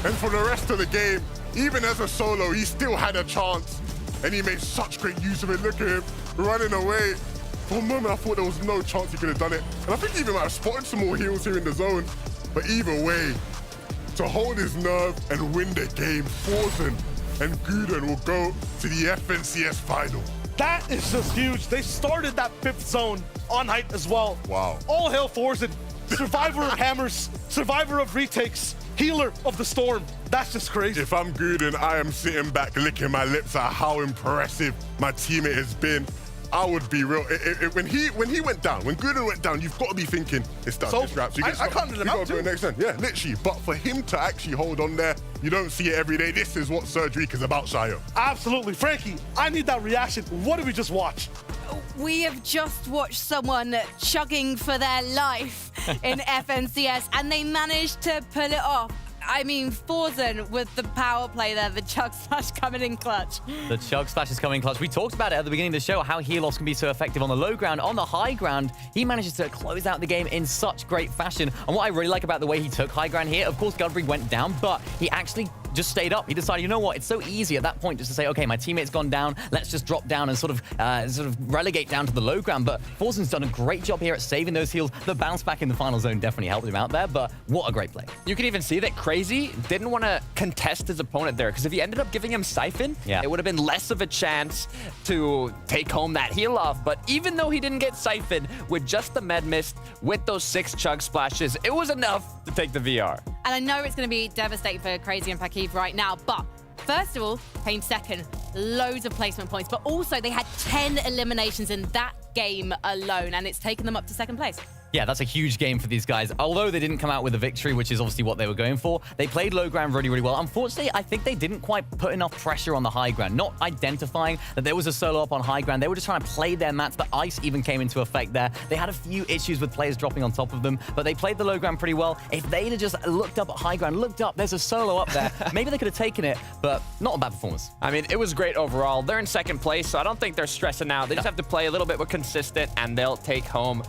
And for the rest of the game, even as a solo, he still had a chance. And he made such great use of it. Look at him running away. For a moment, I thought there was no chance he could have done it. And I think he even might have spotted some more heals here in the zone. But either way, to hold his nerve and win the game, Forzen and Guden will go to the FNCS final. That is just huge. They started that 5th zone on height as well. Wow. All hail Forzen. Survivor of hammers, survivor of retakes, healer of the storm. That's just crazy. If I'm Guden, I am sitting back licking my lips at how impressive my teammate has been. I would be real. When he went down, when Guden went down, you've got to be thinking it's done. So, It's wrapped. So I counted him out to go too. next turn. Yeah, literally. But for him to actually hold on there, you don't see it every day. This is what Surgery is about, Shayo. Absolutely. Frankie, I need that reaction. What did we just watch? We have just watched someone chugging for their life in FNCS, and they managed to pull it off. I mean, Forzen with the power play there, the chug splash coming in clutch. The chug splash is coming in clutch. We talked about it at the beginning of the show, how heal-offs can be so effective on the low ground. On the high ground, he manages to close out the game in such great fashion. And what I really like about the way he took high ground here, of course, Gudbrig went down, but he actually just stayed up. He decided, you know what, it's so easy at that point just to say, okay, my teammate's gone down, let's just drop down and sort of relegate down to the low ground. But Forzen's done a great job here at saving those heals. The bounce back in the final zone definitely helped him out there, but what a great play. You can even see that Crazy didn't want to contest his opponent there, because if he ended up giving him Siphon, it would have been less of a chance to take home that heal off. But even though he didn't get Siphon, with just the med mist, with those 6 chug splashes, it was enough to take the VR. And I know it's going to be devastating for Crazy and Pakiv right now, but first of all, came second, loads of placement points, but also they had 10 eliminations in that game alone, and it's taken them up to 2nd place. Yeah, that's a huge game for these guys. Although they didn't come out with a victory, which is obviously what they were going for, they played low ground really, really well. Unfortunately, I think they didn't quite put enough pressure on the high ground, not identifying that there was a solo up on high ground. They were just trying to play their mats. The ice even came into effect there. They had a few issues with players dropping on top of them, but they played the low ground pretty well. If they'd have just looked up at high ground, looked up, there's a solo up there, maybe they could have taken it, but not a bad performance. I mean, it was great overall. They're in 2nd place, so I don't think they're stressing out. They just have to play a little bit more consistent, and they'll take home,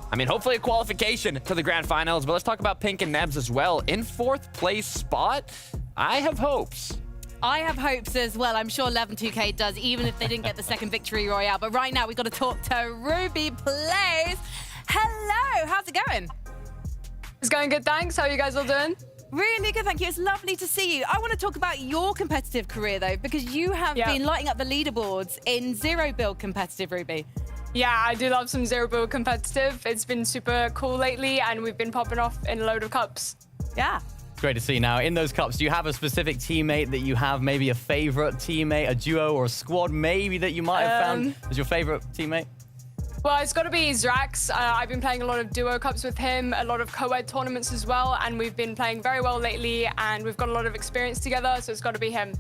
I mean, hopefully a qualification to the grand finals. But let's talk about Pink and Nebs as well. In 4th place spot, I have hopes. I have hopes as well. I'm sure 11-2K does, even if they didn't get the 2nd victory royale. But right now, we've got to talk to Ruby Plays. Hello, how's it going? It's going good, thanks. How are you guys all doing? Really good, thank you. It's lovely to see you. I want to talk about your competitive career, though, because you have been lighting up the leaderboards in 0 build competitive, Ruby. Yeah, I do love some zero build competitive. It's been super cool lately, and we've been popping off in a load of cups. Yeah. Great to see. Now, in those cups, do you have a specific teammate that you have, maybe a favorite teammate, a duo or a squad maybe that you might have found as your favorite teammate? Well, it's got to be Zrax. I've been playing a lot of duo cups with him, a lot of co-ed tournaments as well, and we've been playing very well lately, and we've got a lot of experience together, so it's got to be him.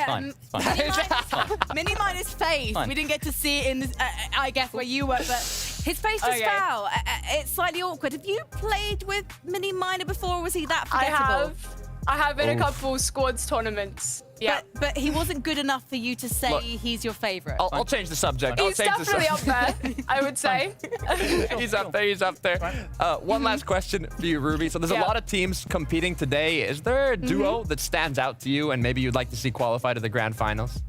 Fine. Mini minus face. Fine. We didn't get to see it in, this, I guess, where you were, but his face just fell. It's slightly awkward. Have you played with Mini Minor before, or was he that forgettable? I have in a couple squads tournaments. Yeah. But he wasn't good enough for you to say he's your favorite. I'll change the subject. He's definitely up there, I would say. He's up there. He's up there. One last question for you, Ruby. So there's a lot of teams competing today. Is there a duo that stands out to you and maybe you'd like to see qualify to the grand finals?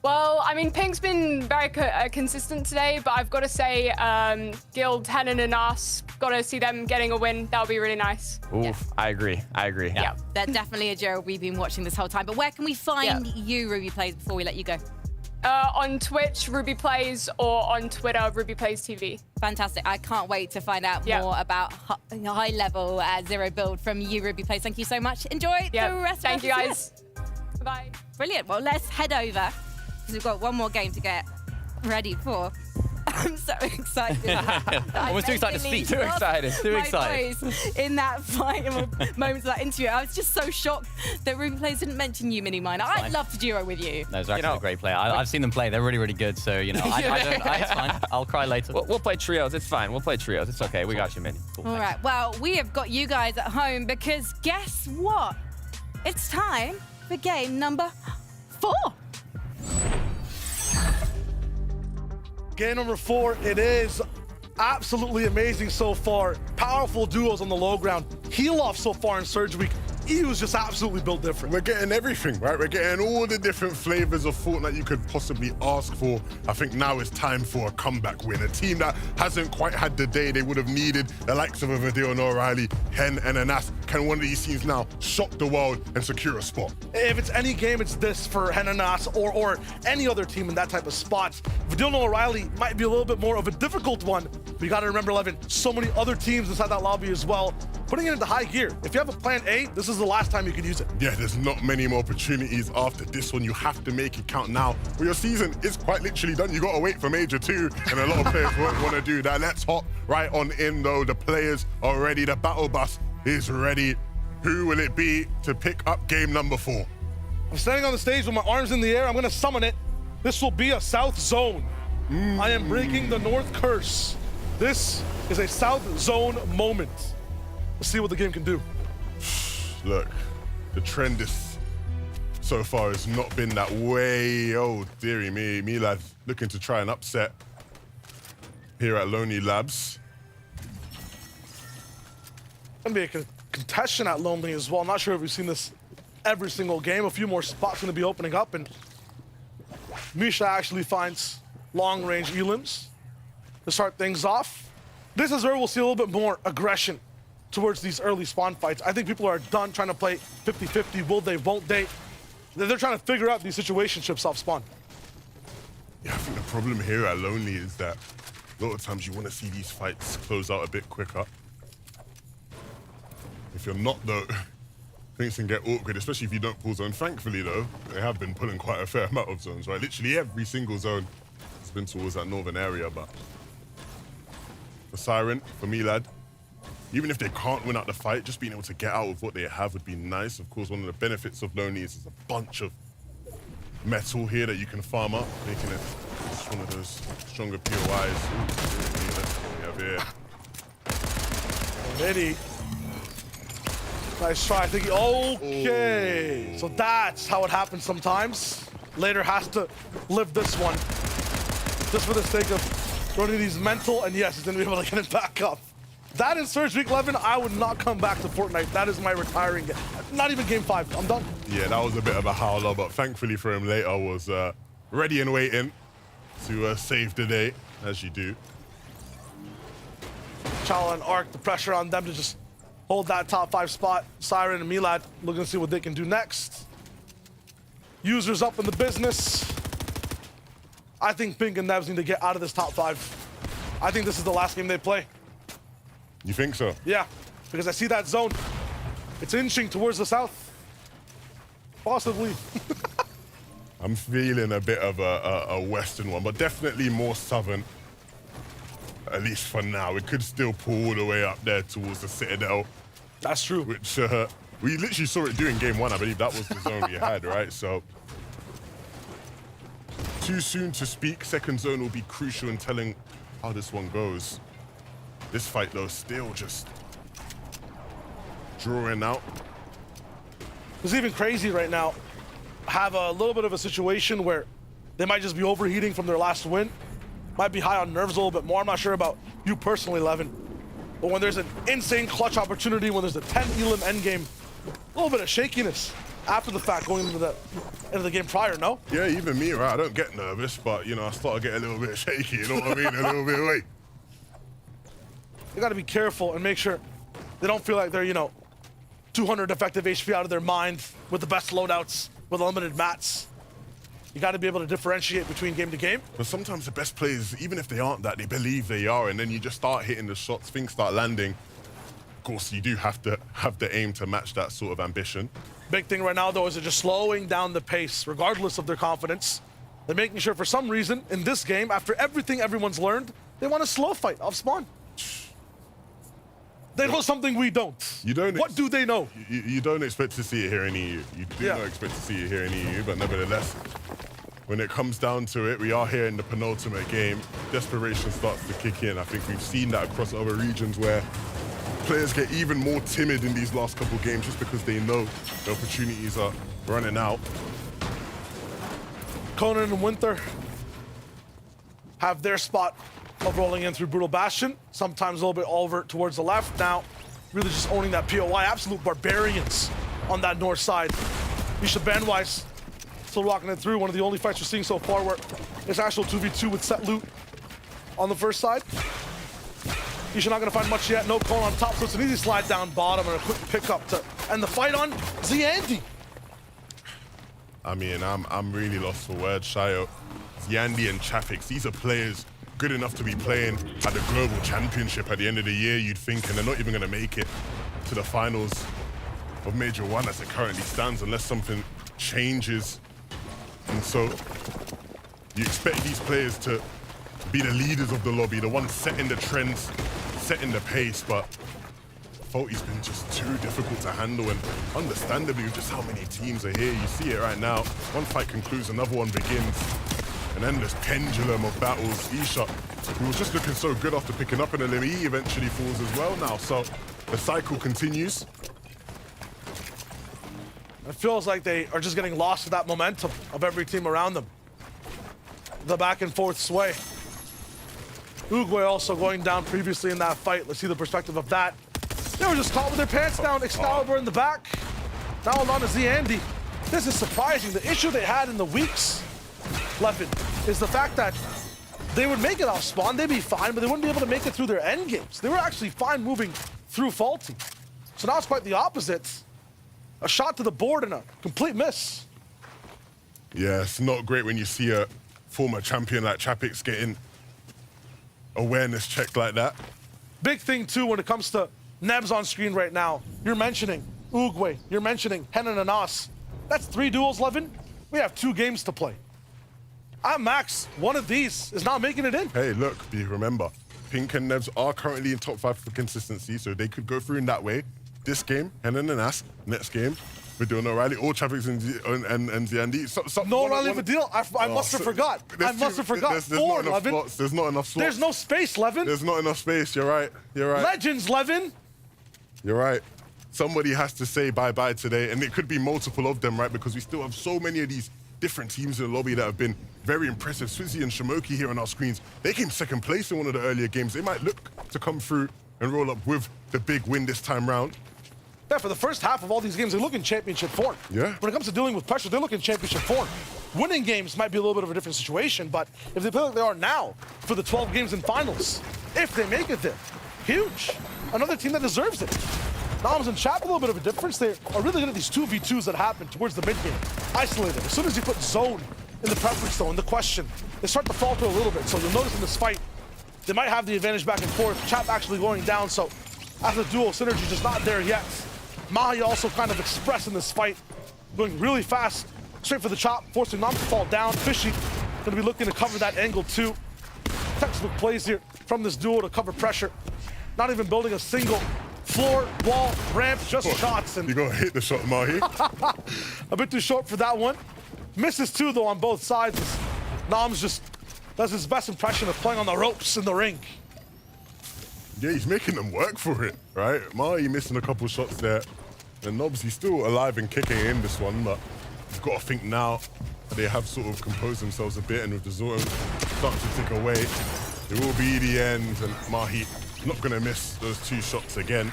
Well, I mean, Pink's been very consistent today, but I've got to say, Guild, Henan, and Nas, got to see them getting a win. That would be really nice. Oof, I agree. Yeah. They're definitely a duo we've been watching this whole time. But where can we find you, Ruby Plays, before we let you go? On Twitch, Ruby Plays, or on Twitter, Ruby Plays TV. Fantastic. I can't wait to find out more about high-level zero build from you, Ruby Plays. Thank you so much. Enjoy the rest of Thank you, guys. Bye. Brilliant. Well, let's head over, because we've got one more game to get ready for. I'm so excited. Almost too excited to speak. Too excited. Too excited. Voice in that final moments of that interview. I was just so shocked that Ruby Plays didn't mention you, Mini Minor. I'd love to duo with you. No, Zach's a great player. I've seen them play. They're really, really good. So, it's fine. I'll cry later. We'll play trios. It's fine. We'll play trios. It's okay. We got you, Minnie. Cool, All right. Well, we have got you guys at home because guess what? It's time for game number 4. Game number 4, it is absolutely amazing so far. Powerful duos on the low ground. Heal off so far in Surge Week. EU's just absolutely built different. We're getting everything, right? We're getting all the different flavors of Fortnite you could possibly ask for. I think now it's time for a comeback win. A team that hasn't quite had the day they would have needed. The likes of a Vidil and O'Reilly, Hen and Anas. Can one of these teams now shock the world and secure a spot? If it's any game, it's this for Hen and Anas or any other team in that type of spot. Vidil and O'Reilly might be a little bit more of a difficult one. But you got to remember, Levin, so many other teams inside that lobby as well. Putting it into high gear. If you have a plan A, this is the last time you can use it. Yeah, there's not many more opportunities after this one. You have to make it count now. Well, your season is quite literally done. You got to wait for Major 2, and a lot of players won't want to do that. Let's hop right on in, though. The players are ready. The battle bus is ready. Who will it be to pick up game number 4? I'm standing on the stage with my arms in the air. I'm going to summon it. This will be a South Zone. I am breaking the North curse. This is a South Zone moment. Let's see what the game can do. Look, the trend is so far has not been that way. Oh, dearie me. Milad looking to try and upset here at Lonely Labs. Gonna be a contestant at Lonely as well. I'm not sure if we've seen this every single game. A few more spots gonna be opening up, and Misha actually finds long-range elims to start things off. This is where we'll see a little bit more aggression towards these early spawn fights. I think people are done trying to play 50-50. Will they, won't they? They're trying to figure out these situationships off spawn. Yeah, I think the problem here at Lonely is that a lot of times you want to see these fights close out a bit quicker. If you're not, though, things can get awkward, especially if you don't pull zone. Thankfully, though, they have been pulling quite a fair amount of zones, right? Literally every single zone has been towards that northern area, but for Siren, for Milad, even if they can't win out the fight, just being able to get out with what they have would be nice. Of course, one of the benefits of Lonely is there's a bunch of metal here that you can farm up, making it just one of those stronger POIs. Ooh, we have here. Ready. Nice try. Okay. So that's how it happens sometimes. Later has to live this one. Just for the sake of running these mental, and yes, he's gonna be able to get it back up. That in Surge Week 11, I would not come back to Fortnite. That is my retiring game. Not even game 5. I'm done. Yeah, that was a bit of a howler, but thankfully for him later was ready and waiting to save the day, as you do. Chala and Arc, the pressure on them to just hold that top 5 spot. Siren and Milad looking to see what they can do next. Users up in the business. I think Pink and Nebs need to get out of this top 5. I think this is the last game they play. You think so? Yeah, because I see that zone. It's inching towards the south. Possibly. I'm feeling a bit of a western one, but definitely more southern. At least for now. It could still pull all the way up there towards the Citadel. That's true. Which we literally saw it do in game 1. I believe that was the zone we had, right? So too soon to speak. Second zone will be crucial in telling how this one goes. This fight, though, still just drawing out. It's even crazy right now. Have a little bit of a situation where they might just be overheating from their last win. Might be high on nerves a little bit more. I'm not sure about you personally, Levin. But when there's an insane clutch opportunity, when there's a 10 Elim endgame, a little bit of shakiness after the fact going into the game prior, no? Yeah, even me, right? I don't get nervous, but, you know, I start to get a little bit shaky, you know what I mean? A little bit away. They got to be careful and make sure they don't feel like they're, you know, 200 effective HP out of their mind with the best loadouts, with unlimited mats. You got to be able to differentiate between game to game. But sometimes the best players, even if they aren't that, they believe they are, and then you just start hitting the shots, things start landing. Of course, you do have to have the aim to match that sort of ambition. Big thing right now, though, is they're just slowing down the pace, regardless of their confidence. They're making sure, for some reason, in this game, after everything everyone's learned, they want a slow fight off spawn. They know something we don't. You don't. What do they know? You don't expect to see it here in EU. You do not expect to see it here in EU, but nevertheless, when it comes down to it, we are here in the penultimate game. Desperation starts to kick in. I think we've seen that across other regions where players get even more timid in these last couple games just because they know the opportunities are running out. Conan and Winter have their spot of rolling in through Brutal Bastion, sometimes a little bit over towards the left. Now, really just owning that POI. Absolute barbarians on that north side. Misha Bandwise still rocking it through. One of the only fights we're seeing so far where it's actual 2v2 with set loot on the first side. Misha not gonna find much yet. No cone on top, so it's an easy slide down bottom and a quick pickup to end the fight on Ziandi. I mean, I'm really lost for words, Shayo. Ziandi and Chafix, these are players good enough to be playing at the Global Championship at the end of the year, you'd think, and they're not even going to make it to the finals of Major 1 as it currently stands unless something changes. And so you expect these players to be the leaders of the lobby, the ones setting the trends, setting the pace, but Faulty's been just too difficult to handle, and understandably with just how many teams are here, you see it right now. One fight concludes, another one begins. An endless pendulum of battles. Isha, who was just looking so good after picking up an LME, he eventually falls as well now. So the cycle continues. It feels like they are just getting lost with that momentum of every team around them. The back and forth sway. Uruguay also going down previously in that fight. Let's see the perspective of that. They were just caught with their pants down. Excalibur in the back. Now hold on to Ziandi. This is surprising. The issue they had in the weeks, Levin, is the fact that they would make it off spawn, they'd be fine, but they wouldn't be able to make it through their end games. They were actually fine moving through Faulty. So now it's quite the opposite. A shot to the board and a complete miss. Yeah, it's not great when you see a former champion like Chapix getting awareness checked like that. Big thing too when it comes to Nebs on screen right now. You're mentioning Uruguay, you're mentioning Henan and Nos. That's 3 duels, Levin. We have 2 games to play. At max, one of these is not making it in. Hey, look, remember, Pink and Nebs are currently in top 5 for consistency, so they could go through in that way. This game, Henan and Nas. Next game, we're doing O'Reilly, all Chapix and Ziandi. No O'Reilly Vidil. I must have forgot. I must have forgot. There's 4, not enough Levin. slots. There's not enough slots. There's no space, Levin. There's not enough space. You're right. You're right. Legends, Levin. You're right. Somebody has to say bye-bye today, and it could be multiple of them, right? Because we still have so many of these different teams in the lobby that have been very impressive. Swizzy and Shamoki here on our screens, they came second place in one of the earlier games. They might look to come through and roll up with the big win this time round. Yeah, for the first half of all these games, they look in championship form. Yeah. When it comes to dealing with pressure, they look in championship form. Winning games might be a little bit of a different situation, but if they play like they are now for the 12 games in finals, if they make it there, huge. Another team that deserves it. Noms and Chap, a little bit of a difference. They are really good at these 2v2s that happen towards the mid game. Isolated. As soon as you put zone in the preference though, in the question. They start to falter a little bit, so you'll notice in this fight, they might have the advantage back and forth. Chap actually going down, so as a duo, synergy just not there yet. Mahi also kind of expressing this fight, going really fast, straight for the chop, forcing Nam to fall down. Fishy gonna be looking to cover that angle too. Textbook plays here from this duo to cover pressure. Not even building a single floor, wall, ramp, just shots. And you gotta hit the shot, Mahi. a bit too short for that one. Misses too though on both sides. Noms just does his best impression of playing on the ropes in the ring. Yeah, he's making them work for it, right? Mahi missing a couple shots there. And Nobs, he's still alive and kicking in this one, but you've got to think now they have sort of composed themselves a bit, and with the zone starting to tick away, it will be the end, and Mahi not going to miss those 2 shots again.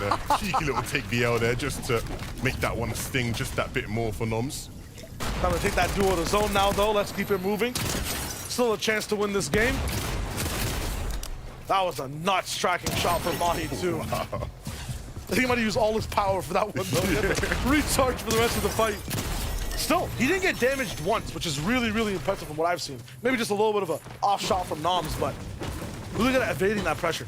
And a cheeky little take the L there just to make that one sting just that bit more for Noms. Time to take that duo to the zone now, though. Let's keep it moving. Still a chance to win this game. That was a nuts tracking shot for Mahi, too. Wow. I think he might have used all his power for that one, though. He had to recharge for the rest of the fight. Still, he didn't get damaged once, which is really, really impressive from what I've seen. Maybe just a little bit of an off shot from Noms, but really good at evading that pressure.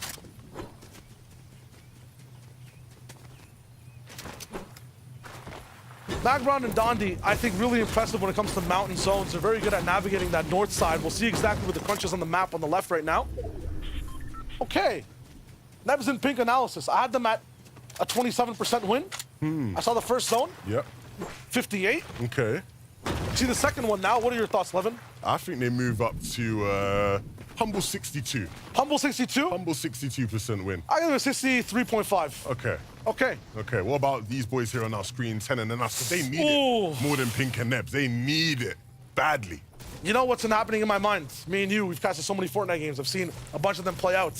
Magron and Dondi, I think, really impressive when it comes to mountain zones. They're very good at navigating that north side. We'll see exactly what the crunch is on the map on the left right now. Okay. Nebs in pink analysis. I had them at a 27% win. I saw the first zone. Yep. 58. Okay. See the second one now. What are your thoughts, Levin? I think they move up to humble 62. Humble 62? Humble 62% win. I give it a 63.5. Okay. Okay. Okay, what about these boys here on our screen, 10 and us? They need it more than Pink and Nebs. They need it badly. You know what's been happening in my mind? Me and you, we've casted so many Fortnite games. I've seen a bunch of them play out.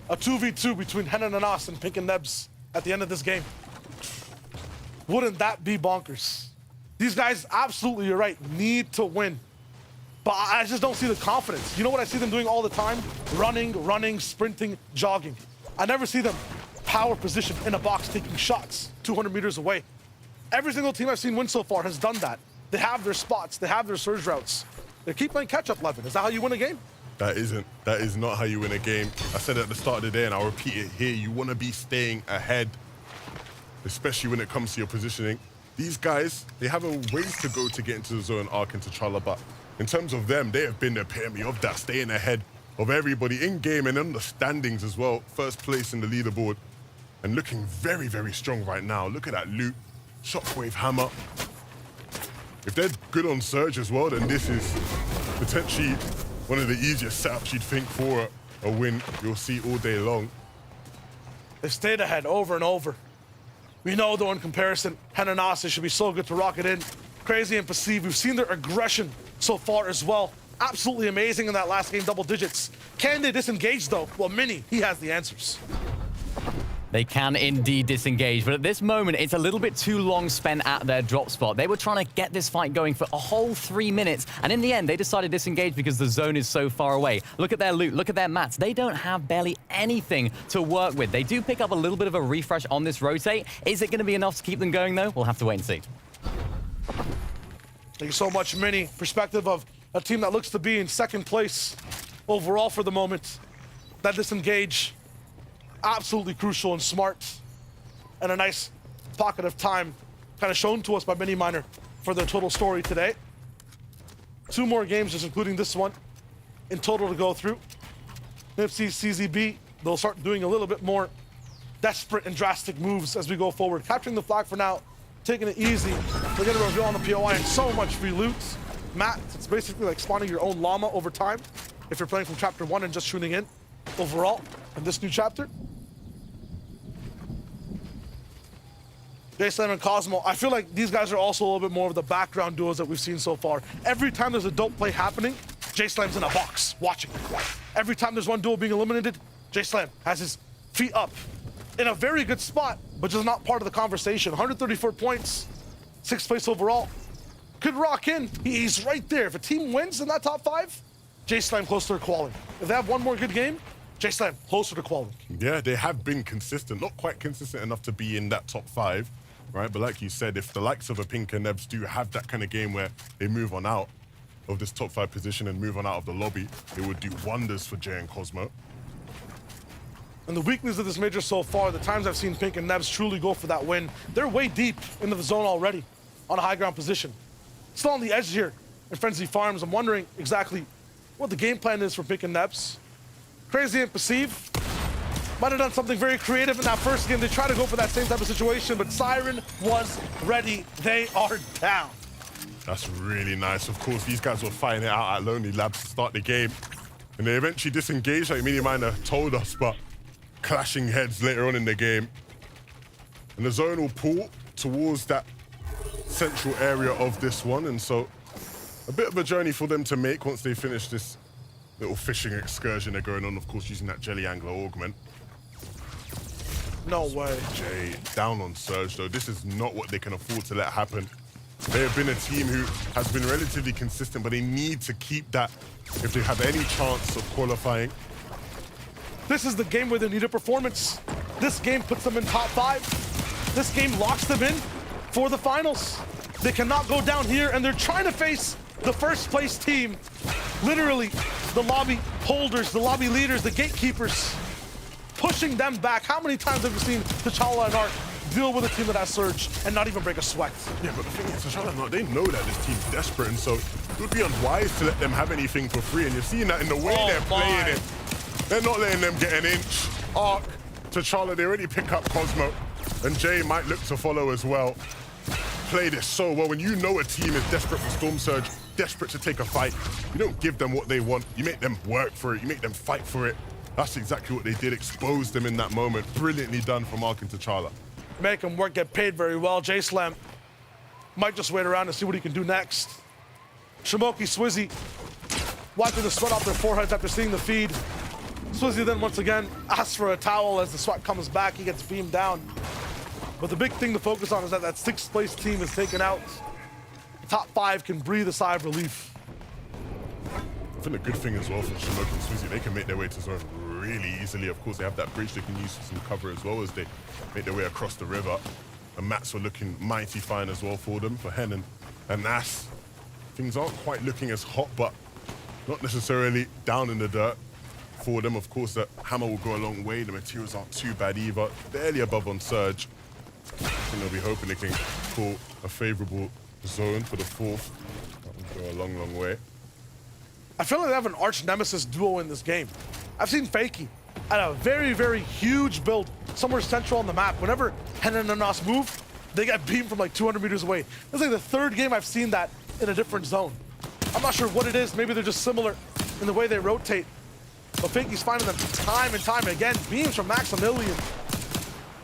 A 2v2 between Henan and us and Pink and Nebs at the end of this game. Wouldn't that be bonkers? These guys, absolutely, you're right, need to win. But I just don't see the confidence. You know what I see them doing all the time? Running, sprinting, jogging. I never see them power position in a box taking shots 200 meters away. Every single team I've seen win so far has done that. They have their spots, they have their surge routes. They keep playing catch-up, Levin. Is that how you win a game? That is not how you win a game. I said at the start of the day, and I'll repeat it here, you want to be staying ahead, especially when it comes to your positioning. These guys, they have a ways to go to get into the zone, Ark and T'Challa, but in terms of them, they have been the epitome of that, staying ahead of everybody in game and in the standings as well. First place in the leaderboard and looking very, very strong right now. Look at that loot, shockwave hammer. If they're good on Surge as well, then this is potentially one of the easiest setups you'd think for a win you'll see all day long. They've stayed ahead over and over. We know, though, in comparison, Henanasi should be so good to rock it in. Crazy and Perceive. We've seen their aggression so far as well. Absolutely amazing in that last game, double digits. Can they disengage, though? Well, Mini, he has the answers. They can indeed disengage, but at this moment, it's a little bit too long spent at their drop spot. They were trying to get this fight going for a whole 3 minutes, and in the end, they decided to disengage because the zone is so far away. Look at their loot, look at their mats. They don't have barely anything to work with. They do pick up a little bit of a refresh on this rotate. Is it going to be enough to keep them going, though? We'll have to wait and see. Thank you so much, Mini. Perspective of a team that looks to be in second place overall for the moment. That disengage, absolutely crucial and smart, and a nice pocket of time kind of shown to us by Mini Miner for their total story today. 2 more games, just including this one, in total to go through. Nipsey, CZB, they'll start doing a little bit more desperate and drastic moves as we go forward. Capturing the flag for now, taking it easy. They're gonna reveal on the POI and so much free loot. Matt, it's basically like spawning your own llama over time if you're playing from chapter 1 and just tuning in overall in this new chapter. J-Slam and Cosmo, I feel like these guys are also a little bit more of the background duos that we've seen so far. Every time there's a dope play happening, J-Slam's in a box, watching. Every time there's one duo being eliminated, J-Slam has his feet up in a very good spot, but just not part of the conversation. 134 points, 6th place overall. Could rock in, he's right there. If a team wins in that top 5, J-Slam close to their quality. If they have one more good game, J-Slam closer to quality. Yeah, they have been consistent, not quite consistent enough to be in that top 5. Right, but like you said, if the likes of a Pink and Nebs do have that kind of game where they move on out, of this top 5 position and move on out of the lobby, it would do wonders for Jay and Cosmo. And the weakness of this major so far, the times I've seen Pink and Nebs truly go for that win, they're way deep into the zone already on a high ground position. Still on the edge here in Frenzy Farms. I'm wondering exactly what the game plan is for Pink and Nebs. Crazy and Perceive might have done something very creative in that first game. They tried to go for that same type of situation, but Siren was ready. They are down. That's really nice. Of course, these guys were fighting it out at Lonely Labs to start the game. And they eventually disengaged, like Mini Miner told us, but clashing heads later on in the game. And the zone will pull towards that central area of this one. And so a bit of a journey for them to make once they finish this little fishing excursion they're going on, of course, using that Jelly Angler augment. No way. Jay down on Surge, though. This is not what they can afford to let happen. They have been a team who has been relatively consistent, but they need to keep that if they have any chance of qualifying. This is the game where they need a performance. This game puts them in top 5. This game locks them in for the finals. They cannot go down here, and they're trying to face the first place team. Literally, the lobby holders, the lobby leaders, the gatekeepers, pushing them back. How many times have we seen T'Challa and Ark deal with a team that has Surge and not even break a sweat? Yeah, but the thing is, T'Challa and Ark, they know that this team's desperate, and so it would be unwise to let them have anything for free, and you're seeing that in the way they're playing it. They're not letting them get an inch. Ark, T'Challa, they already pick up Cosmo, and Jay might look to follow as well. Play this so well. When you know a team is desperate for Storm Surge, desperate to take a fight, you don't give them what they want. You make them work for it. You make them fight for it. That's exactly what they did. Expose them in that moment. Brilliantly done from Ark and T'Challa. Make them work, get paid very well. J-Slam might just wait around and see what he can do next. Shimoki, Swizzy wiping the sweat off their foreheads after seeing the feed. Swizzy then once again asks for a towel as the sweat comes back. He gets beamed down. But the big thing to focus on is that 6th place team is taken out. Top 5 can breathe a sigh of relief. I think the good thing as well for Shimoki and Swizzy, they can make their way to zone really easily. Of course, they have that bridge they can use for some cover as well as they make their way across the river. And mats were looking mighty fine as well for them, for Hen and Nas. Things aren't quite looking as hot, but not necessarily down in the dirt for them. Of course, that hammer will go a long way. The materials aren't too bad either. Barely above on Surge. I think they'll be hoping they can pull a favorable zone for the 4th. That will go a long, long way. I feel like they have an arch nemesis duo in this game. I've seen Fakey at a very, very huge build somewhere central on the map. Whenever Hen and Nas move, they get beamed from like 200 meters away. This is like the 3rd game I've seen that in a different zone. I'm not sure what it is. Maybe they're just similar in the way they rotate. But Fakey's finding them time and time again. Beams from Maximilian.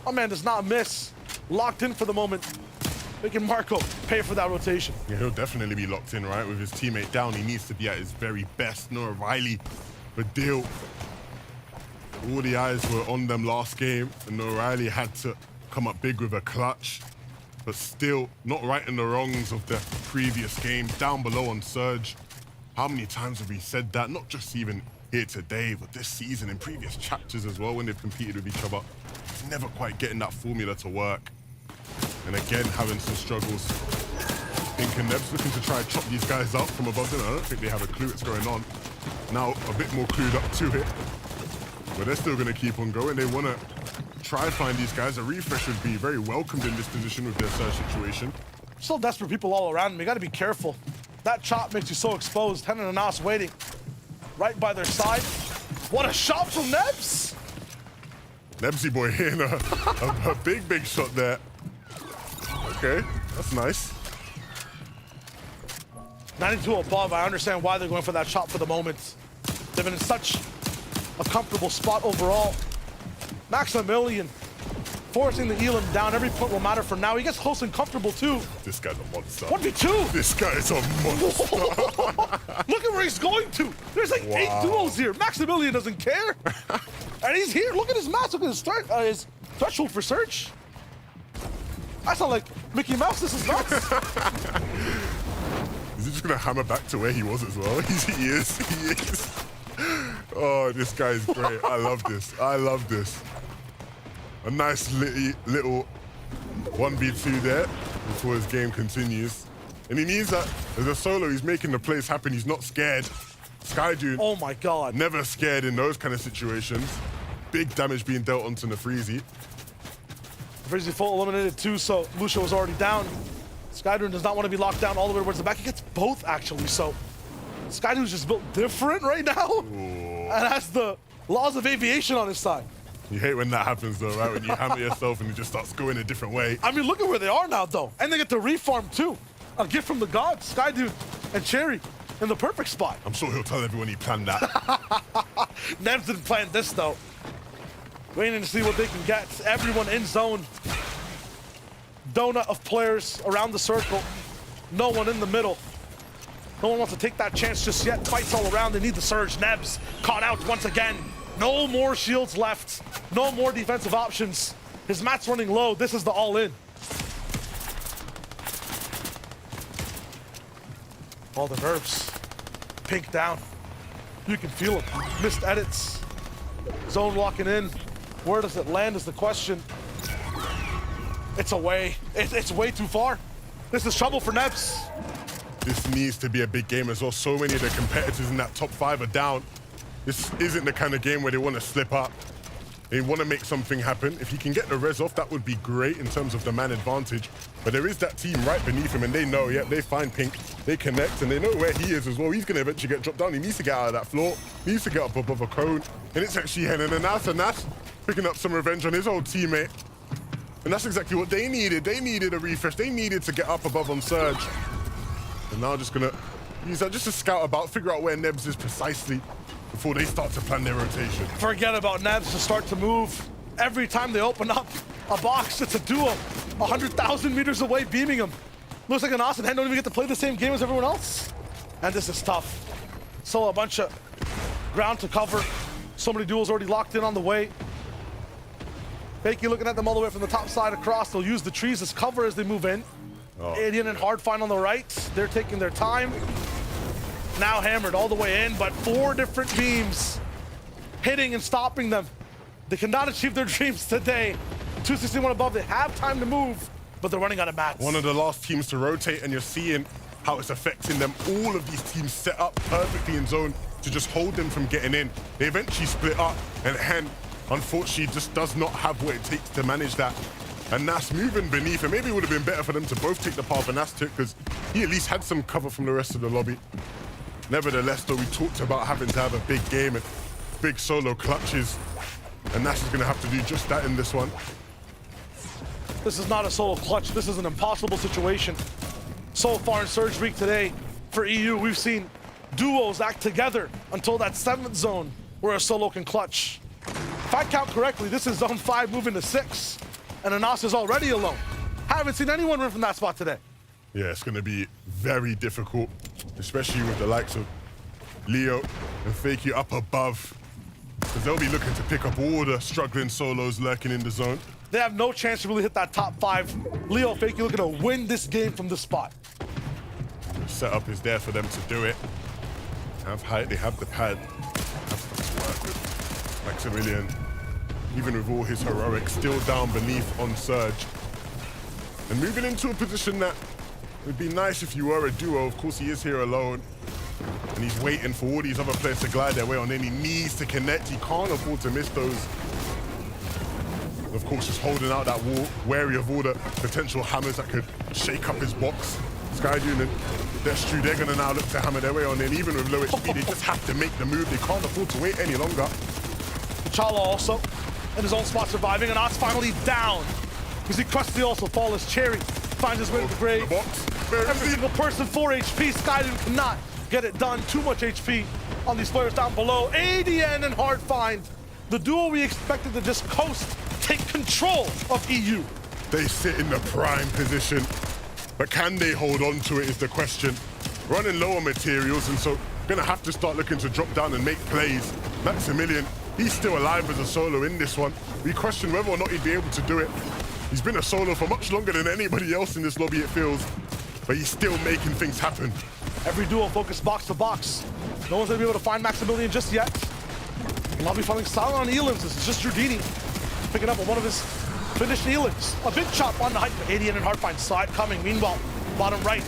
My man does not miss. Locked in for the moment. Making Marco pay for that rotation. Yeah, he'll definitely be locked in, right? With his teammate down, he needs to be at his very best. Noah Riley, Badil. All the eyes were on them last game, and Noah Riley had to come up big with a clutch. But still, not right in the wrongs of the previous game. Down below on Surge. How many times have we said that? Not just even here today, but this season, in previous chapters as well, when they've competed with each other. Never quite getting that formula to work. And again, having some struggles. Pink and Nebs looking to try and chop these guys up from above them. I don't think they have a clue what's going on. Now, a bit more clued up to it. But they're still going to keep on going. They want to try and find these guys. A refresh would be very welcomed in this position with their Surge situation. Still desperate people all around them. You got to be careful. That chop makes you so exposed. Hen and Nas waiting right by their side. What a shot from Nebs! Nebsy boy hitting a big, big shot there. Okay, that's nice. 92 above. I understand why they're going for that shot for the moment. They've been in such a comfortable spot overall. Maximilian forcing the Elam down. Every point will matter from now. He gets close and comfortable too. This guy's a monster. 1v2. This guy is a monster. Look at where he's going to. There's like 8 duos here. Maximilian doesn't care. And he's here. Look at his mass. Look at his threshold for search. I sound like Mickey Mouse. This is nuts. Is he just gonna hammer back to where he was as well? He is. Oh, this guy is great. I love this. I love this. A nice little 1v2 there before his game continues. And he needs that as a solo. He's making the plays happen. He's not scared. SkyDune. Oh my God. Never scared in those kind of situations. Big damage being dealt onto Nefreezy. Nefreezy full eliminated too, so Lucio was already down. SkyDune does not want to be locked down all the way towards the back. He gets both actually, so SkyDune's just built different right now. Ooh. And has the laws of aviation on his side. You hate when that happens though, right? When you hammer yourself and it just starts going a different way. I mean, look at where they are now though. And they get to reform too. A gift from the gods, SkyDune and Cherry in the perfect spot. I'm sure he'll tell everyone he planned that. Nebs didn't plan this though. Waiting to see what they can get. Everyone in zone. Donut of players around the circle. No one in the middle. No one wants to take that chance just yet. Fights all around. They need the surge. Nebs caught out once again. No more shields left. No more defensive options. His mat's running low. This is the all-in. All the nerves. Pink down. You can feel it. Missed edits. Zone locking in. Where does it land is the question. It's away. It's way too far. This is trouble for Nebs. This needs to be a big game as well. So many of the competitors in that top 5 are down. This isn't the kind of game where they want to slip up. They want to make something happen. If he can get the res off, that would be great in terms of the man advantage. But there is that team right beneath him, and they know, yeah, they find Pink, they connect, and they know where he is as well. He's going to eventually get dropped down. He needs to get out of that floor. He needs to get up above a cone. And it's actually Hen and Nas picking up some revenge on his old teammate. And that's exactly what they needed. They needed a refresh. They needed to get up above on Surge. And now just going to use that just to scout about, figure out where Nebs is precisely before they start to plan their rotation. Forget about Nebs to start to move. Every time they open up a box, it's a duo. 100,000 meters away, beaming him. Looks like Anas and Hen don't even get to play the same game as everyone else. And this is tough. So a bunch of ground to cover. So many duels already locked in on the way. Fakey looking at them all the way from the top side across. They'll use the trees as cover as they move in. Alien and Hardfine on the right. They're taking their time. Now hammered all the way in, but 4 different beams hitting and stopping them. They cannot achieve their dreams today. 261 above, they have time to move, but they're running out of mats. One of the last teams to rotate, and you're seeing how it's affecting them. All of these teams set up perfectly in zone to just hold them from getting in. They eventually split up, and Hen, unfortunately, just does not have what it takes to manage that. And Nas moving beneath, and maybe it would have been better for them to both take the path Nas took, because he at least had some cover from the rest of the lobby. Nevertheless, though, we talked about having to have a big game and big solo clutches, and Nas is going to have to do just that in this one. This is not a solo clutch. This is an impossible situation. So far in Surge Week today, for EU, we've seen duos act together until that 7th zone where a solo can clutch. If I count correctly, this is zone 5 moving to 6, and Anas is already alone. Haven't seen anyone run from that spot today. Yeah, it's going to be very difficult, especially with the likes of Leo and Fakey up above, because they'll be looking to pick up all the struggling solos lurking in the zone. They have no chance to really hit that top 5. Leo, Fakey looking to win this game from this spot. The setup is there for them to do it. They have height, they have the pad. Have stuff to work with. Maximilian, even with all his heroics, still down beneath on Surge. And moving into a position that would be nice if you were a duo. Of course, he is here alone. And he's waiting for all these other players to glide their way on in. He needs to connect. He can't afford to miss those. Of course, just holding out that wall, wary of all the potential hammers that could shake up his box. SkyDune and Destru, they're going to now look to hammer their way on in. Even with low HP, they just have to make the move. They can't afford to wait any longer. T'Challa also in his own spot surviving, and Oz finally down. You see Krusty also fall as Cherry finds his way to the grave. Every single person 4 HP. SkyDune cannot get it done. Too much HP on these players down below. ADN and Hardfine, the duo we expected to just coast, take control of EU. They sit in the prime position, but can they hold on to it is the question. Running low on materials, and so gonna have to start looking to drop down and make plays. Maximilian, he's still alive as a solo in this one. We question whether or not he'd be able to do it. He's been a solo for much longer than anybody else in this lobby, it feels, but he's still making things happen. Every duo focused box to box. No one's gonna be able to find Maximilian just yet. Lobby falling silent on Elins. This is just Giardini picking up on one of his finished Elins. A big chop on the height. ADN and Hardfine side coming. Meanwhile, bottom right,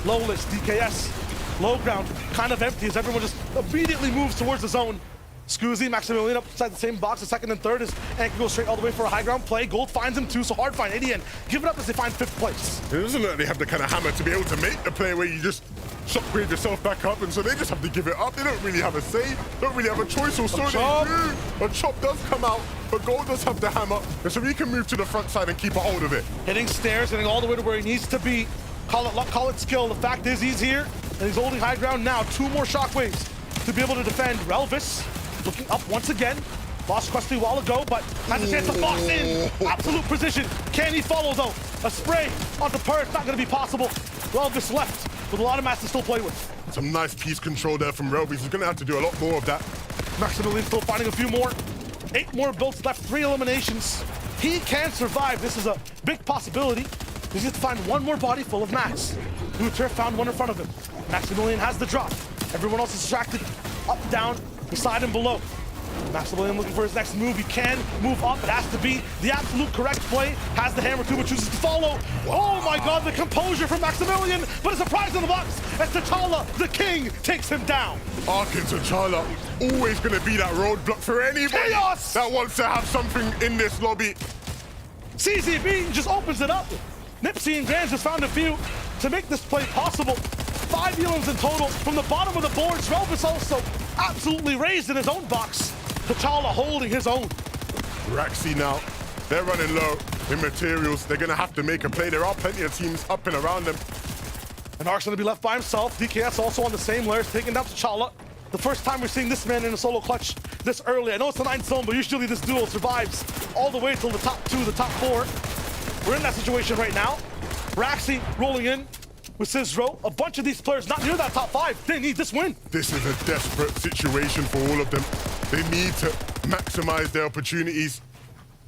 Lowless, DKS, low ground, kind of empty as everyone just immediately moves towards the zone. Scoozy, Maximilian up inside the same box. The second and third is Anki goes straight all the way for a high ground play. Gold finds him too, so hard find. ADN give it up as they find 5th place. It doesn't look like they have the kind of hammer to be able to make the play where you just shockwave yourself back up, and so they just have to give it up. They don't really have a say, don't really have a choice, or so they do. A chop does come out, but Gold does have the hammer, and so he can move to the front side and keep a hold of it. Hitting stairs, getting all the way to where he needs to be. Call it luck, call it skill. The fact is he's here, and he's holding high ground now. 2 more shockwaves to be able to defend. Relvis looking up once again. Lost Krusty a while ago, but has a chance to box in. Absolute precision. Can he follow, though? A spray onto Purse, not going to be possible. Relvis left with a lot of mats to still play with. Some nice piece control there from Relvis. He's going to have to do a lot more of that. Maximilian still finding a few more. 8 more builds left, 3 eliminations. He can survive. This is a big possibility. He just has to find 1 more body full of mats. Luther found one in front of him. Maximilian has the drop. Everyone else is distracted. Up, down, beside and below. Maximilian looking for his next move. He can move up. It has to be the absolute correct play. Has the hammer too, but chooses to follow. Oh my god, the composure from Maximilian, but a surprise in the box as T'Challa, the king, takes him down. Arkin T'Challa, always going to be that roadblock for anybody Chaos! that wants to have something in this lobby. CZB just opens it up. Nipsey and Grands just found a few to make this play possible. 5 elims in total from the bottom of the boards. Relvis also absolutely raised in his own box. T'Challa holding his own. Raxi now, they're running low in materials. They're going to have to make a play. There are plenty of teams up and around them. And Ark's going to be left by himself. DKS also on the same layers, taking down T'Challa. The first time we're seeing this man in a solo clutch this early. I know it's the 9th zone, but usually this duo survives all the way till the top 2, the top 4. We're in that situation right now. Raxi rolling in with Cizro. A bunch of these players not near that top 5. They need this win. This is a desperate situation for all of them. They need to maximize their opportunities.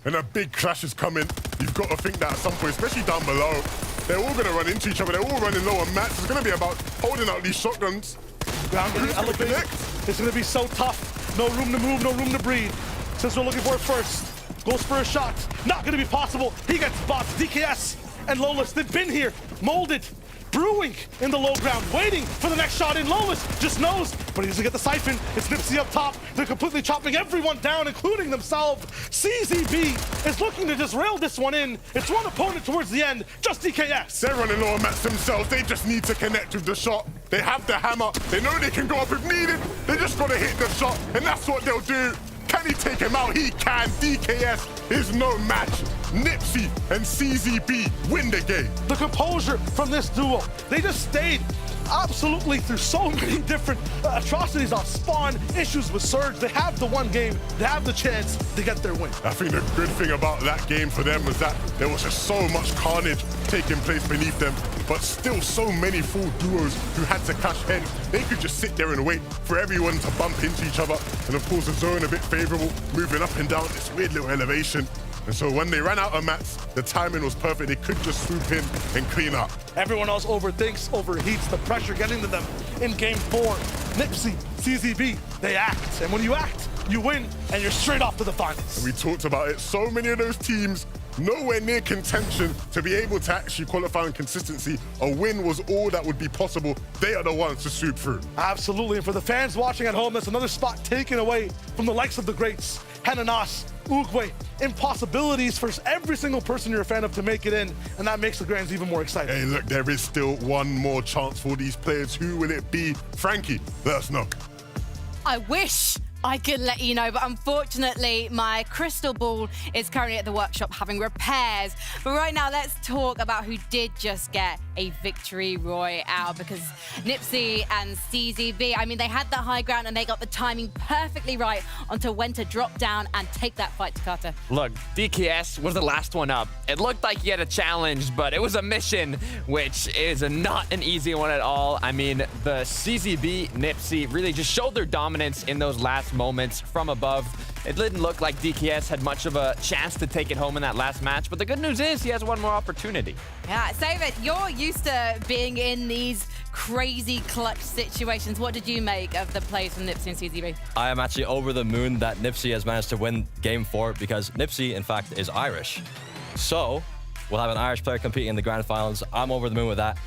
And a big clash is coming. You've got to think that at some point, especially down below, they're all going to run into each other. They're all running low on mats. It's going to be about holding out these shotguns. Ground getting elevated. It's going to be so tough. No room to move, no room to breathe. Cizro looking for it first. Goes for a shot. Not going to be possible. He gets bots. DKS and Lowless, they've been here. Molded. Brewing in the low ground, waiting for the next shot in. Lowless just knows, but he doesn't get the siphon. It's Nipsey up top. They're completely chopping everyone down, including themselves. CZB is looking to just rail this one in. It's one opponent towards the end, just DKS. They're running low on mats themselves. They just need to connect with the shot. They have the hammer. They know they can go up if needed. They just got to hit the shot, and that's what they'll do. Can he take him out? He can. DKS is no match. Nipsey and CZB win the game. The composure from this duo, they just stayed absolutely through so many different atrocities off spawn, issues with Surge. They have the one game, they have the chance to get their win. I think the good thing about that game for them was that there was just so much carnage taking place beneath them, but still so many full duos who had to clash heads. They could just sit there and wait for everyone to bump into each other. And of course the zone a bit favorable, moving up and down this weird little elevation. And so when they ran out of mats, the timing was perfect. They could just swoop in and clean up. Everyone else overthinks, overheats, the pressure getting to them in game 4. Nipsey, CZB, they act. And when you act, you win, and you're straight off to the finals. And we talked about it. So many of those teams nowhere near contention to be able to actually qualify on consistency. A win was all that would be possible. They are the ones to swoop through. Absolutely, and for the fans watching at home, that's another spot taken away from the likes of the greats. Hananas, Uguay, impossibilities for every single person you're a fan of to make it in, and that makes the Grands even more exciting. Hey, look, there is still one more chance for these players. Who will it be? Frankie, let us know. I wish I could let you know, but unfortunately, my crystal ball is currently at the workshop having repairs. But right now, let's talk about who did just get a victory royale, because Nipsey and CZB, I mean, they had that high ground and they got the timing perfectly right onto when to drop down and take that fight to Carter. Look, DKS was the last one up. It looked like he had a challenge, but it was a mission, which is not an easy one at all. I mean, the CZB Nipsey really just showed their dominance in those last moments from above. It didn't look like DKS had much of a chance to take it home in that last match, but the good news is he has one more opportunity. Yeah, David, you're used to being in these crazy clutch situations. What did you make of the plays from Nipsey and CZB? I am actually over the moon that Nipsey has managed to win Game 4 because Nipsey, in fact, is Irish. So we'll have an Irish player competing in the grand finals. I'm over the moon with that.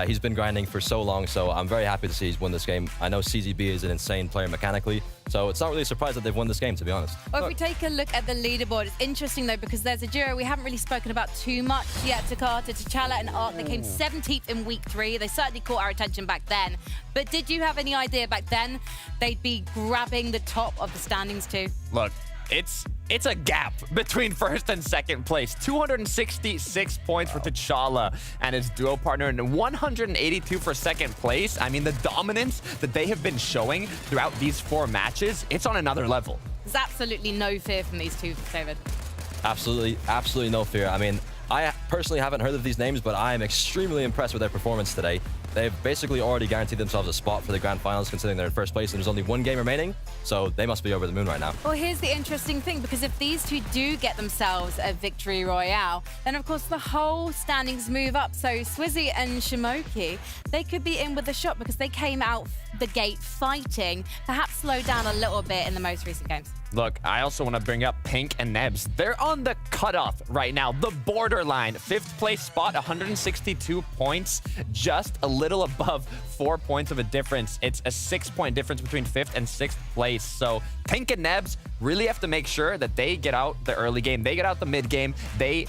He's been grinding for so long, so I'm very happy to see he's won this game. I know CZB is an insane player mechanically, so it's not really a surprise that they've won this game, to be honest. Well, if we take a look at the leaderboard, it's interesting though because there's a duo we haven't really spoken about too much yet. Takata, T'Challa and Ark, they came 17th in week 3. They certainly caught our attention back then. But did you have any idea back then they'd be grabbing the top of the standings too? Look, it's a gap between first and second place. 266 points for T'Challa and his duo partner, and 182 for second place. I mean, the dominance that they have been showing throughout these 4 matches, it's on another level. There's absolutely no fear from these two, David. Absolutely no fear. I mean, I personally haven't heard of these names, but I am extremely impressed with their performance today. They've basically already guaranteed themselves a spot for the grand finals, considering they're in first place and there's only 1 game remaining. So they must be over the moon right now. Well, here's the interesting thing, because if these two do get themselves a victory royale, then of course the whole standings move up. So Swizzy and Shimoki, they could be in with a shot because they came out the gate fighting, perhaps slow down a little bit in the most recent games. Look, I also want to bring up Pink and Nebs. They're on the cutoff right now, the borderline. 5th place spot, 162 points, just a little above 4 points of a difference. It's a 6-point difference between 5th and 6th place. So Pink and Nebs really have to make sure that they get out the early game, they get out the mid game, they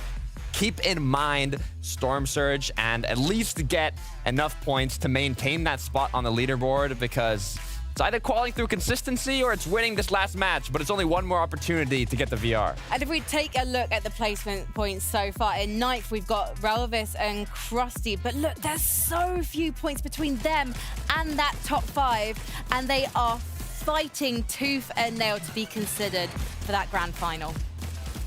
keep in mind Storm Surge and at least get enough points to maintain that spot on the leaderboard, because it's either qualifying through consistency or it's winning this last match, but it's only one more opportunity to get the VR. And if we take a look at the placement points so far, in 9th we've got Relvis and Krusty, but look, there's so few points between them and that top 5, and they are fighting tooth and nail to be considered for that grand final.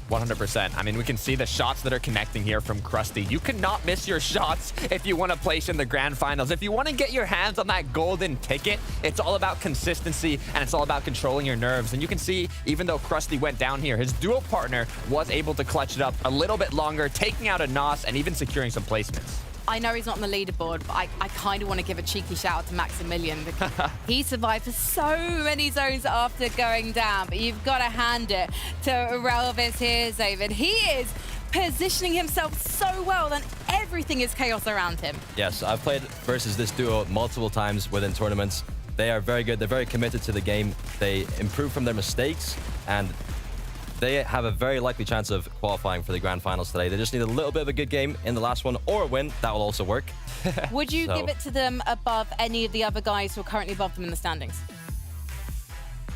100%. I mean, we can see the shots that are connecting here from Krusty. You cannot miss your shots if you want to place in the grand finals. If you want to get your hands on that golden ticket, it's all about consistency and it's all about controlling your nerves. And you can see, even though Krusty went down here, his duo partner was able to clutch it up a little bit longer, taking out a Nos and even securing some placements. I know he's not on the leaderboard, but I kind of want to give a cheeky shout out to Maximilian because he survived for so many zones after going down. But you've got to hand it to Relvis here, David. He is positioning himself so well and everything is chaos around him. Yes, I've played versus this duo multiple times within tournaments. They are very good. They're very committed to the game. They improve from their mistakes, and they have a very likely chance of qualifying for the grand finals today. They just need a little bit of a good game in the last one or a win. That will also work. Would you give it to them above any of the other guys who are currently above them in the standings?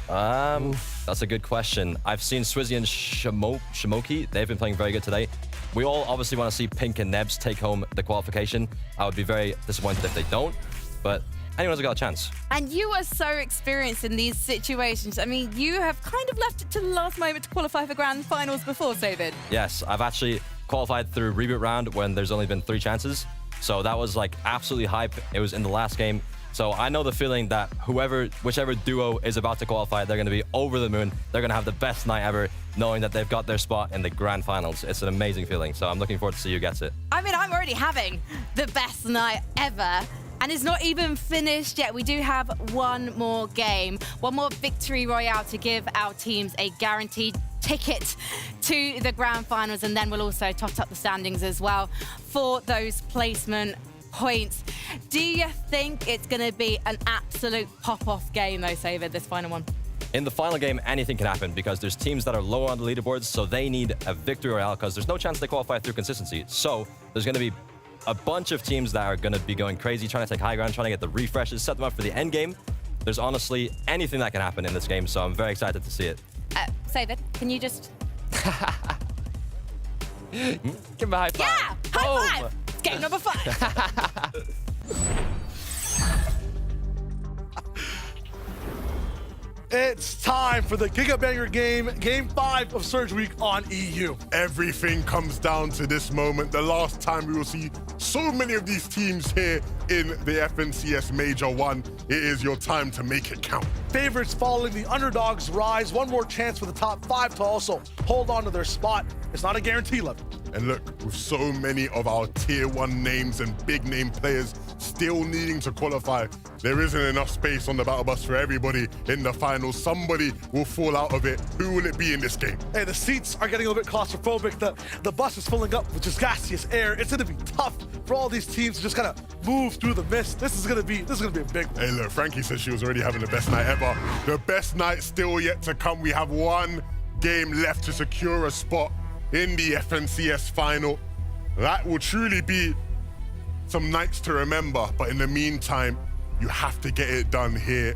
That's a good question. I've seen Swizzy and Shimoki. They've been playing very good today. We all obviously want to see Pink and Nebs take home the qualification. I would be very disappointed if they don't, but anyone's got a chance. And you are so experienced in these situations. I mean, you have kind of left it to the last moment to qualify for grand finals before, David. Yes, I've actually qualified through reboot round when there's only been 3 chances. So that was like absolutely hype. It was in the last game. So I know the feeling that whichever duo is about to qualify, they're going to be over the moon. They're going to have the best night ever, knowing that they've got their spot in the grand finals. It's an amazing feeling. So I'm looking forward to see who gets it. I mean, I'm already having the best night ever. And it's not even finished yet. We do have one more game, one more victory royale to give our teams a guaranteed ticket to the grand finals. And then we'll also tot up the standings as well for those placement points. Do you think it's going to be an absolute pop-off game though, David, this final one? In the final game, anything can happen because there's teams that are low on the leaderboards, so they need a victory royale because there's no chance they qualify through consistency. So there's going to be a bunch of teams that are going to be going crazy, trying to take high ground, trying to get the refreshes, set them up for the end game. There's honestly anything that can happen in this game, so I'm very excited to see it. David, can you just... Give him a high five. Yeah! High five! It's game number 5. It's time for the Gigabanger game, Game 5 of Surge Week on EU. Everything comes down to this moment. The last time we will see so many of these teams here in the FNCS Major 1. It is your time to make it count. Favorites following the underdogs rise. One more chance for the top 5 to also hold on to their spot. It's not a guarantee level. And look, with so many of our tier 1 names and big name players still needing to qualify, there isn't enough space on the battle bus for everybody in the finals. Somebody will fall out of it. Who will it be in this game? Hey, the seats are getting a little bit claustrophobic. The bus is filling up with just gaseous air. It's gonna be tough for all these teams to just kind of move through the mist. This is gonna be a big one. Hey, look, Frankie said she was already having the best night ever. The best night still yet to come. We have one game left to secure a spot in the FNCS final. That will truly be some nights to remember. But in the meantime, you have to get it done here.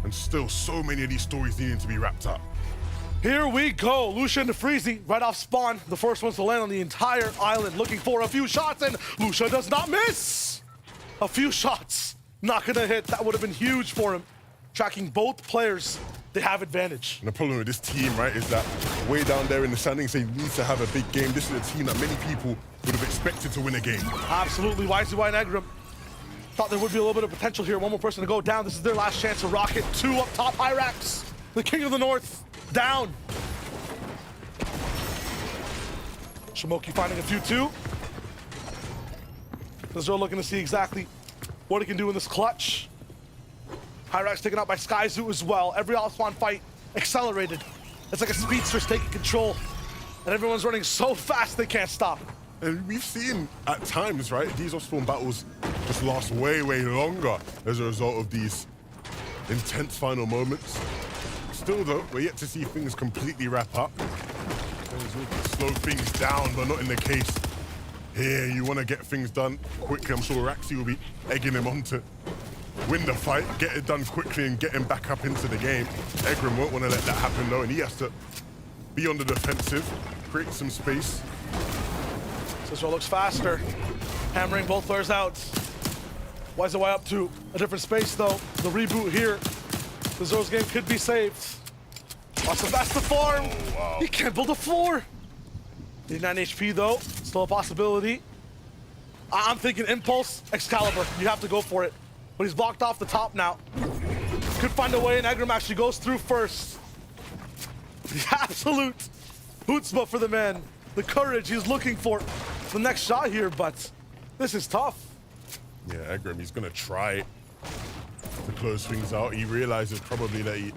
And still so many of these stories needing to be wrapped up. Here we go. Lucia and Freezy right off spawn. The first ones to land on the entire island, looking for a few shots, and Lucia does not miss. A few shots, not gonna hit. That would have been huge for him. Tracking both players, they have advantage. And the problem with this team, right, is that way down there in the standings, they need to have a big game. This is a team that many people would have expected to win a game. Absolutely. YZY and Egram thought there would be a little bit of potential here. One more person to go down. This is their last chance to rocket. Two up top. Hyrax, the king of the north, down. Shimoki finding a few too. Zero looking to see exactly what he can do in this clutch. Hyrax taken out by Skyzoo as well. Every off-spawn fight accelerated. It's like a speedster's taking control. And everyone's running so fast they can't stop. And we've seen at times, right, these off-spawn battles just last way, way longer as a result of these intense final moments. Still though, we're yet to see things completely wrap up. Slow things down, but not in the case here. You want to get things done quickly. I'm sure Raxi will be egging him on to win the fight, get it done quickly and get him back up into the game. Egram won't want to let that happen though, and he has to be on the defensive, create some space. Cicero looks faster, hammering both players out. YZY up to a different space though. The reboot here. Cicero's game could be saved. Watch the best to farm. Oh, wow. He can't build a floor. 89 HP though, still a possibility. I'm thinking Impulse, Excalibur. You have to go for it. But he's blocked off the top now. Could find a way, and Egram actually goes through first. The absolute chutzpah for the man. The courage he's looking for the next shot here, but this is tough. Yeah, Egram, he's gonna try to close things out. He realizes probably that he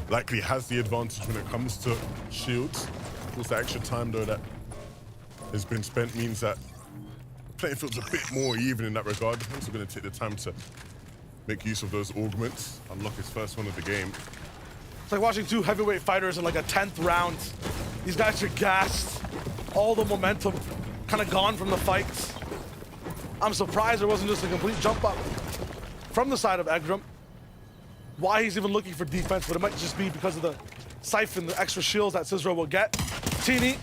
likely has the advantage when it comes to shields. Of course, the extra time though that has been spent means that the playing field's a bit more even in that regard. He's also gonna take the time to make use of those augments, unlock his first one of the game. It's like watching two heavyweight fighters in like a 10th round. These guys are gassed. All the momentum kind of gone from the fight. I'm surprised there wasn't just a complete jump up from the side of Egram. Why he's even looking for defense, but it might just be because of the siphon, the extra shields that Cicero will get. Teeny,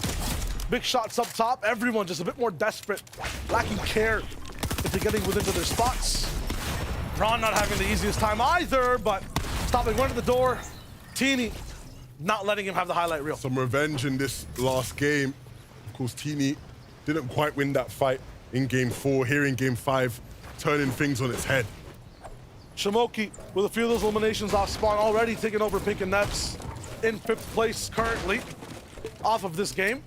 big shots up top. Everyone just a bit more desperate, lacking care if they're getting within their spots. Braun not having the easiest time either, but stopping one at the door. Teeny not letting him have the highlight reel. Some revenge in this last game. Of course, Teeny didn't quite win that fight in game 4. Here in game 5, turning things on its head. Shimoki with a few of those eliminations off spawn already taking over Pink and Nebs in 5th place currently off of this game.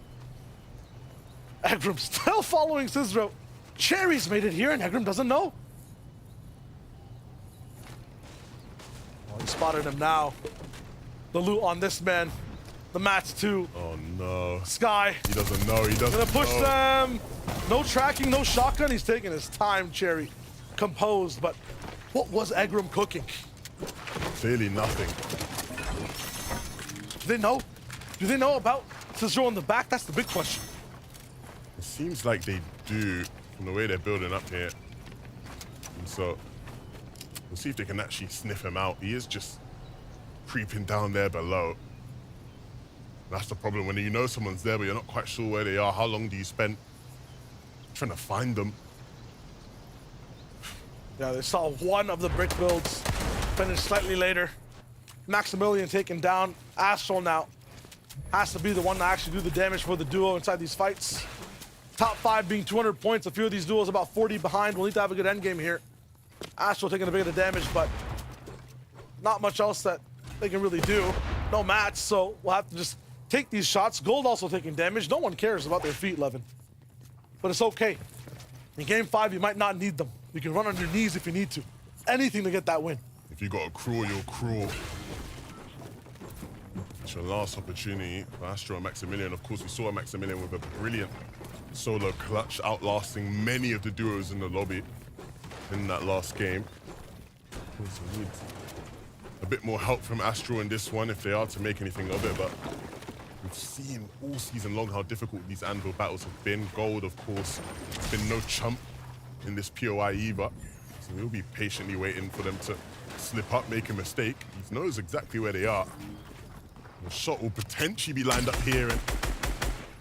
Egram still following Cicero. Cherry's made it here and Egram doesn't know. Oh, he spotted him now. The loot on this man. The mats too. Oh no. Sky. He doesn't know, he doesn't know. Gonna push them. No tracking, no shotgun. He's taking his time, Cherry. Composed, but what was Egram cooking? Clearly nothing. Do they know? Do they know about Cicero in the back? That's the big question. It seems like they do from the way they're building up here. And so we'll see if they can actually sniff him out. He is just creeping down there below. That's the problem when you know someone's there, but you're not quite sure where they are. How long do you spend trying to find them? Yeah, they saw one of the brick builds finish slightly later. Maximilian taken down. Astral now has to be the one to actually do the damage for the duo inside these fights. Top 5 being 200 points. A few of these duos about 40 behind. We'll need to have a good endgame here. Astral taking a bit of the damage, but not much else that they can really do. No mats, so we'll have to just take these shots. Gold also taking damage. No one cares about their feet, Levin. But it's okay. In game 5, you might not need them. You can run on your knees if you need to. anything to get that win. If you got to crawl, you'll crawl. It's your last opportunity for Astro and Maximilian. Of course, we saw Maximilian with a brilliant solo clutch, outlasting many of the duos in the lobby in that last game. Of course, we need a bit more help from Astro in this one if they are to make anything of it, but we've seen all season long how difficult these Anvil battles have been. Gold, of course, has been no chump in this POI either. So we'll be patiently waiting for them to slip up, make a mistake. He knows exactly where they are. The shot will potentially be lined up here and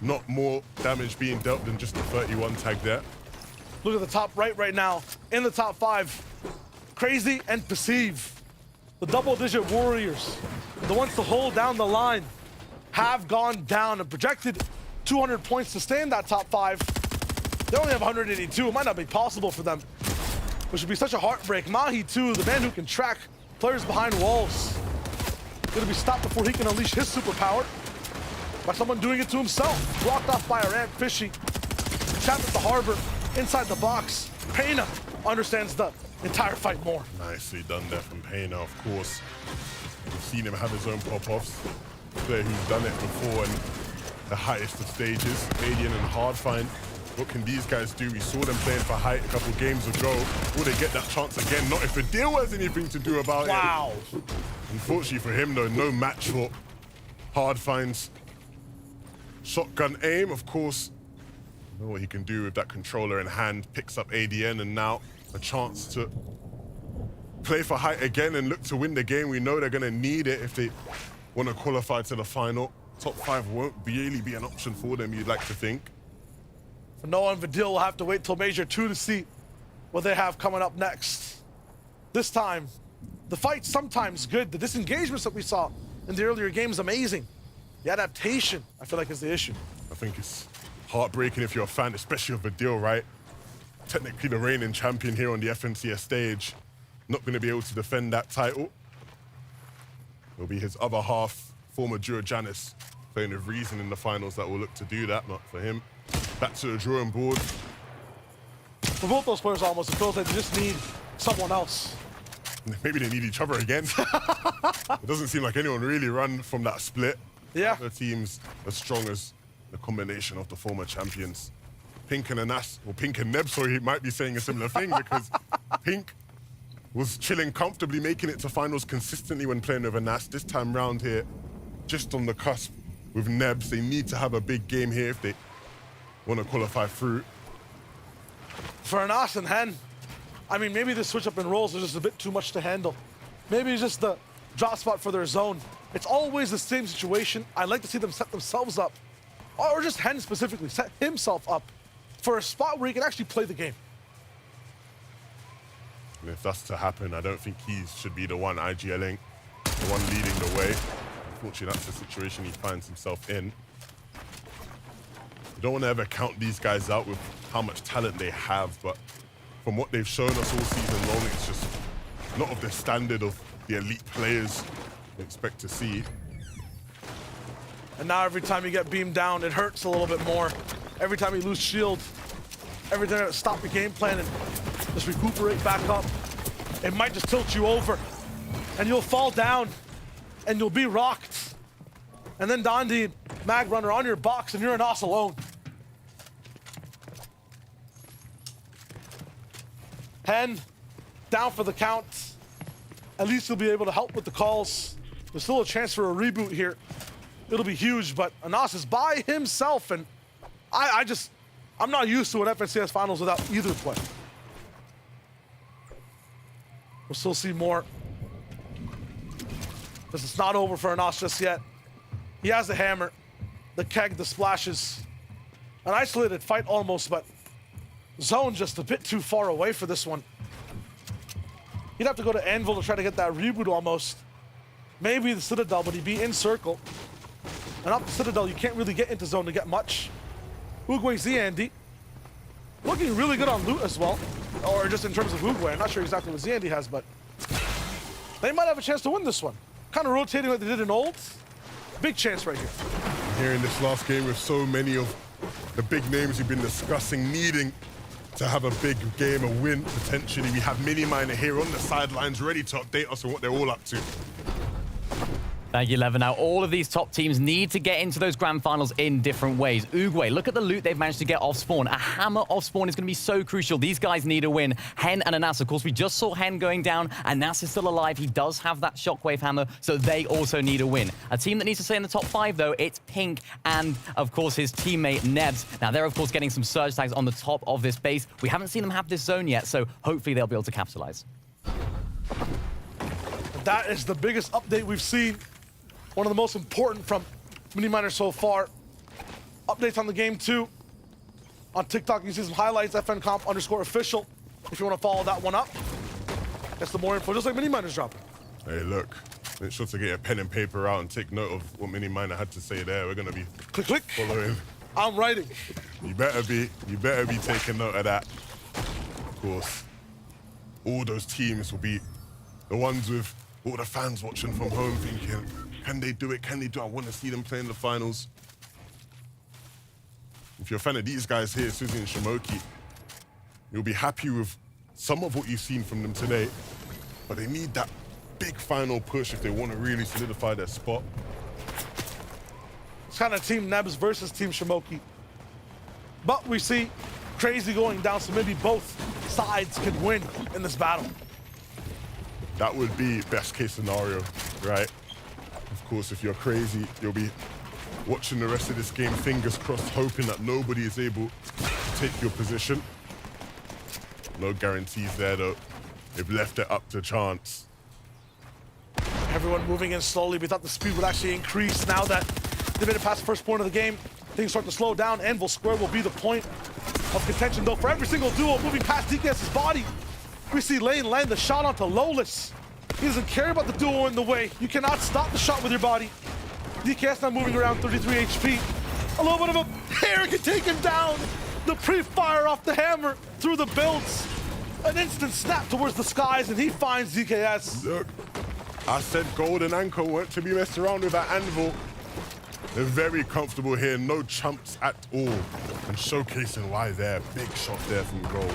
not more damage being dealt than just the 31 tag there. Look at the top right now. In the top 5, Crazy and Perceive. The double-digit warriors, the ones to hold down the line, have gone down and projected 200 points to stay in that top 5. They only have 182. It might not be possible for them, which would be such a heartbreak. Mahi, too, the man who can track players behind walls, gonna be stopped before he can unleash his superpower by someone doing it to himself. Blocked off by a ramp, Fishy. Trapped at the harbor, inside the box. Payna understands the entire fight more. Nicely done there from Payna, of course. We've seen him have his own pop-offs. A player who's done it before in the highest of stages. Canadian and Hardfind. What can these guys do? We saw them playing for height a couple games ago. Will they get that chance again? Not if the deal has anything to do about it. Wow. Unfortunately for him, though, no match for Hardfind's shotgun aim. Of course, you know what he can do with that controller in hand. Picks up ADN, and now a chance to play for height again and look to win the game. We know they're going to need it if they want to qualify to the final. Top 5 won't really be an option for them, you'd like to think. For Noah and Vidil will have to wait till Major 2 to see what they have coming up next. This time, the fight's sometimes good. The disengagements that we saw in the earlier games, amazing. The adaptation, I feel like, is the issue. I think it's heartbreaking if you're a fan, especially of Vidil, right? Technically the reigning champion here on the FNCS stage. Not going to be able to defend that title. It'll be his other half, former duo Janice, playing with Reason in the finals that will look to do that, but for him, back to the drawing board. For both those players, almost, it feels like they just need someone else. Maybe they need each other again. It doesn't seem like anyone really run from that split. Yeah. The team's as strong as the combination of the former champions. Pink and Anas, or Pink and Neb, sorry, he might be saying a similar thing because Pink was chilling comfortably, making it to finals consistently when playing with Anas. This time round here, just on the cusp with Nebs. They need to have a big game here if they want to qualify through. For Anas and Hen, I mean, maybe the switch up in roles is just a bit too much to handle. Maybe it's just the drop spot for their zone. It's always the same situation. I like to see them set themselves up, or just Hen specifically, set himself up for a spot where he can actually play the game. And if that's to happen, I don't think he should be the one IGLing, the one leading the way. Unfortunately, that's the situation he finds himself in. You don't want to ever count these guys out with how much talent they have, but from what they've shown us all season long, it's just not of the standard of the elite players we expect to see. And now every time you get beamed down, it hurts a little bit more. Every time you lose shield, every time you stop your game plan and just recuperate back up, it might just tilt you over. And you'll fall down, and you'll be rocked. And then Dondi and Mag Runner on your box, and you're an Anas alone. Hen, down for the count. At least you'll be able to help with the calls. There's still a chance for a reboot here. It'll be huge, but Anas is by himself, and I'm not used to an FNCS finals without either play. We'll still see more. This is not over for Anas just yet. He has the hammer, the keg, the splashes. An isolated fight almost, but zone just a bit too far away for this one. He'd have to go to Anvil to try to get that reboot almost. Maybe the Citadel, but he'd be in circle. And up the Citadel, you can't really get into zone to get much. Uguay Zandy, looking really good on loot as well. Or just in terms of Uguay. I'm not sure exactly what Zandy has, but they might have a chance to win this one. Kind of rotating like they did in Old. Big chance right here. Here in this last game with so many of the big names we've been discussing needing to have a big game, a win, potentially. We have Mini Miner here on the sidelines ready to update us on what they're all up to. Thank you, Levin. Now, all of these top teams need to get into those grand finals in different ways. Uguay, look at the loot they've managed to get off spawn. A hammer off spawn is going to be so crucial. These guys need a win. Hen and Anas, of course, we just saw Hen going down. Anas is still alive. He does have that shockwave hammer, so they also need a win. A team that needs to stay in the top 5, though, it's Pink and, of course, his teammate Nebs. Now, they're, of course, getting some surge tags on the top of this base. We haven't seen them have this zone yet, so hopefully they'll be able to capitalize. That is the biggest update we've seen. One of the most important from Mini Miner so far. Updates on the game too. On TikTok, you can see some highlights, FNComp_official. If you want to follow that one up. That's the more info, just like Mini Miner's dropping. Hey, look, make sure to get a pen and paper out and take note of what Mini Miner had to say there. We're gonna be click following. I'm writing. You better be taking note of that. Of course, all those teams will be the ones with all the fans watching from home thinking, can they do it? Can they do it? I want to see them play in the finals. If you're a fan of these guys here, Suzy and Shimoki, you'll be happy with some of what you've seen from them today, but they need that big final push if they want to really solidify their spot. It's kind of Team Nebs versus Team Shimoki. But we see Crazy going down, so maybe both sides could win in this battle. That would be best case scenario, right? Of course, if you're Crazy, you'll be watching the rest of this game, fingers crossed, hoping that nobody is able to take your position. No guarantees there, though. They've left it up to chance. Everyone moving in slowly. We thought the speed would actually increase. Now that they made it past the first point of the game, things start to slow down. Anvil Square will be the point of contention, though. For every single duo moving past DKS's body, we see Lane land the shot onto Lowless. He doesn't care about the duo in the way. You cannot stop the shot with your body. DKS now moving around 33 HP. A little bit of a hair can take him down. The pre-fire off the hammer through the builds. An instant snap towards the skies, and he finds DKS. Look, I said Golden Anchor weren't to be messed around with that Anvil. They're very comfortable here, no chumps at all. And showcasing why they're big shot there from Gold.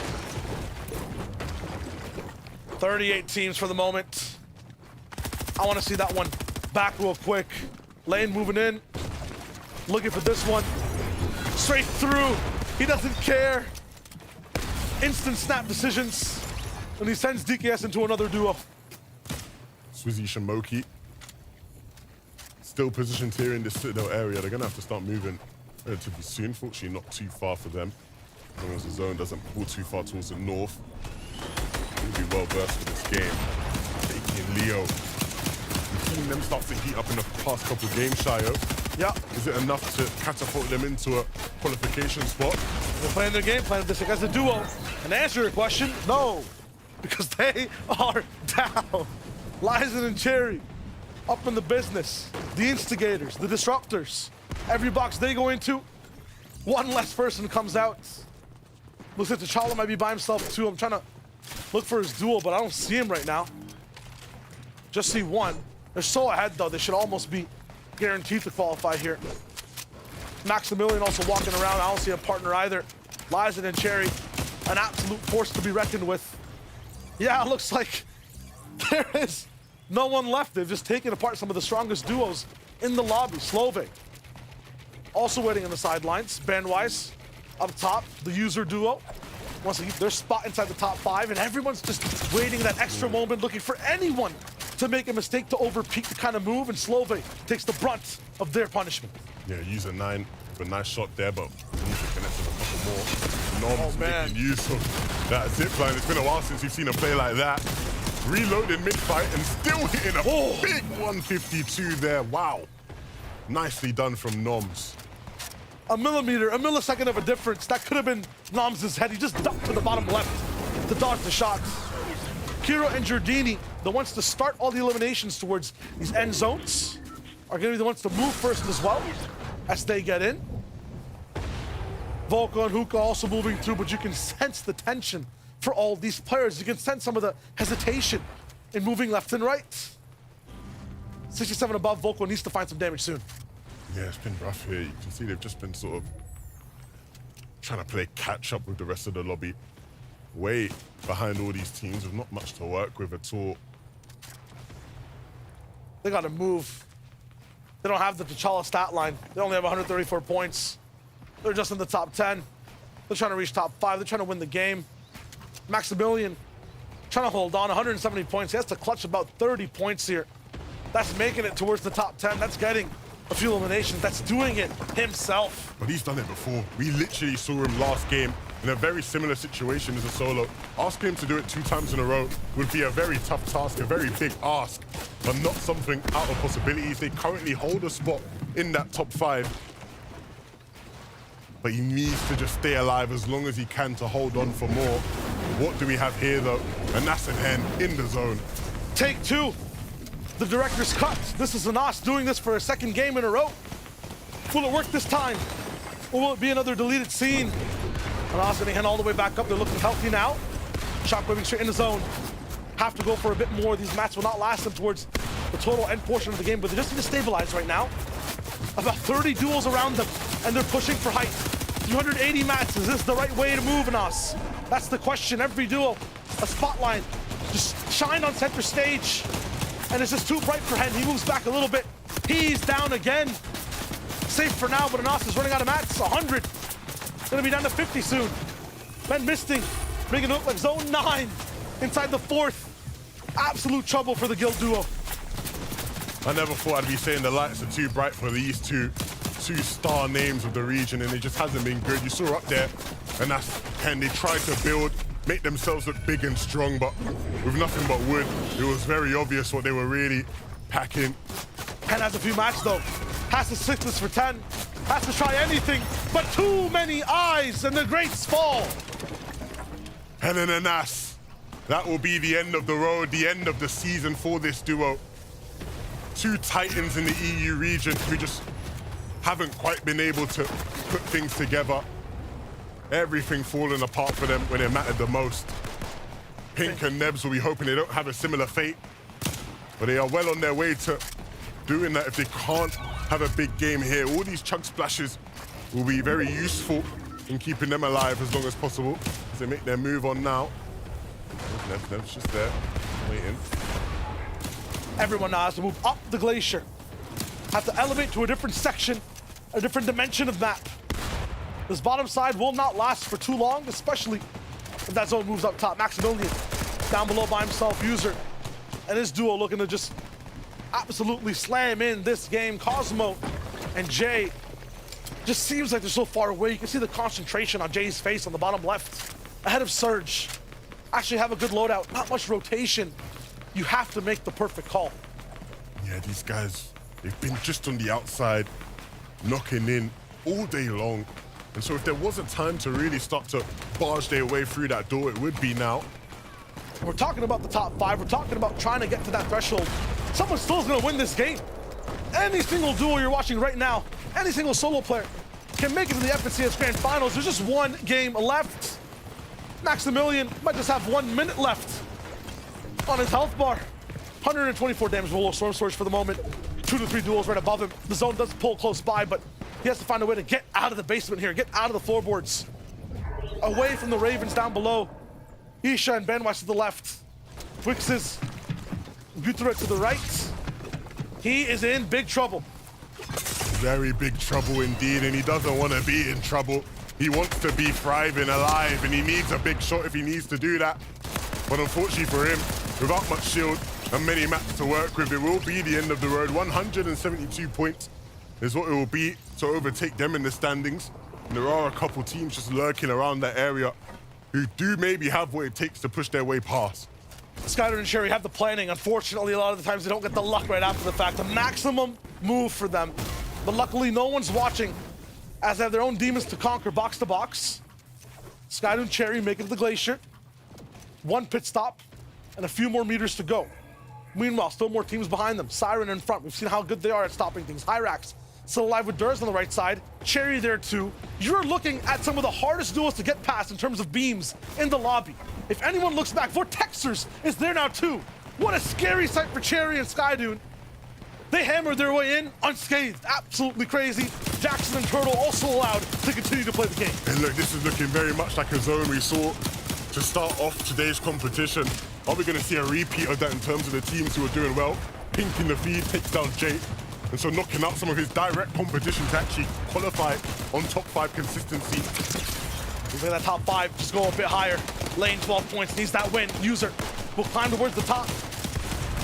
38 teams for the moment. I want to see that one back real quick. Lane moving in, looking for this one. Straight through, he doesn't care. Instant snap decisions, and he sends DKS into another duo. Swizzy Shimoki. Still positioned here in this Citadel area. They're gonna have to start moving relatively soon. Fortunately, not too far for them. As long as the zone doesn't pull too far towards the north. He'll be well versed for this game. Taking Leo. We've seen them start to heat up in the past couple games, Shayo. Yeah. Is it enough to catapult them into a qualification spot? They're playing their game plan this as a duo. And to answer your question, no. Because they are down. Lizen and Cherry up in the business. The instigators, the disruptors. Every box they go into, one less person comes out. Looks like T'Challa might be by himself too. I'm trying to look for his duo, but I don't see him right now. Just see one. They're so ahead though, they should almost be guaranteed to qualify here. Maximilian also walking around. I don't see a partner either. Lizen and Cherry, an absolute force to be reckoned with. Yeah, it looks like there is no one left. They've just taken apart some of the strongest duos in the lobby. Slove also waiting on the sidelines. Bandwise up top, the user duo wants to keep their spot inside the top 5, and everyone's just waiting that extra moment, looking for anyone to make a mistake to overpeak the kind of move, and Slove takes the brunt of their punishment. Yeah, user 9 with a nice shot there, but connected a couple more. Norm's making use of that zip line. It's been a while since we've seen a play like that. Reloaded mid-fight and still hitting a big 152 there. Wow. Nicely done from Noms. A millisecond of a difference. That could have been Noms' head. He just ducked to the bottom left to dodge the shots. Kira and Giardini, the ones to start all the eliminations towards these end zones, are going to be the ones to move first as well as they get in. Volko and Hookah also moving through, but you can sense the tension for all these players. You can sense some of the hesitation in moving left and right. 67 above, Volko needs to find some damage soon. Yeah, it's been rough here. You can see they've just been sort of trying to play catch up with the rest of the lobby. Way behind all these teams with not much to work with at all. They got to move. They don't have the T'Challa stat line. They only have 134 points. They're just in the top 10. They're trying to reach top 5. They're trying to win the game. Maximilian trying to hold on, 170 points. He has to clutch about 30 points here. That's making it towards the top 10. That's getting a few eliminations. That's doing it himself. But he's done it before. We literally saw him last game in a very similar situation as a solo. Asking him to do it 2 times in a row would be a very tough task, a very big ask, but not something out of possibilities. They currently hold a spot in that top 5. But he needs to just stay alive as long as he can to hold on for more. What do we have here, though? And that's an Hen in the zone. Take 2. The director's cut. This is Anas doing this for a 2nd game in a row. Will it work this time? Or will it be another deleted scene? Anas getting Hen all the way back up. They're looking healthy now. Shockwaving straight in the zone. Have to go for a bit more. These mats will not last them towards the total end portion of the game, but they just need to stabilize right now. About 30 duels around them, and they're pushing for height. 380 mats. Is this the right way to move, Anas? That's the question. Every duo, a spotlight. Just shine on center stage. And it's just too bright for Hen. He moves back a little bit. He's down again. Safe for now, but Anas is running out of mats. 100. Gonna be down to 50 soon. Men misting, making it look like zone 9 inside the 4th. Absolute trouble for the guild duo. I never thought I'd be saying the lights are too bright for these two star names of the region, and it just hasn't been good. You saw up there, and that's Hen. They tried to build, make themselves look big and strong, but with nothing but wood, it was very obvious what they were really packing. Hen has a few mats though. Has to stick this for 10. Has to try anything, but too many eyes, and the greats fall. Hen and Anas. That will be the end of the road, the end of the season for this duo. 2 titans in the EU region who just haven't quite been able to put things together. Everything falling apart for them when it mattered the most. Pink and Nebs will be hoping they don't have a similar fate, but they are well on their way to doing that if they can't have a big game here. All these chug splashes will be very useful in keeping them alive as long as possible as they make their move on now. Nebs just there, waiting. Everyone now has to move up the glacier. Have to elevate to a different section, a different dimension of map. This bottom side will not last for too long, especially if that zone moves up top. Maximilian down below by himself, User, and his duo looking to just absolutely slam in this game. Cosmo and Jay just seems like they're so far away. You can see the concentration on Jay's face on the bottom left. Ahead of Surge. Actually have a good loadout, not much rotation. You have to make the perfect call. Yeah, these guys, they've been just on the outside, knocking in all day long. And so if there was a time to really start to barge their way through that door, it would be now. We're talking about the top 5. We're talking about trying to get to that threshold. Someone still is going to win this game. Any single duo you're watching right now, any single solo player can make it to the FNCS Grand Finals. There's just 1 game left. Maximilian might just have 1 minute left on his health bar. 124 damage below Storm Surge for the moment. 2 to 3 duels right above him. The zone does pull close by, but he has to find a way to get out of the basement here, get out of the floorboards. Away from the Ravens down below. Isha and Benwatch to the left. Wixes, Guterek to the right. He is in big trouble. Very big trouble indeed, and he doesn't want to be in trouble. He wants to be thriving, alive, and he needs a big shot if he needs to do that. But unfortunately for him, without much shield and many maps to work with, it will be the end of the road. 172 points is what it will be to overtake them in the standings. And there are a couple teams just lurking around that area who do maybe have what it takes to push their way past. Skyler and Sherry have the planning. Unfortunately, a lot of the times they don't get the luck right after the fact. The maximum move for them. But luckily, no one's watching, as they have their own demons to conquer box to box. Skyler and Cherry make it to the glacier. 1 pit stop and a few more meters to go. Meanwhile, still more teams behind them. Siren in front. We've seen how good they are at stopping things. Hyrax still alive with Durs on the right side. Cherry there too. You're looking at some of the hardest duels to get past in terms of beams in the lobby. If anyone looks back, Vortexers is there now too. What a scary sight for Cherry and Skydune. They hammered their way in unscathed. Absolutely crazy. Jackson and Turtle also allowed to continue to play the game. And look, this is looking very much like a zone we saw to start off today's competition. Are we going to see a repeat of that in terms of the teams who are doing well? Pink in the feed takes down Jay, and so knocking out some of his direct competition to actually qualify on top 5 consistency. Moving that top 5, just go a bit higher. Lane 12 points, needs that win. User will climb towards the top.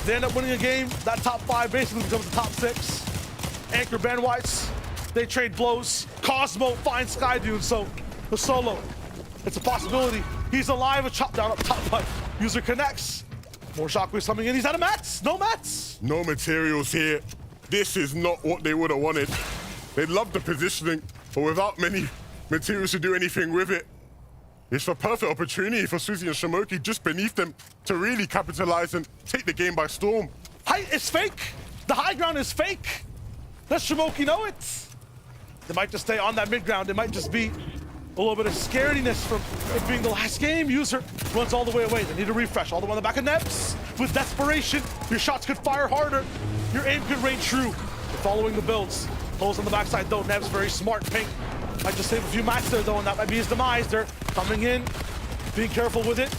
They end up winning a game. That top 5 basically becomes the top 6. Anchor Ben Whites, they trade blows. Cosmo finds Sky Dude, so the solo, it's a possibility. He's alive, a chop down up top, but User connects. More shockwaves coming in. He's out of mats. No mats. No materials here. This is not what they would have wanted. They love the positioning, but without many materials to do anything with it, it's a perfect opportunity for Suzy and Shamoki just beneath them to really capitalize and take the game by storm. Height is fake. The high ground is fake. Does Shamoki know it? They might just stay on that mid ground. It might just be a little bit of scariness from it being the last game. User runs all the way away. They need a refresh. All the way on the back of Nebs. With desperation, your shots could fire harder. Your aim could reign true. You're following the builds. Pulls on the backside though. Nebs very smart. Pink might just save a few mats there though, and that might be his demise. They're coming in, being careful with it.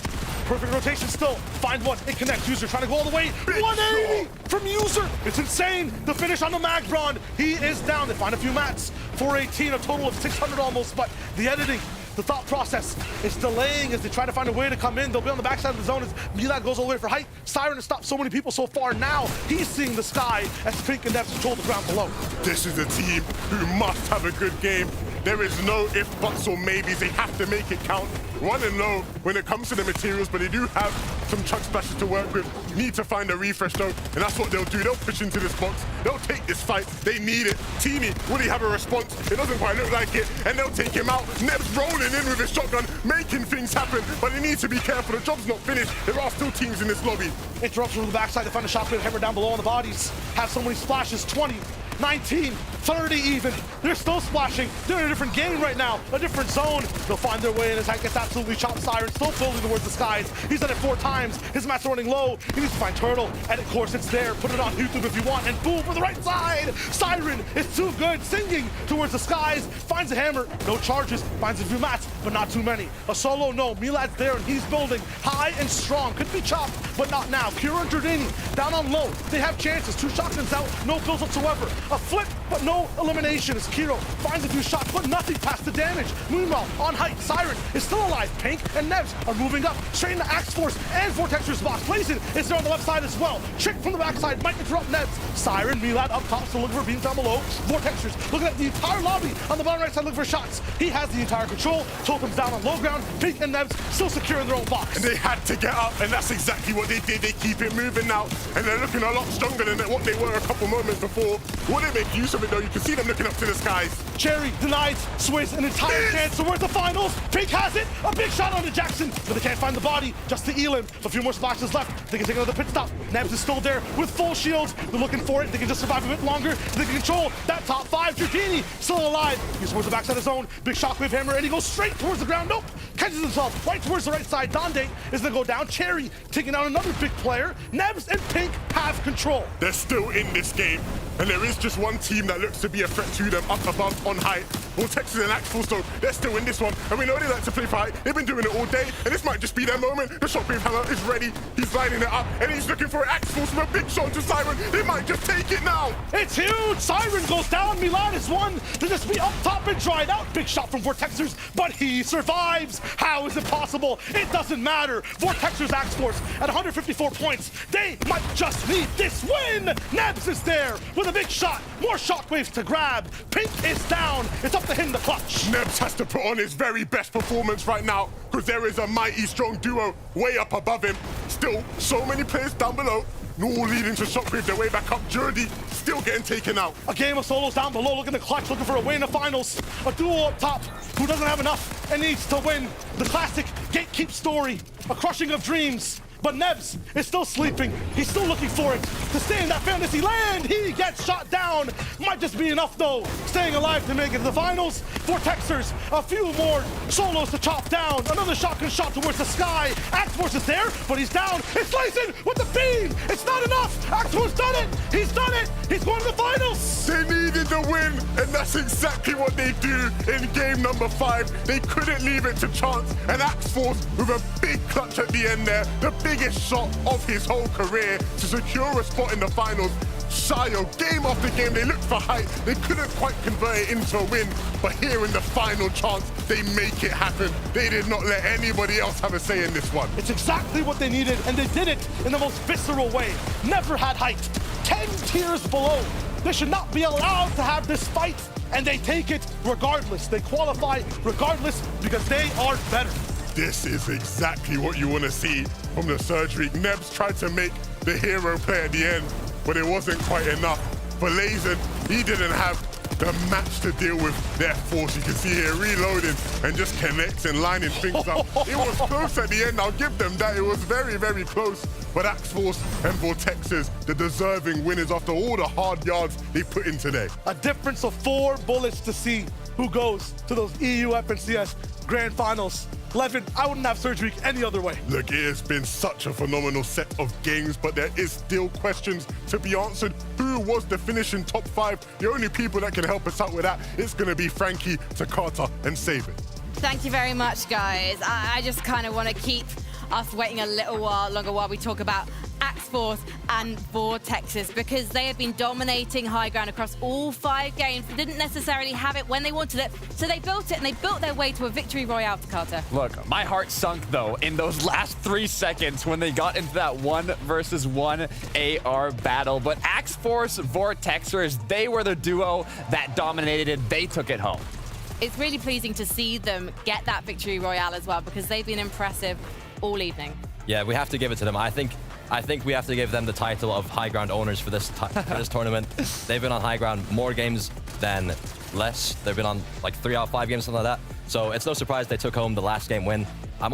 Perfect rotation still. Find one. It connects. User trying to go all the way. 180 from User. It's insane. The finish on the Magbron. He is down. They find a few mats. 418, a total of 600 almost. But the editing, the thought process is delaying as they try to find a way to come in. They'll be on the backside of the zone as Milad goes all the way for height. Siren has stopped so many people so far. Now he's seeing the sky as Pink and Nebs control the ground below. This is a team who must have a good game. There is no ifs, buts, or maybes. They have to make it count. Running low when it comes to the materials, but they do have some chug splashes to work with. Need to find a refresh though, and that's what they'll do. They'll push into this box. They'll take this fight. They need it. Teamy, will he have a response? It doesn't quite look like it, and they'll take him out. Nebs rolling in with his shotgun, making things happen, but they need to be careful. The job's not finished. There are still teams in this lobby. Interruption from the backside. They find a shotgun hammer down below on the bodies. Have so many splashes. 20, 19, 30 even. They're still splashing. They're in a different game right now, a different zone. They'll find their way in as Hank gets absolutely chopped. Siren still building towards the skies. He's done it 4 times. His mats are running low. He needs to find Turtle, and of course it's there. Put it on YouTube if you want, and boom, for the right side. Siren is too good, singing towards the skies. Finds a hammer, no charges. Finds a few mats, but not too many. A solo, no. Milad's there, and he's building high and strong. Could be chopped, but not now. Kira and Giordini down on low. They have chances. 2 shotguns out, no kills whatsoever. A flip, but no elimination as Kiro finds a few shots, but nothing past the damage. Meanwhile, on height, Siren is still alive. Pink and Nebs are moving up, straight into Axe Force and Vortexer's box. Blazin is there on the left side as well. Chick from the backside might interrupt Nebs. Siren, Milad up top, still looking for beams down below. Vortexer's looking at the entire lobby on the bottom right side looking for shots. He has the entire control. Totem's down on low ground. Pink and Nebs still secure in their own box. And they had to get up, and that's exactly what they did. They keep it moving now, and they're looking a lot stronger than what they were a couple moments before. Will they make use of it though? You can see them looking up to the skies. Cherry denies Swizz an entire chance towards the finals. Pink has it. A big shot onto Jackson, but they can't find the body. Just to Elam. A few more splashes left. They can take another pit stop. Nebs is still there with full shields. They're looking for it. They can just survive a bit longer. They can control that top 5. Giordini still alive. He's towards the backside of the zone. Big shockwave hammer, and he goes straight towards the ground. Nope. Catches himself right towards the right side. Dande is gonna go down. Cherry taking down another big player. Nebs and Pink have control. They're still in this game, and there is just one team that looks to be a threat to them up above on height. Well, Texas and Axel, so they're still in this one, and we know they like to play fight. They've been doing it all day, and this might just be their moment. The shockwave hammer is ready. He's lining it up, and he's looking for Axel with a big shot to Siren. They might just take it now. It's huge. Siren goes down. Milan is one to just be up top and dried out. Big shot from Vortexers, but he survives. How is it possible? It doesn't matter. Vortexers Axe Force at 154 points. They might just need this win. Nebs is there with a big shot. More shockwaves to grab. Pink is down. It's up to him to clutch. Nebs has to put on his very best performance right now, because there is a mighty strong duo way up above him. Still, so many players down below, all leading to shockwave their way back up. Jordy still getting taken out. A game of solos down below, looking to clutch, looking for a win in the finals. A duo up top who doesn't have enough and needs to win. The classic gatekeep story, a crushing of dreams. But Nebs is still sleeping. He's still looking for it to stay in that fantasy land. He gets shot down. Might just be enough though. Staying alive to make it to the finals. Vortexers, a few more solos to chop down. Another shotgun shot towards the sky. Axe Force is there, but he's down. It's Layson with the beam. It's not enough. Axel's done it. He's done it. He's going to the finals. They needed the win, and that's exactly what they do in game number 5. They couldn't leave it to chance, and Axforce with a big clutch at the end there, the biggest shot of his whole career to secure a spot in the finals. Shayo, game after game, they looked for height. They couldn't quite convert it into a win, but here in the final chance, they make it happen. They did not let anybody else have a say in this one. It's exactly what they needed, and they did it in the most visceral way. Never had height. 10 tiers below. They should not be allowed to have this fight, and they take it regardless. They qualify regardless because they are better. This is exactly what you want to see from the Surgery. Nebs tried to make the hero play at the end, but it wasn't quite enough. For Layson, he didn't have the match to deal with their force. You can see here reloading and just connecting, lining things up. It was close at the end, I'll give them that. It was very, very close. But Axforce and Vortexes, the deserving winners after all the hard yards they put in today. A difference of 4 bullets to see who goes to those EU FNCS Grand Finals. Levin, I wouldn't have Surgery any other way. Look, it has been such a phenomenal set of games, but there is still questions to be answered. Who was the finishing top 5? The only people that can help us out with that is going to be Frankie, Takata, and Save It. Thank you very much, guys. I just kind of want to keep us waiting a little while longer while we talk about Axforce and Vortexes, because they have been dominating high ground across all 5 games. They didn't necessarily have it when they wanted it, so they built it, and they built their way to a victory royale, Takata. Look, my heart sunk, though, in those last 3 seconds when they got into that 1 versus 1 AR battle. But Axforce, Vortexers, they were the duo that dominated. They took it home. It's really pleasing to see them get that victory royale as well, because they've been impressive all evening. Yeah, we have to give it to them. I think we have to give them the title of high ground owners for this tournament. They've been on high ground more games than less. They've been on like 3 out of 5 games, something like that. So it's no surprise they took home the last game win. I'm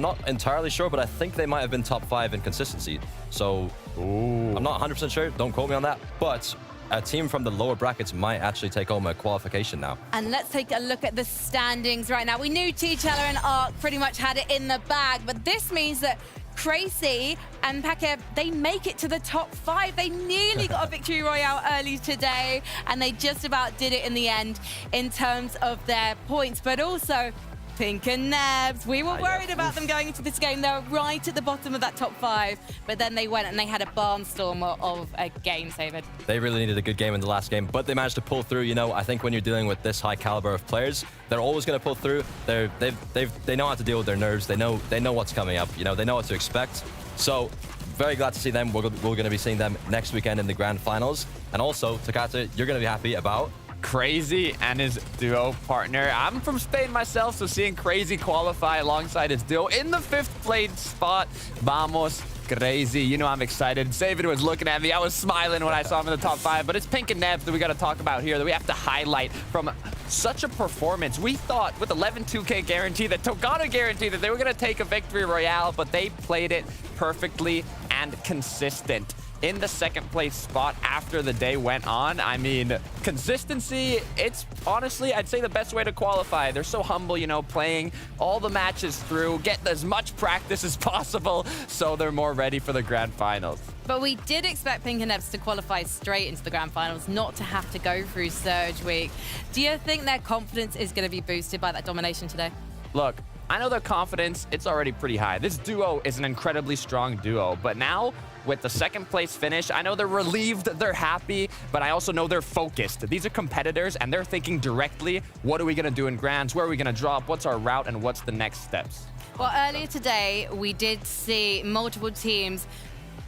not entirely sure, but I think they might have been top 5 in consistency. So I'm not 100% sure. Don't quote me on that. But a team from the lower brackets might actually take home a qualification now. And let's take a look at the standings right now. We knew T-Cheller and Ark pretty much had it in the bag, but this means that Crazy and Pakev, they make it to the top 5. They nearly got a victory royale early today, and they just about did it in the end in terms of their points, but also Pink and Nebs. We were worried about them going into this game. They were right at the bottom of that top 5, but then they went and they had a barnstorm of a game, David. They really needed a good game in the last game, but they managed to pull through. You know, I think when you're dealing with this high caliber of players, they're always going to pull through. They know how to deal with their nerves. They know what's coming up. You know, they know what to expect. So very glad to see them. We're going to be seeing them next weekend in the grand finals. And also, Takata, you're going to be happy about Crazy and his duo partner. I'm from Spain myself, so seeing Crazy qualify alongside his duo in the 5th place spot. Vamos, Crazy. You know I'm excited. Savid was looking at me. I was smiling when I saw him in the top 5, but it's Pink and Nebs that we got to talk about here, that we have to highlight from such a performance. We thought with 11-2K guarantee that Togata guaranteed that they were going to take a victory royale, but they played it perfectly and consistent. In the 2nd place spot after the day went on. I mean, consistency, it's honestly, I'd say the best way to qualify. They're so humble, you know, playing all the matches through, getting as much practice as possible, so they're more ready for the grand finals. But we did expect Pink and Nebs to qualify straight into the grand finals, not to have to go through Surge Week. Do you think their confidence is going to be boosted by that domination today? Look, I know their confidence, it's already pretty high. This duo is an incredibly strong duo, but now with the 2nd place finish, I know they're relieved, they're happy, but I also know they're focused. These are competitors, and they're thinking directly, what are we going to do in grands? Where are we going to drop? What's our route, and what's the next steps? Well, earlier today, we did see multiple teams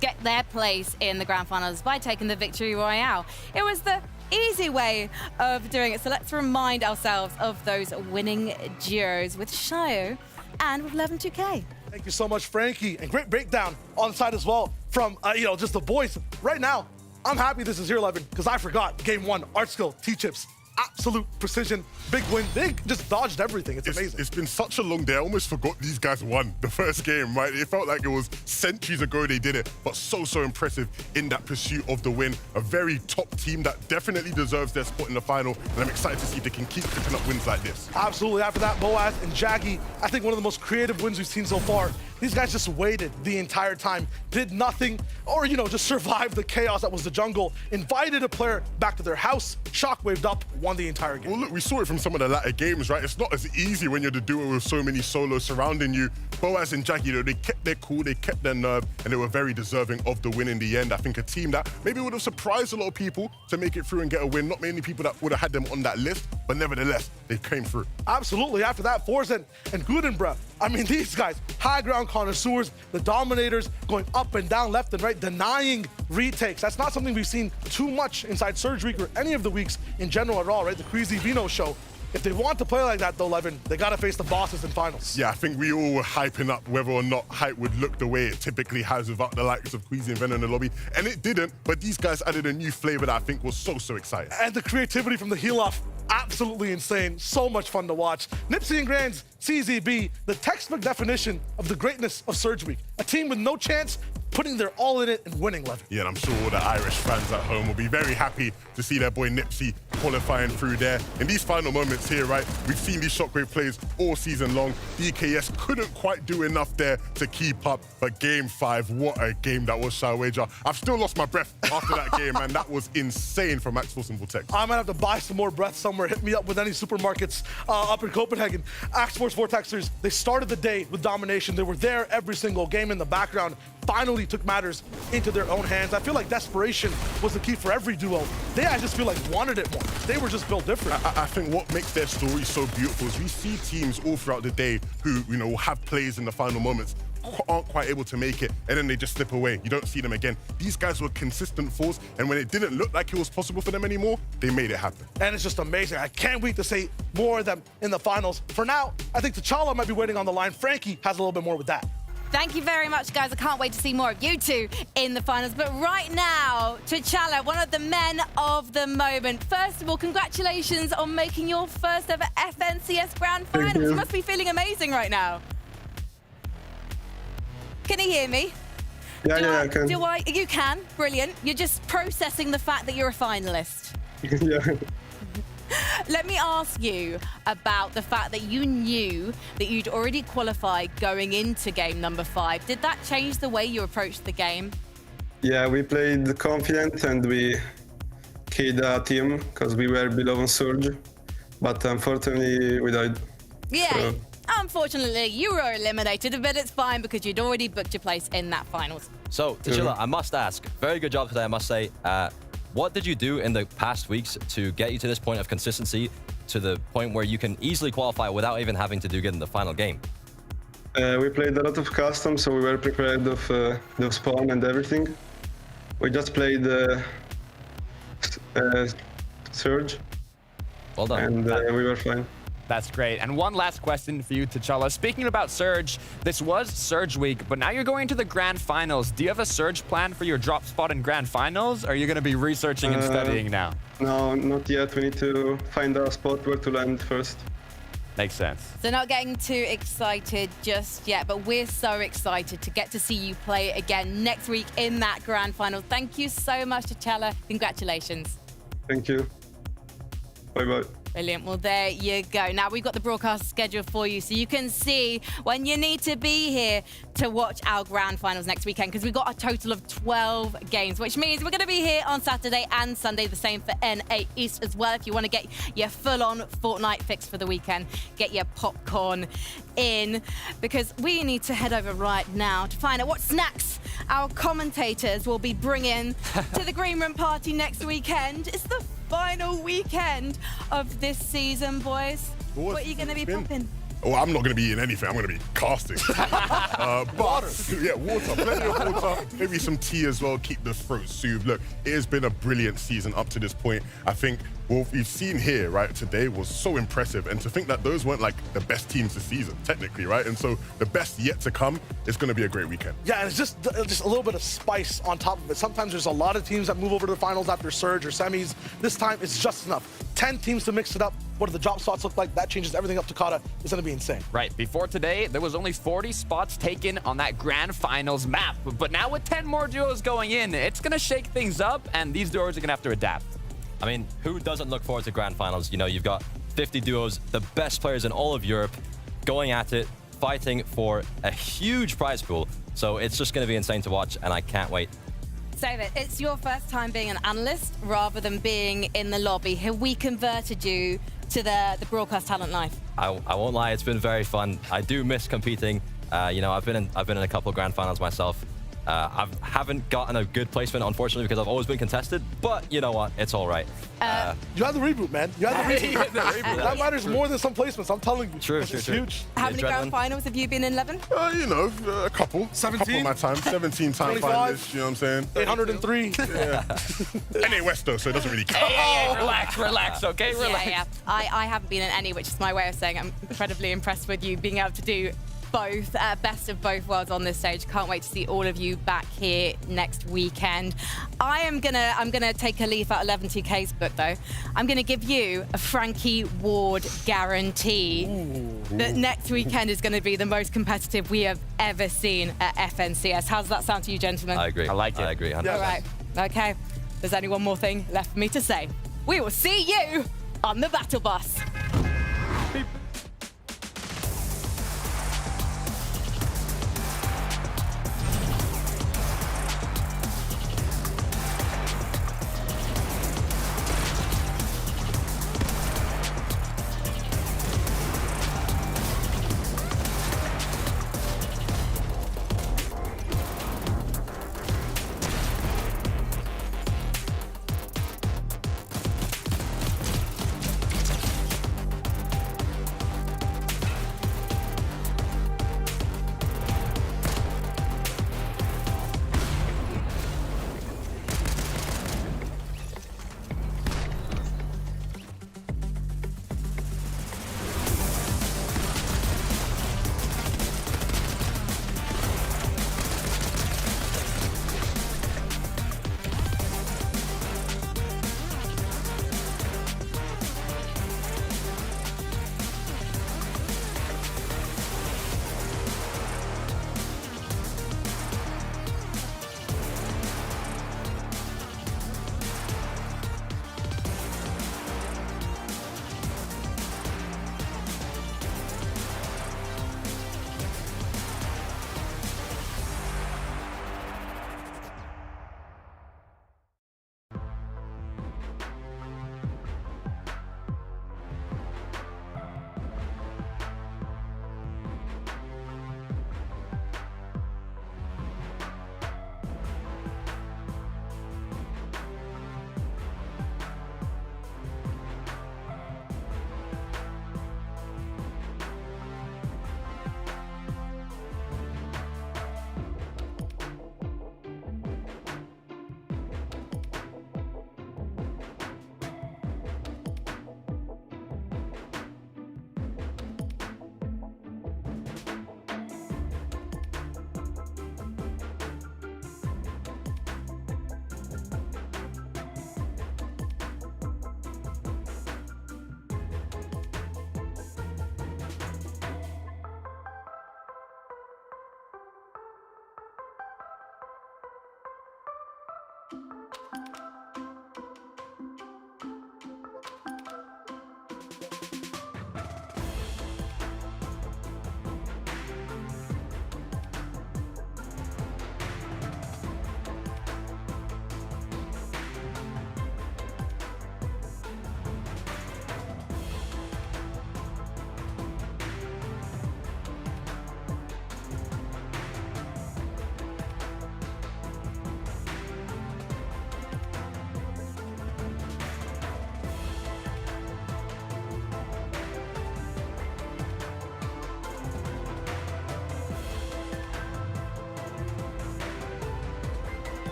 get their place in the grand finals by taking the victory royale. It was the easy way of doing it, so let's remind ourselves of those winning duos with Shayo and with 11-2K. Thank you so much, Frankie. And great breakdown on the side as well from, just the boys. Right now, I'm happy this is here, 11, because I forgot game 1, Art Skill, T-Chips. absolute precision, big win. They just dodged everything. It's amazing. It's been such a long day. I almost forgot these guys won the first game, right? It felt like it was centuries ago they did it, but so impressive in that pursuit of the win. A very top team that definitely deserves their spot in the final, and I'm excited to see if they can keep picking up wins like this. Absolutely. After that, Boaz and Jaggy, I think one of the most creative wins we've seen so far. These guys just waited the entire time, did nothing, or, just survived the chaos that was the jungle, invited a player back to their house, shockwaved up, won the entire game. Well, look, we saw it from some of the latter games, right? It's not as easy when you're the duo with so many solos surrounding you. Boaz and Jaggy, they kept their cool, they kept their nerve, and they were very deserving of the win in the end. I think a team that maybe would have surprised a lot of people to make it through and get a win. Not many people that would have had them on that list, but nevertheless, they came through. Absolutely. After that, Forzen and Gudenbreath. I mean, these guys, high ground connoisseurs, the dominators, going up and down, left and right, denying retakes. That's not something we've seen too much inside Surge Week or any of the weeks in general at all, right? The Queasy Vino show. If they want to play like that, though, Levin, they got to face the bosses in finals. Yeah, I think we all were hyping up whether or not hype would look the way it typically has without the likes of Queasy and Venom in the lobby. And it didn't, but these guys added a new flavor that I think was so exciting. And the creativity from the heel-off, absolutely insane. So much fun to watch. Nipsey and Grand's CZB, the textbook definition of the greatness of Surge Week. A team with no chance, putting their all in it and winning, Levin. Yeah, and I'm sure all the Irish fans at home will be very happy to see their boy Nipsey qualifying through there. In these final moments here, right, we've seen these Shockwave plays all season long. DKS couldn't quite do enough there to keep up, but Game 5, what a game that was, Shah Wager. I've still lost my breath after that game, and that was insane from Max Force and Vortex. I might have to buy some more breath somewhere. Hit me up with any supermarkets up in Copenhagen. Axe Force Vortexers, they started the day with domination. They were there every single game in the background. Finally took matters into their own hands. I feel like desperation was the key for every duo. They, I just feel like, wanted it more. They were just built different. I think what makes their story so beautiful is we see teams all throughout the day who, will have plays in the final moments, aren't quite able to make it, and then they just slip away. You don't see them again. These guys were consistent force, and when it didn't look like it was possible for them anymore, they made it happen. And it's just amazing. I can't wait to see more of them in the finals. For now, I think T'Challa might be waiting on the line. Frankie has a little bit more with that. Thank you very much, guys. I can't wait to see more of you two in the finals. But right now, T'Challa, one of the men of the moment. First of all, congratulations on making your first ever FNCS Grand Finals. You must be feeling amazing right now. Can you hear me? Yeah, I can. You can? Brilliant. You're just processing the fact that you're a finalist. Yeah. Let me ask you about the fact that you knew that you'd already qualified going into game number 5. Did that change the way you approached the game? Yeah, we played confident and we killed a team because we were below on Surge, but unfortunately we died. Yeah. So. Unfortunately, you were eliminated, but it's fine because you'd already booked your place in that finals. So, T'Challa, I must ask, very good job today, I must say. What did you do in the past weeks to get you to this point of consistency, to the point where you can easily qualify without even having to do good in the final game? We played a lot of custom, so we were prepared of the spawn and everything. We just played Surge. Well done. And we were fine. That's great. And one last question for you, T'Challa. Speaking about Surge, this was Surge Week, but now you're going to the Grand Finals. Do you have a Surge plan for your drop spot in Grand Finals, or are you going to be researching and studying now? No, not yet. We need to find a spot where to land first. Makes sense. So not getting too excited just yet, but we're so excited to get to see you play again next week in that Grand Final. Thank you so much, T'Challa. Congratulations. Thank you. Bye-bye. Brilliant. Well, there you go. Now we've got the broadcast schedule for you, so you can see when you need to be here to watch our Grand Finals next weekend, because we've got a total of 12 games, which means we're going to be here on Saturday and Sunday, the same for NA East as well. If you want to get your full-on Fortnite fix for the weekend, get your popcorn in, because we need to head over right now to find out what snacks our commentators will be bringing to the Green Room Party next weekend. It's the final weekend of this season, boys. What are you going to be popping? Oh, I'm not going to be eating anything. I'm going to be casting. Water. Yeah, water. Plenty of water. Maybe some tea as well. Keep the throat soothed. Look, it has been a brilliant season up to this point. I think what we've seen here, right, today was so impressive. And to think that those weren't like the best teams this season, technically, right? And so the best yet to come is going to be a great weekend. Yeah, and it's just a little bit of spice on top of it. Sometimes there's a lot of teams that move over to the finals after Surge or semis. This time, it's just enough. 10 teams to mix it up. What do the drop spots look like? That changes everything up to Kata. It's going to be insane. Right. Before today, there was only 40 spots taken on that grand finals map. But now with 10 more duos going in, it's going to shake things up, and these duos are going to have to adapt. I mean, who doesn't look forward to grand finals? You know, you've got 50 duos, the best players in all of Europe, going at it, fighting for a huge prize pool. So it's just going to be insane to watch, and I can't wait. David, it's your first time being an analyst rather than being in the lobby. Have we converted you to the broadcast talent life? I won't lie, it's been very fun. I do miss competing. You know, I've been in a couple of grand finals myself. I haven't gotten a good placement, unfortunately, because I've always been contested. But you know what? It's all right. You had the reboot, man. You had the reboot. That matters more than some placements. I'm telling you. True. Huge. How many grand finals have you been in, Levin? You know, a couple. 17? A couple of my time. 17 time 25? finalists, you know what I'm saying? 803. Yeah. NA West, though, so it doesn't really count. Hey, relax, okay? Relax. Yeah. I haven't been in any, which is my way of saying I'm incredibly impressed with you being able to do both, best of both worlds on this stage. Can't wait to see all of you back here next weekend. I'm gonna take a leaf out of 11TK's book though. I'm gonna give you a Frankie Ward guarantee that next weekend is gonna be the most competitive we have ever seen at FNCS. How does that sound to you, gentlemen? I agree. I like it. I agree. 100%. All right. Okay. There's only one more thing left for me to say. We will see you on the battle bus.